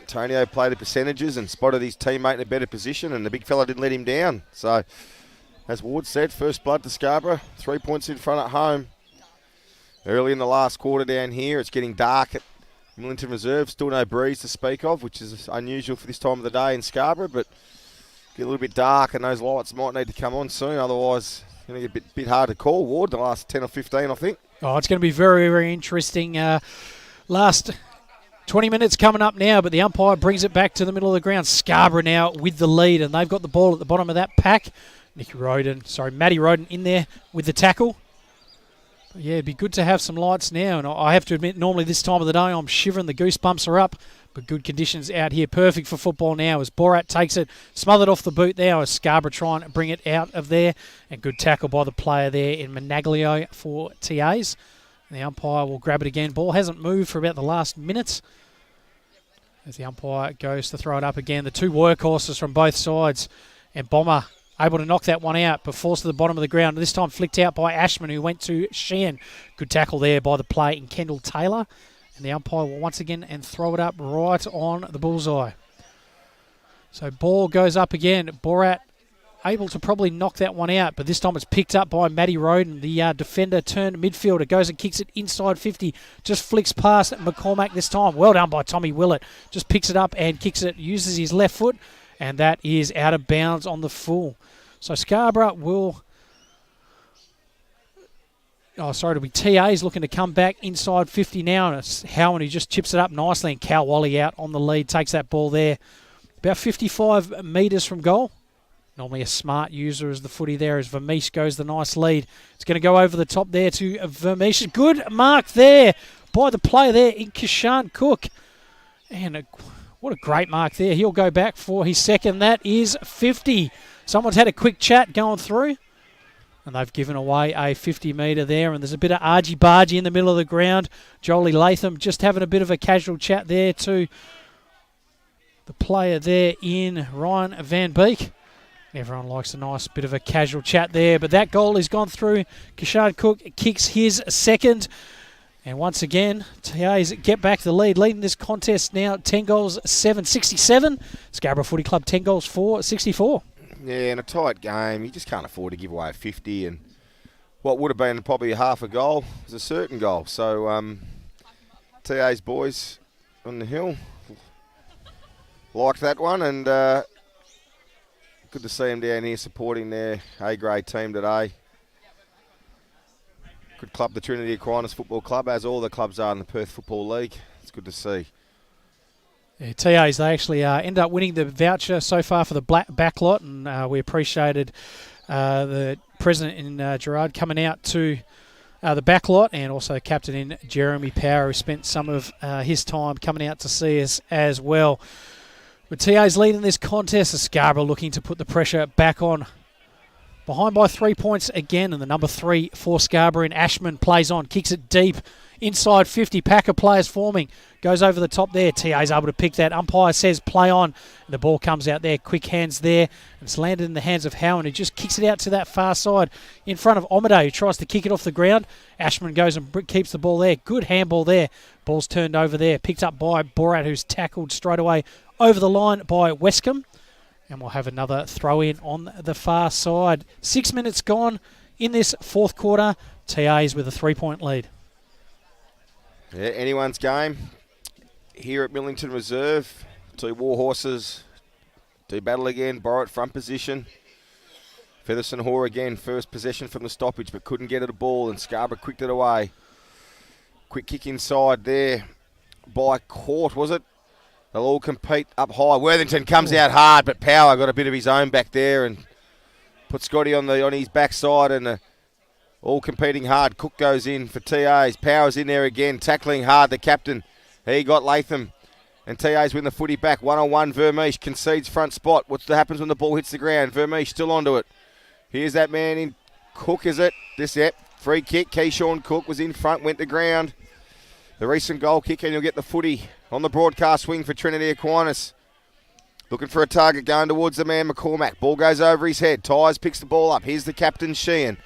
[SPEAKER 2] Antonio played the percentages and spotted his teammate in a better position, and the big fella didn't let him down. So, as Ward said, first blood to Scarborough. 3 points in front at home. Early in the last quarter down here, it's getting dark at Millington Reserve. Still no breeze to speak of, which is unusual for this time of the day in Scarborough, but get a little bit dark and those lights might need to come on soon. Otherwise, it's going to get a bit hard to call, Ward, the last 10 or 15, I think.
[SPEAKER 1] Oh, it's going to be very, very interesting. Last 20 minutes coming up now, but the umpire brings it back to the middle of the ground. Scarborough now with the lead, and they've got the ball at the bottom of that pack. Matty Roden in there with the tackle. But yeah, it'd be good to have some lights now. And I have to admit, normally this time of the day, I'm shivering. The goosebumps are up. But good conditions out here. Perfect for football now as Borat takes it. Smothered off the boot there as Scarborough trying to bring it out of there. And good tackle by the player there in Menaglio for TA's. And the umpire will grab it again. Ball hasn't moved for about the last minute. As the umpire goes to throw it up again. The two workhorses from both sides. And Bomber able to knock that one out, but forced to the bottom of the ground. This time flicked out by Ashman, who went to Sheehan. Good tackle there by the play in Kendall Taylor. And the umpire will once again and throw it up right on the bullseye. So ball goes up again. Borat able to probably knock that one out, but this time it's picked up by Matty Roden. The defender turned midfielder, goes and kicks it inside 50. Just flicks past McCormack this time. Well done by Tommy Willett. Just picks it up and kicks it, uses his left foot, and that is out of bounds on the full. So Scarborough will... it'll be TA's looking to come back inside 50 now. And it's Howan who just chips it up nicely. And Cal Wally out on the lead, takes that ball there. About 55 metres from goal. Normally a smart user as the footy there as Vermees goes the nice lead. It's going to go over the top there to Vermees. Good mark there by the player there in Kishan Cook. And what a great mark there. He'll go back for his second. That is 50. Someone's had a quick chat going through. And they've given away a 50-metre there. And there's a bit of argy-bargy in the middle of the ground. Jolie Latham just having a bit of a casual chat there to the player there in Ryan Van Beek. Everyone likes a nice bit of a casual chat there. But that goal has gone through. Kishard Cook kicks his second. And once again, TA's get back the lead. Leading this contest now, 10 goals, 7-67. Scarborough Footy Club, 10 goals, 4-64.
[SPEAKER 2] Yeah, in a tight game, you just can't afford to give away a 50. And what would have been probably half a goal was a certain goal. So TA's boys on the hill liked that one, and good to see them down here supporting their A-grade team today. Good club, the Trinity Aquinas Football Club, as all the clubs are in the Perth Football League. It's good to see.
[SPEAKER 1] Yeah, TAs, they actually ended up winning the voucher so far for the backlot, and we appreciated the president in Gerard coming out to the backlot, and also captain in Jeremy Power, who spent some of his time coming out to see us as well. With TA's leading this contest, Scarborough looking to put the pressure back on. Behind by 3 points again, and the number 3 for Scarborough in Ashman plays on, kicks it deep. Inside 50, pack of players forming. Goes over the top there. TA's able to pick that. Umpire says play on. And the ball comes out there. Quick hands there. And it's landed in the hands of Howan, who just kicks it out to that far side in front of Omade, who tries to kick it off the ground. Ashman goes and keeps the ball there. Good handball there. Ball's turned over there. Picked up by Borat, who's tackled straight away over the line by Westcombe. And we'll have another throw in on the far side. 6 minutes gone in this fourth quarter. TA's with a 3-point lead.
[SPEAKER 2] Yeah, anyone's game here at Millington Reserve. 2 war horses do battle again. Borrowed front position. Featherstone Hoare again, first possession from the stoppage, but couldn't get at a ball, and Scarborough quicked it away. Quick kick inside there by Court, was it? They'll all compete up high. Worthington comes out hard, but Power got a bit of his own back there and put Scotty on his backside, and all competing hard. Cook goes in for TA's. Power's in there again, tackling hard. The captain, he got Latham, and TA's win the footy back. 1-on-1, Vermeesh concedes front spot. What happens when the ball hits the ground? Vermeesh still onto it. Here's that man in. Cook, is it? Free kick. Keyshawn Cook was in front, went to ground. The recent goal kick, and you'll get the footy on the broadcast wing for Trinity Aquinas. Looking for a target going towards the man McCormack. Ball goes over his head. Tyres picks the ball up. Here's the captain, Sheehan.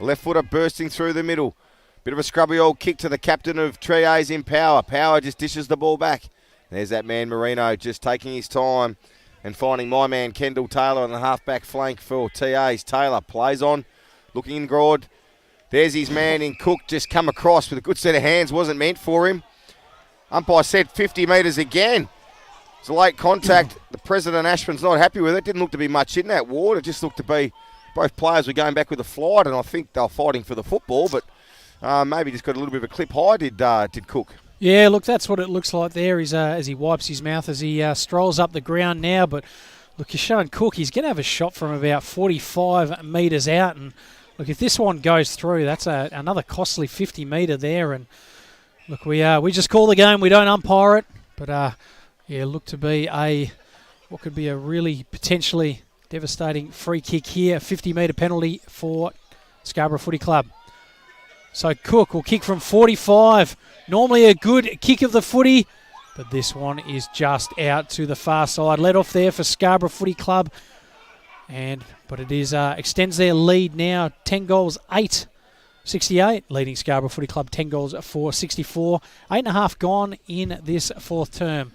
[SPEAKER 2] Left footer bursting through the middle. Bit of a scrubby old kick to the captain of TA's in Power. Power just dishes the ball back. There's that man Marino just taking his time and finding my man Kendall Taylor on the half-back flank for TA's. Taylor plays on, looking in Grodd. There's his man in Cook, just come across with a good set of hands. Wasn't meant for him. Umpire said 50 metres again. It's a late contact. The president, Ashman's not happy with it. Didn't look to be much in that ward. It just looked to be both players were going back with a flight, and I think they were fighting for the football, but maybe just got a little bit of a clip high, did Cook. Yeah,
[SPEAKER 1] look, that's what it looks like there as he wipes his mouth as he strolls up the ground now. But look, you're showing Cook, he's going to have a shot from about 45 metres out, and look, if this one goes through, that's another costly 50-metre there. And look, we just call the game. We don't umpire it. But, look to be what could be a really potentially devastating free kick here. 50-metre penalty for Scarborough Footy Club. So Cook will kick from 45. Normally a good kick of the footy, but this one is just out to the far side. Let off there for Scarborough Footy Club. But it is extends their lead now, 10 goals, 8-68, leading Scarborough Footy Club 10 goals for 64. 8.5 gone in this fourth term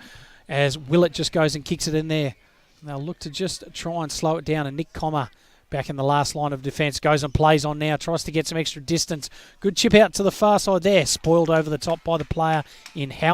[SPEAKER 1] as Willett just goes and kicks it in there. And they'll look to just try and slow it down. And Nick Comer back in the last line of defence goes and plays on now, tries to get some extra distance. Good chip out to the far side there, spoiled over the top by the player in Howe.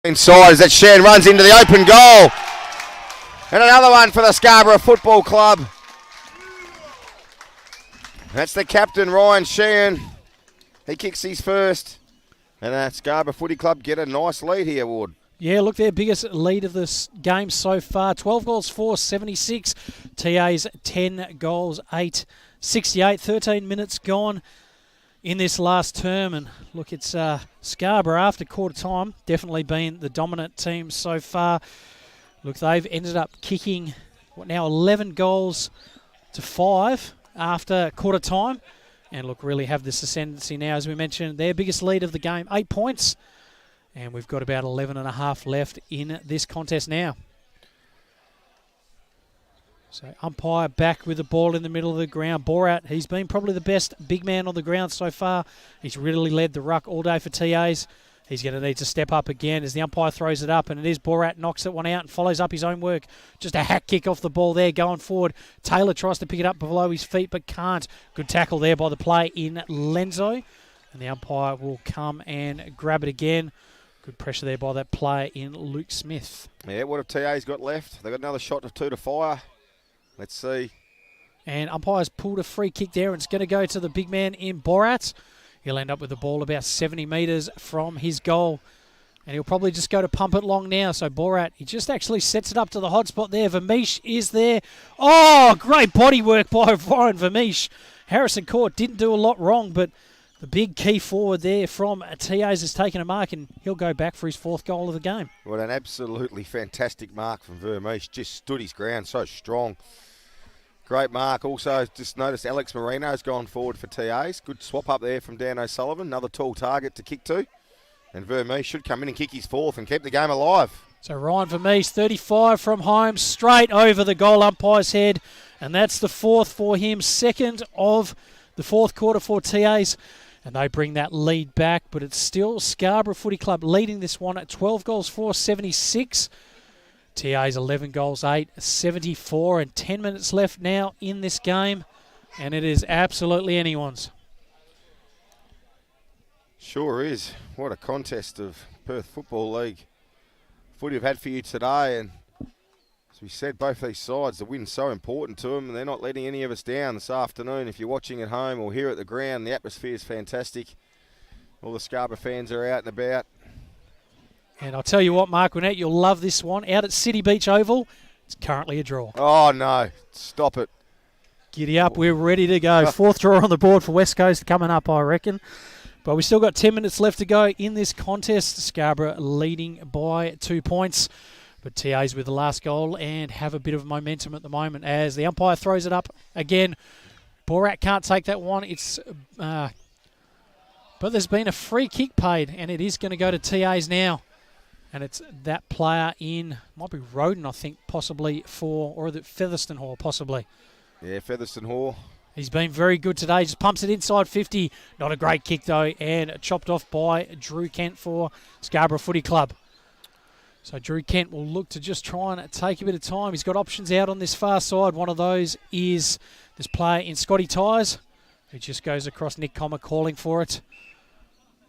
[SPEAKER 2] Inside as that Shan runs into the open goal. And another one for the Scarborough Football Club. That's the captain, Ryan Sheehan. He kicks his first. And Scarborough Footy Club get a nice lead here, Ward.
[SPEAKER 1] Yeah, look, their biggest lead of this game so far. 12 goals for 76. TA's 10 goals, 8, 68. 13 minutes gone in this last term. And look, it's Scarborough after quarter time. Definitely been the dominant team so far. Look, they've ended up kicking, 11 goals to 5 after quarter time. And look, really have this ascendancy now, as we mentioned. Their biggest lead of the game, 8 points. And we've got about 11 and a half left in this contest now. So umpire back with the ball in the middle of the ground. Borat, he's been probably the best big man on the ground so far. He's really led the ruck all day for TAs. He's going to need to step up again as the umpire throws it up, and it is Borat knocks that one out and follows up his own work. Just a hack kick off the ball there going forward. Taylor tries to pick it up below his feet but can't. Good tackle there by the play in Lenzo. And the umpire will come and grab it again. Good pressure there by that player in Luke Smith.
[SPEAKER 2] Yeah, what have TA's got left? They've got another shot of 2 to fire. Let's see.
[SPEAKER 1] And umpire's pulled a free kick there, and it's going to go to the big man in Borat. He'll end up with the ball about 70 metres from his goal. And he'll probably just go to pump it long now. So Borat, he just actually sets it up to the hot spot there. Vermeesh is there. Oh, great body work by Ryan Vermeesh. Harrison Court didn't do a lot wrong, but the big key forward there from TAs has taken a mark, and he'll go back for his 4th goal of the game.
[SPEAKER 2] What an absolutely fantastic mark from Vermeesh. Just stood his ground so strong. Great mark. Also, just noticed Alex Marino's gone forward for TAs. Good swap up there from Dan O'Sullivan. Another tall target to kick to. And Vermeesh should come in and kick his 4th and keep the game alive.
[SPEAKER 1] So Ryan Vermeesh, 35 from home, straight over the goal umpire's head. And that's the 4th for him. 2nd of the 4th quarter for TAs. And they bring that lead back. But it's still Scarborough Footy Club leading this one at 12 goals for 76. TA's 11 goals, 8, 74, and 10 minutes left now in this game, and it is absolutely anyone's.
[SPEAKER 2] Sure is. What a contest of Perth Football League footy we've had for you today, and as we said, both these sides, the win's so important to them, and they're not letting any of us down this afternoon. If you're watching at home or here at the ground, the atmosphere is fantastic. All the Scarborough fans are out and about.
[SPEAKER 1] And I'll tell you what, Mark Winnett, you'll love this one. Out at City Beach Oval, it's currently a draw.
[SPEAKER 2] Oh, no. Stop it.
[SPEAKER 1] Giddy up. We're ready to go. 4th draw on the board for West Coast coming up, I reckon. But we've still got 10 minutes left to go in this contest. Scarborough leading by 2 points. But TA's with the last goal and have a bit of momentum at the moment as the umpire throws it up again. Borat can't take that one. But there's been a free kick paid, and it is going to go to TA's now. And it's that player in, might be Roden, I think, possibly or the Featherston Hall, possibly.
[SPEAKER 2] Yeah, Featherston Hall.
[SPEAKER 1] He's been very good today. Just pumps it inside 50. Not a great kick, though, and chopped off by Drew Kent for Scarborough Footy Club. So Drew Kent will look to just try and take a bit of time. He's got options out on this far side. One of those is this player in Scotty Tyres, who just goes across Nick Comer calling for it.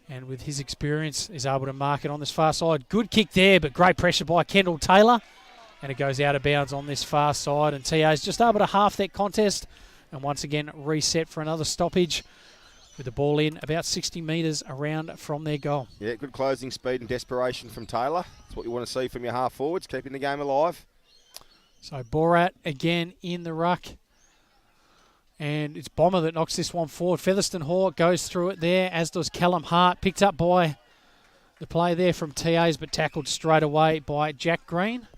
[SPEAKER 1] And with his experience, is able to mark it on this far side. Good kick there, but great pressure by Kendall Taylor. And it goes out of bounds on this far side. And TA's just able to half that contest. And once again, reset for another stoppage. With the ball in about 60 metres around from their goal.
[SPEAKER 2] Yeah, good closing speed and desperation from Taylor. That's what you want to see from your half forwards, keeping the game alive.
[SPEAKER 1] So Borat again in the ruck. And it's Bomber that knocks this one forward. Featherston Hall goes through it there, as does Callum Hart. Picked up by the play there from TAs, but tackled straight away by Jack Green.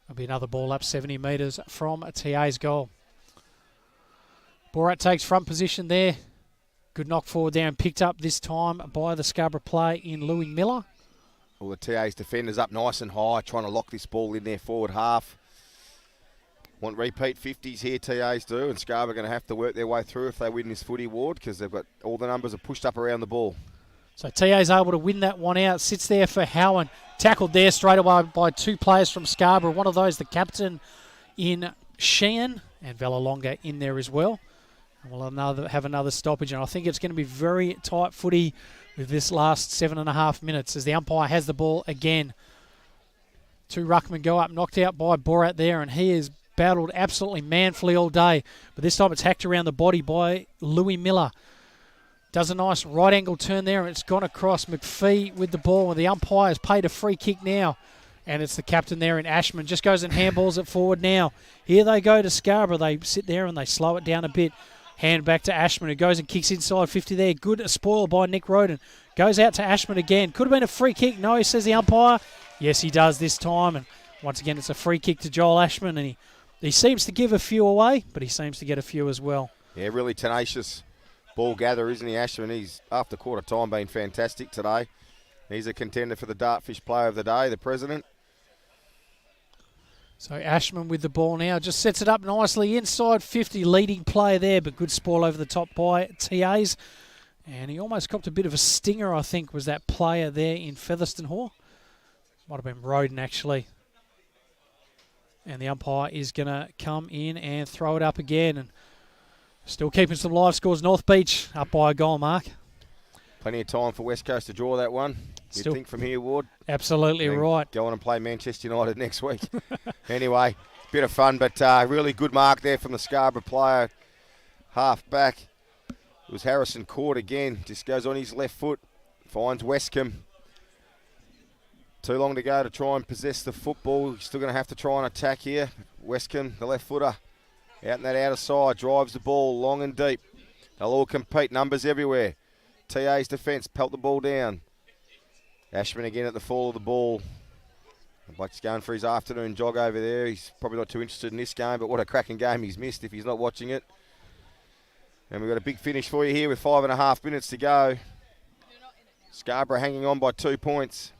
[SPEAKER 1] There'll be another ball up 70 metres from TA's goal. Borat takes front position there. Good knock forward there and picked up this time by the Scarborough play in Louis Miller.
[SPEAKER 2] All the TA's defenders up nice and high, trying to lock this ball in their forward half. Want repeat 50s here, TAs do, and Scarborough are going to have to work their way through if they win this footy award because they've got all the numbers are pushed up around the ball.
[SPEAKER 1] So TA's able to win that one out. Sits there for Howan. Tackled there straight away by 2 players from Scarborough. One of those, the captain in Sheehan, and Valalonga in there as well. And we'll have another stoppage, and I think it's going to be very tight footy with this last 7.5 minutes as the umpire has the ball again. Two ruckmen go up, knocked out by Borat there, and he has battled absolutely manfully all day. But this time it's hacked around the body by Louis Miller. Does a nice right angle turn there, and it's gone across. McPhee with the ball, and the umpire has paid a free kick now. And it's the captain there in Ashman. Just goes and handballs it forward now. Here they go to Scarborough. They sit there and they slow it down a bit. Hand back to Ashman, who goes and kicks inside 50 there. Good spoil by Nick Roden. Goes out to Ashman again. Could have been a free kick. No, says the umpire. Yes, he does this time. And once again, it's a free kick to Joel Ashman. And he seems to give a few away, but he seems to get a few as well.
[SPEAKER 2] Yeah, really tenacious ball gatherer, isn't he, Ashman? He's, after quarter time, been fantastic today. He's a contender for the Dartfish Player of the Day, the president.
[SPEAKER 1] So Ashman with the ball now, just sets it up nicely inside 50, leading player there, but good spoil over the top by TAs. And he almost copped a bit of a stinger, I think, was that player there in Featherston Hall. Might have been Roden, actually. And the umpire is going to come in and throw it up again. And still keeping some live scores. North Beach up by a goal, Mark.
[SPEAKER 2] Plenty of time for West Coast to draw that one. You'd think from here, Ward.
[SPEAKER 1] Absolutely right.
[SPEAKER 2] Go on and play Manchester United next week. Anyway, bit of fun, but really good mark there from the Scarborough player. Half back. It was Harrison Court again. Just goes on his left foot. Finds Westcombe. Too long to go to try and possess the football. He's still going to have to try and attack here. Westcombe, the left footer, out in that outer side. Drives the ball long and deep. They'll all compete. Numbers everywhere. TA's defence. Pelt the ball down. Ashman again at the fall of the ball. Blake's going for his afternoon jog over there. He's probably not too interested in this game, but what a cracking game he's missed if he's not watching it. And we've got a big finish for you here with 5.5 minutes to go. Scarborough hanging on by 2 points.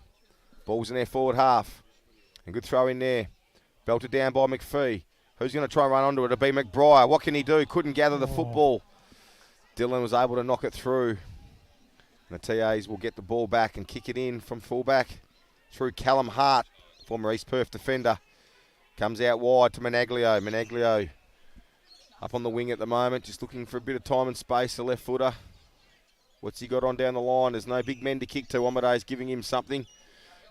[SPEAKER 2] Ball's in their forward half. And good throw in there. Belted down by McPhee. Who's going to try and run onto it? It'll be McBride. What can he do? Couldn't gather the football. Dylan was able to knock it through. And the TAs will get the ball back and kick it in from fullback through Callum Hart, former East Perth defender. Comes out wide to Menaglio. Menaglio up on the wing at the moment, just looking for a bit of time and space, the left footer. What's he got on down the line? There's no big men to kick to. Omade's giving him something.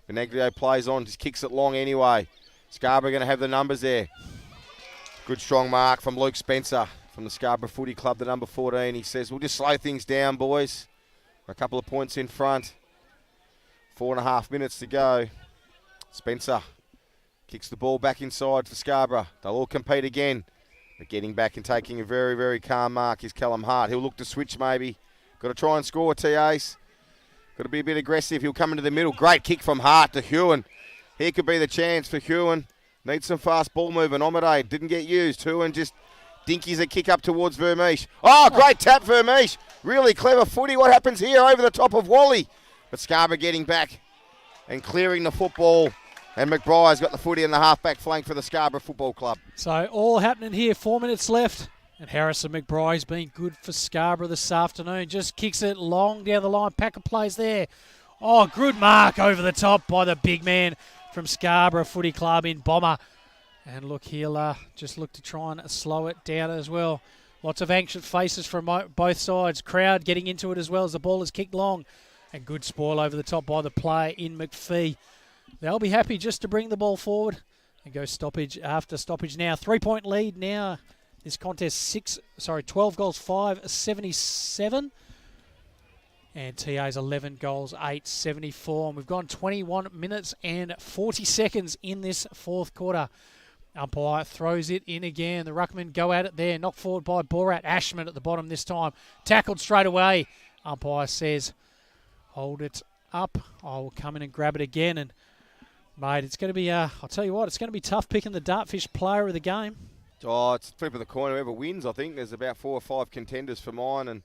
[SPEAKER 2] Menaglio plays on, just kicks it long anyway. Scarborough going to have the numbers there. Good strong mark from Luke Spencer from the Scarborough Footy Club, the number 14. He says, we'll just slow things down, boys. A couple of points in front. 4.5 minutes to go. Spencer kicks the ball back inside for Scarborough. They'll all compete again. But getting back and taking a very, very calm mark is Callum Hart. He'll look to switch maybe. Got to try and score, TAs. Got to be a bit aggressive. He'll come into the middle. Great kick from Hart to Hewen. Here could be the chance for Hewen. Needs some fast ball movement. Omade didn't get used. Hewen just dinkies a kick up towards Vermeesh. Oh, great tap, Vermeesh. Really clever footy. What happens here over the top of Wally? But Scarborough getting back and clearing the football. And McBride's got the footy in the half-back flank for the Scarborough Football Club.
[SPEAKER 1] So all happening here. 4 minutes left. And Harrison McBride's been good for Scarborough this afternoon. Just kicks it long down the line. Packer plays there. Oh, good mark over the top by the big man from Scarborough Footy Club in Bomber. And look, he'll just look to try and slow it down as well. Lots of anxious faces from both sides. Crowd getting into it as well as the ball is kicked long. And good spoil over the top by the player in McPhee. They'll be happy just to bring the ball forward and go stoppage after stoppage now. 3-point lead now. This contest 12 goals, 5, 77. And TA's 11 goals, 8, 74. And we've gone 21 minutes and 40 seconds in this fourth quarter. Umpire throws it in again. The ruckmen go at it there. Knocked forward by Borat. Ashman at the bottom this time. Tackled straight away. Umpire says, hold it up. I will come in and grab it again. And, mate, it's going to be, I'll tell you what, it's going to be tough picking the Dartfish player of the game.
[SPEAKER 2] Oh, it's flip of the coin. Whoever wins, I think. There's about 4 or 5 contenders for mine, and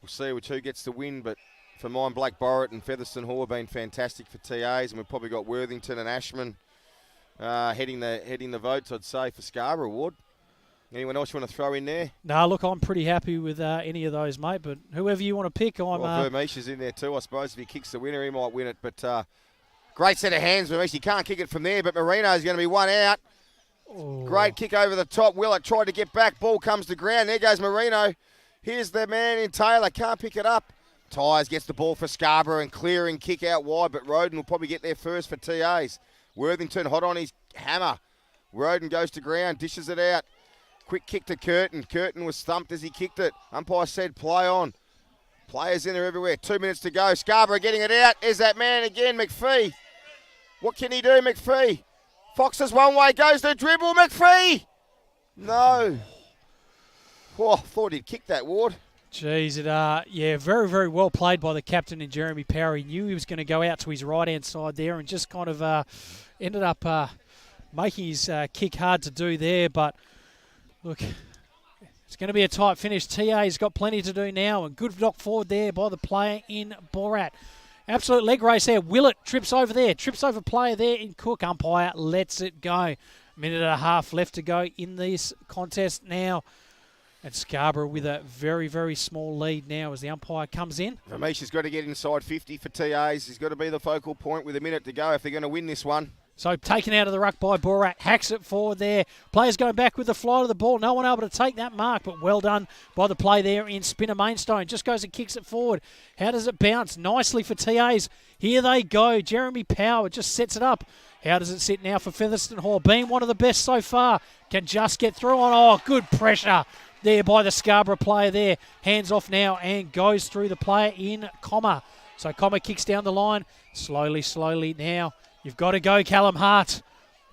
[SPEAKER 2] we'll see which who gets the win. But for mine, Blake Borrett and Featherston Hall have been fantastic for TAs, and we've probably got Worthington and Ashman heading the votes, I'd say, for Scarborough Award. Anyone else you want to throw in there?
[SPEAKER 1] No, look, I'm pretty happy with any of those, mate. But whoever you want to pick, I'm.
[SPEAKER 2] Well, Vermeesh is in there too, I suppose. If he kicks the winner, he might win it. But great set of hands, Vermeesh. He can't kick it from there, but Marino's going to be one out. Oh. Great kick over the top. Willett tried to get back. Ball comes to ground. There goes Marino. Here's the man in Taylor. Can't pick it up. Tyres gets the ball for Scarborough and clearing kick out wide, but Roden will probably get there first for TAs. Worthington hot on his hammer. Roden goes to ground, dishes it out. Quick kick to Curtin. Curtin was thumped as he kicked it. Umpire said play on. Players in there everywhere. 2 minutes to go. Scarborough getting it out. There's that man again, McPhee. What can he do, McPhee? Fox is one way, goes to dribble, McPhee. No. Oh, thought he'd kick that, Ward.
[SPEAKER 1] Jeez, very, very well played by the captain in Jeremy Power. He knew he was going to go out to his right-hand side there and just kind of ended up making his kick hard to do there. But, look, it's going to be a tight finish. TA's got plenty to do now, and good knock forward there by the player in Borat. Absolute leg race there. Willett trips over there. Trips over player there in Cook. Umpire lets it go. Minute and a half left to go in this contest now. And Scarborough with a very, very small lead now as the umpire comes in.
[SPEAKER 2] Ramesh has got to get inside 50 for TAs. He's got to be the focal point with a minute to go if they're going to win this one.
[SPEAKER 1] So taken out of the ruck by Borat. Hacks it forward there. Players going back with the flight of the ball. No one able to take that mark, but well done by the play there in Spinner Mainstone. Just goes and kicks it forward. How does it bounce? Nicely for TAs. Here they go. Jeremy Power just sets it up. How does it sit now for Featherston Hall? Being one of the best so far. Can just get through on. Oh, good pressure there by the Scarborough player there. Hands off now and goes through the player in Comma. So Comma kicks down the line. Slowly now. You've got to go, Callum Hart.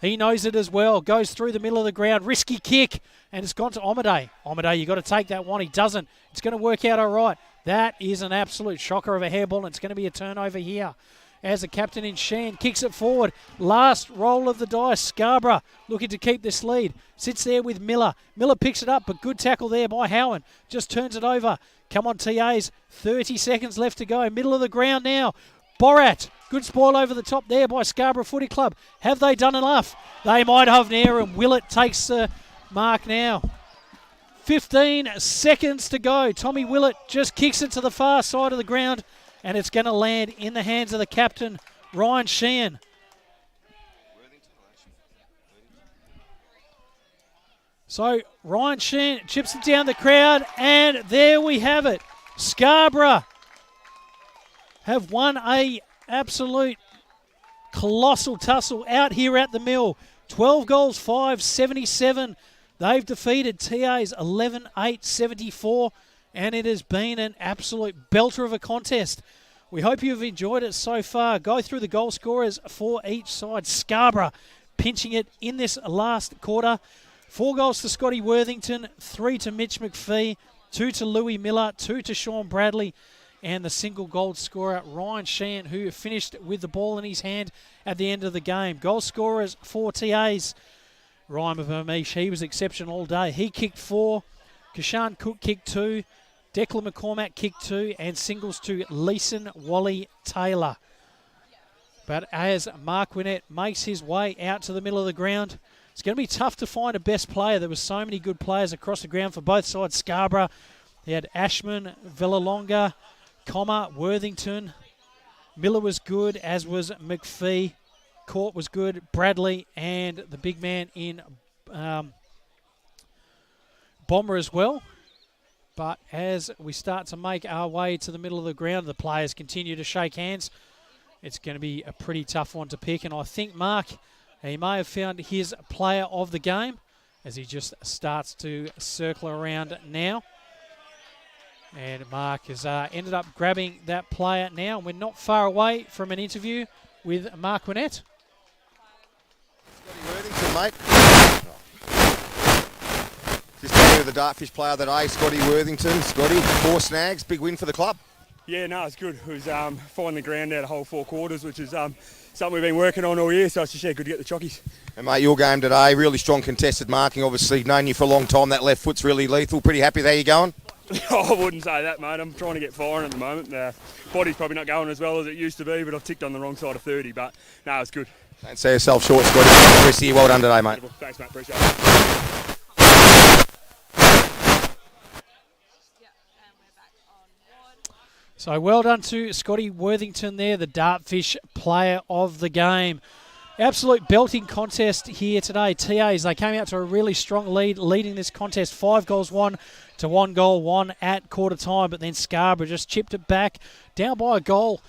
[SPEAKER 1] He knows it as well. Goes through the middle of the ground. Risky kick. And it's gone to Omaday. Omaday, you've got to take that one. He doesn't. It's going to work out all right. That is an absolute shocker of a hairball. And it's going to be a turnover here. As the captain in Shan kicks it forward. Last roll of the dice. Scarborough looking to keep this lead. Sits there with Miller. Miller picks it up, but good tackle there by Howan. Just turns it over. Come on, TAs. 30 seconds left to go. Middle of the ground now. Borat. Good spoil over the top there by Scarborough Footy Club. Have they done enough? They might have now, and Willett takes the mark now. 15 seconds to go. Tommy Willett just kicks it to the far side of the ground, and it's going to land in the hands of the captain, Ryan Sheehan. So Ryan Sheehan chips it down the crowd, and there we have it. Scarborough have won a absolute colossal tussle out here at the Mill. 12 goals, 5-77. They've defeated TA's 11-8-74, and it has been an absolute belter of a contest. We hope you've enjoyed it so far. Go through the goal scorers for each side. Scarborough pinching it in this last quarter. 4 goals to Scotty Worthington, 3 to Mitch McPhee, 2 to Louis Miller, 2 to Sean Bradley, and the single goal scorer, Ryan Sheehan, who finished with the ball in his hand at the end of the game. Goal scorers for TAs. Ryan Bermish, he was exceptional all day. He kicked 4. Kashan Cook kicked 2. Declan McCormack kicked 2. And singles to Leeson Wally Taylor. But as Mark Winnett makes his way out to the middle of the ground, it's going to be tough to find a best player. There were so many good players across the ground for both sides. Scarborough, he had Ashman, Villalonga, Comma, Worthington. Miller was good, as was McPhee. Court was good, Bradley, and the big man in Bomber as well. But as we start to make our way to the middle of the ground, the players continue to shake hands. It's going to be a pretty tough one to pick, and I think Mark, he may have found his player of the game as he just starts to circle around now. And Mark has ended up grabbing that player now. We're not far away from an interview with Mark Winnett.
[SPEAKER 3] Scotty Worthington, mate. Just tell you the Dartfish player of the day, Scotty Worthington. Scotty, 4 snags, big win for the club.
[SPEAKER 4] Yeah, no, it's good. It was finding the ground out a whole 4 quarters, which is something we've been working on all year, so it's just good to get the chockies.
[SPEAKER 3] And mate, your game today, really strong contested marking, obviously known you for a long time, that left foot's really lethal. Pretty happy there you going?
[SPEAKER 4] I wouldn't say that, mate. I'm trying to get firing at the moment. Body's probably not going as well as it used to be, but I've ticked on the wrong side of 30, but no, it's good.
[SPEAKER 3] Don't sell yourself short, Scotty. Rest of you, well done today, mate.
[SPEAKER 4] Thanks, mate. Appreciate it.
[SPEAKER 1] So well done to Scotty Worthington there, the Dartfish player of the game. Absolute belting contest here today. TAs, they came out to a really strong lead, leading this contest 5 goals 1 to 1 goal 1 at quarter time, but then Scarborough just chipped it back, down by a goal.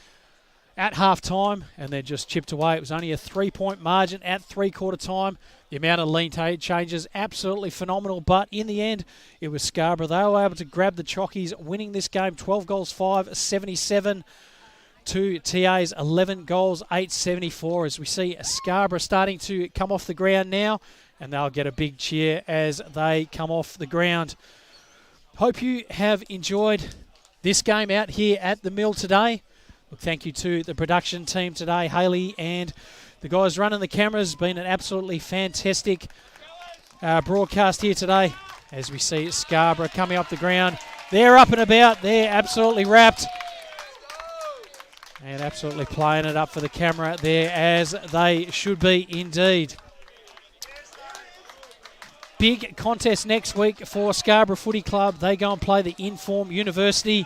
[SPEAKER 1] at half-time, and then just chipped away. It was only a 3-point margin at three-quarter time. The amount of lean changes, absolutely phenomenal, but in the end, it was Scarborough. They were able to grab the Chockies, winning this game 12 goals, 5, 77 to TA's 11 goals, 874, as we see Scarborough starting to come off the ground now, and they'll get a big cheer as they come off the ground. Hope you have enjoyed this game out here at the Mill today. Look, thank you to the production team today, Haley and the guys running the cameras. Been an absolutely fantastic broadcast here today as we see Scarborough coming up the ground. They're up and about. They're absolutely wrapped and absolutely playing it up for the camera there, as they should be indeed. Big contest next week for Scarborough Footy Club. They go and play the Inform University,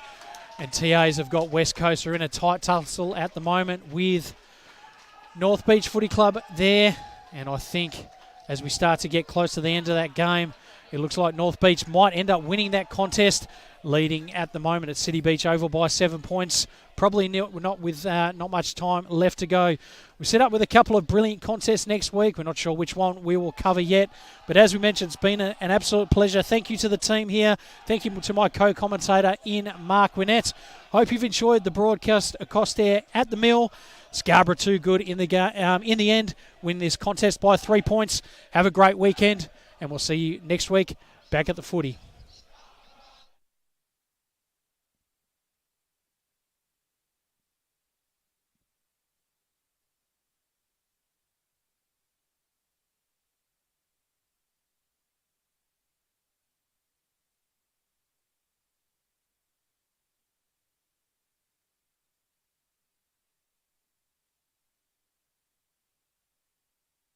[SPEAKER 1] and TAs have got West Coast are in a tight tussle at the moment with North Beach Footy Club there, and I think as we start to get close to the end of that game, it looks like North Beach might end up winning that contest, leading at the moment at City Beach Oval by 7 points. Probably not with not much time left to go. We set up with a couple of brilliant contests next week. We're not sure which one we will cover yet. But as we mentioned, it's been an absolute pleasure. Thank you to the team here. Thank you to my co-commentator in Mark Winnett. Hope you've enjoyed the broadcast across there at the Mill. Scarborough too good in the end. Win this contest by 3 points. Have a great weekend, and we'll see you next week back at the footy.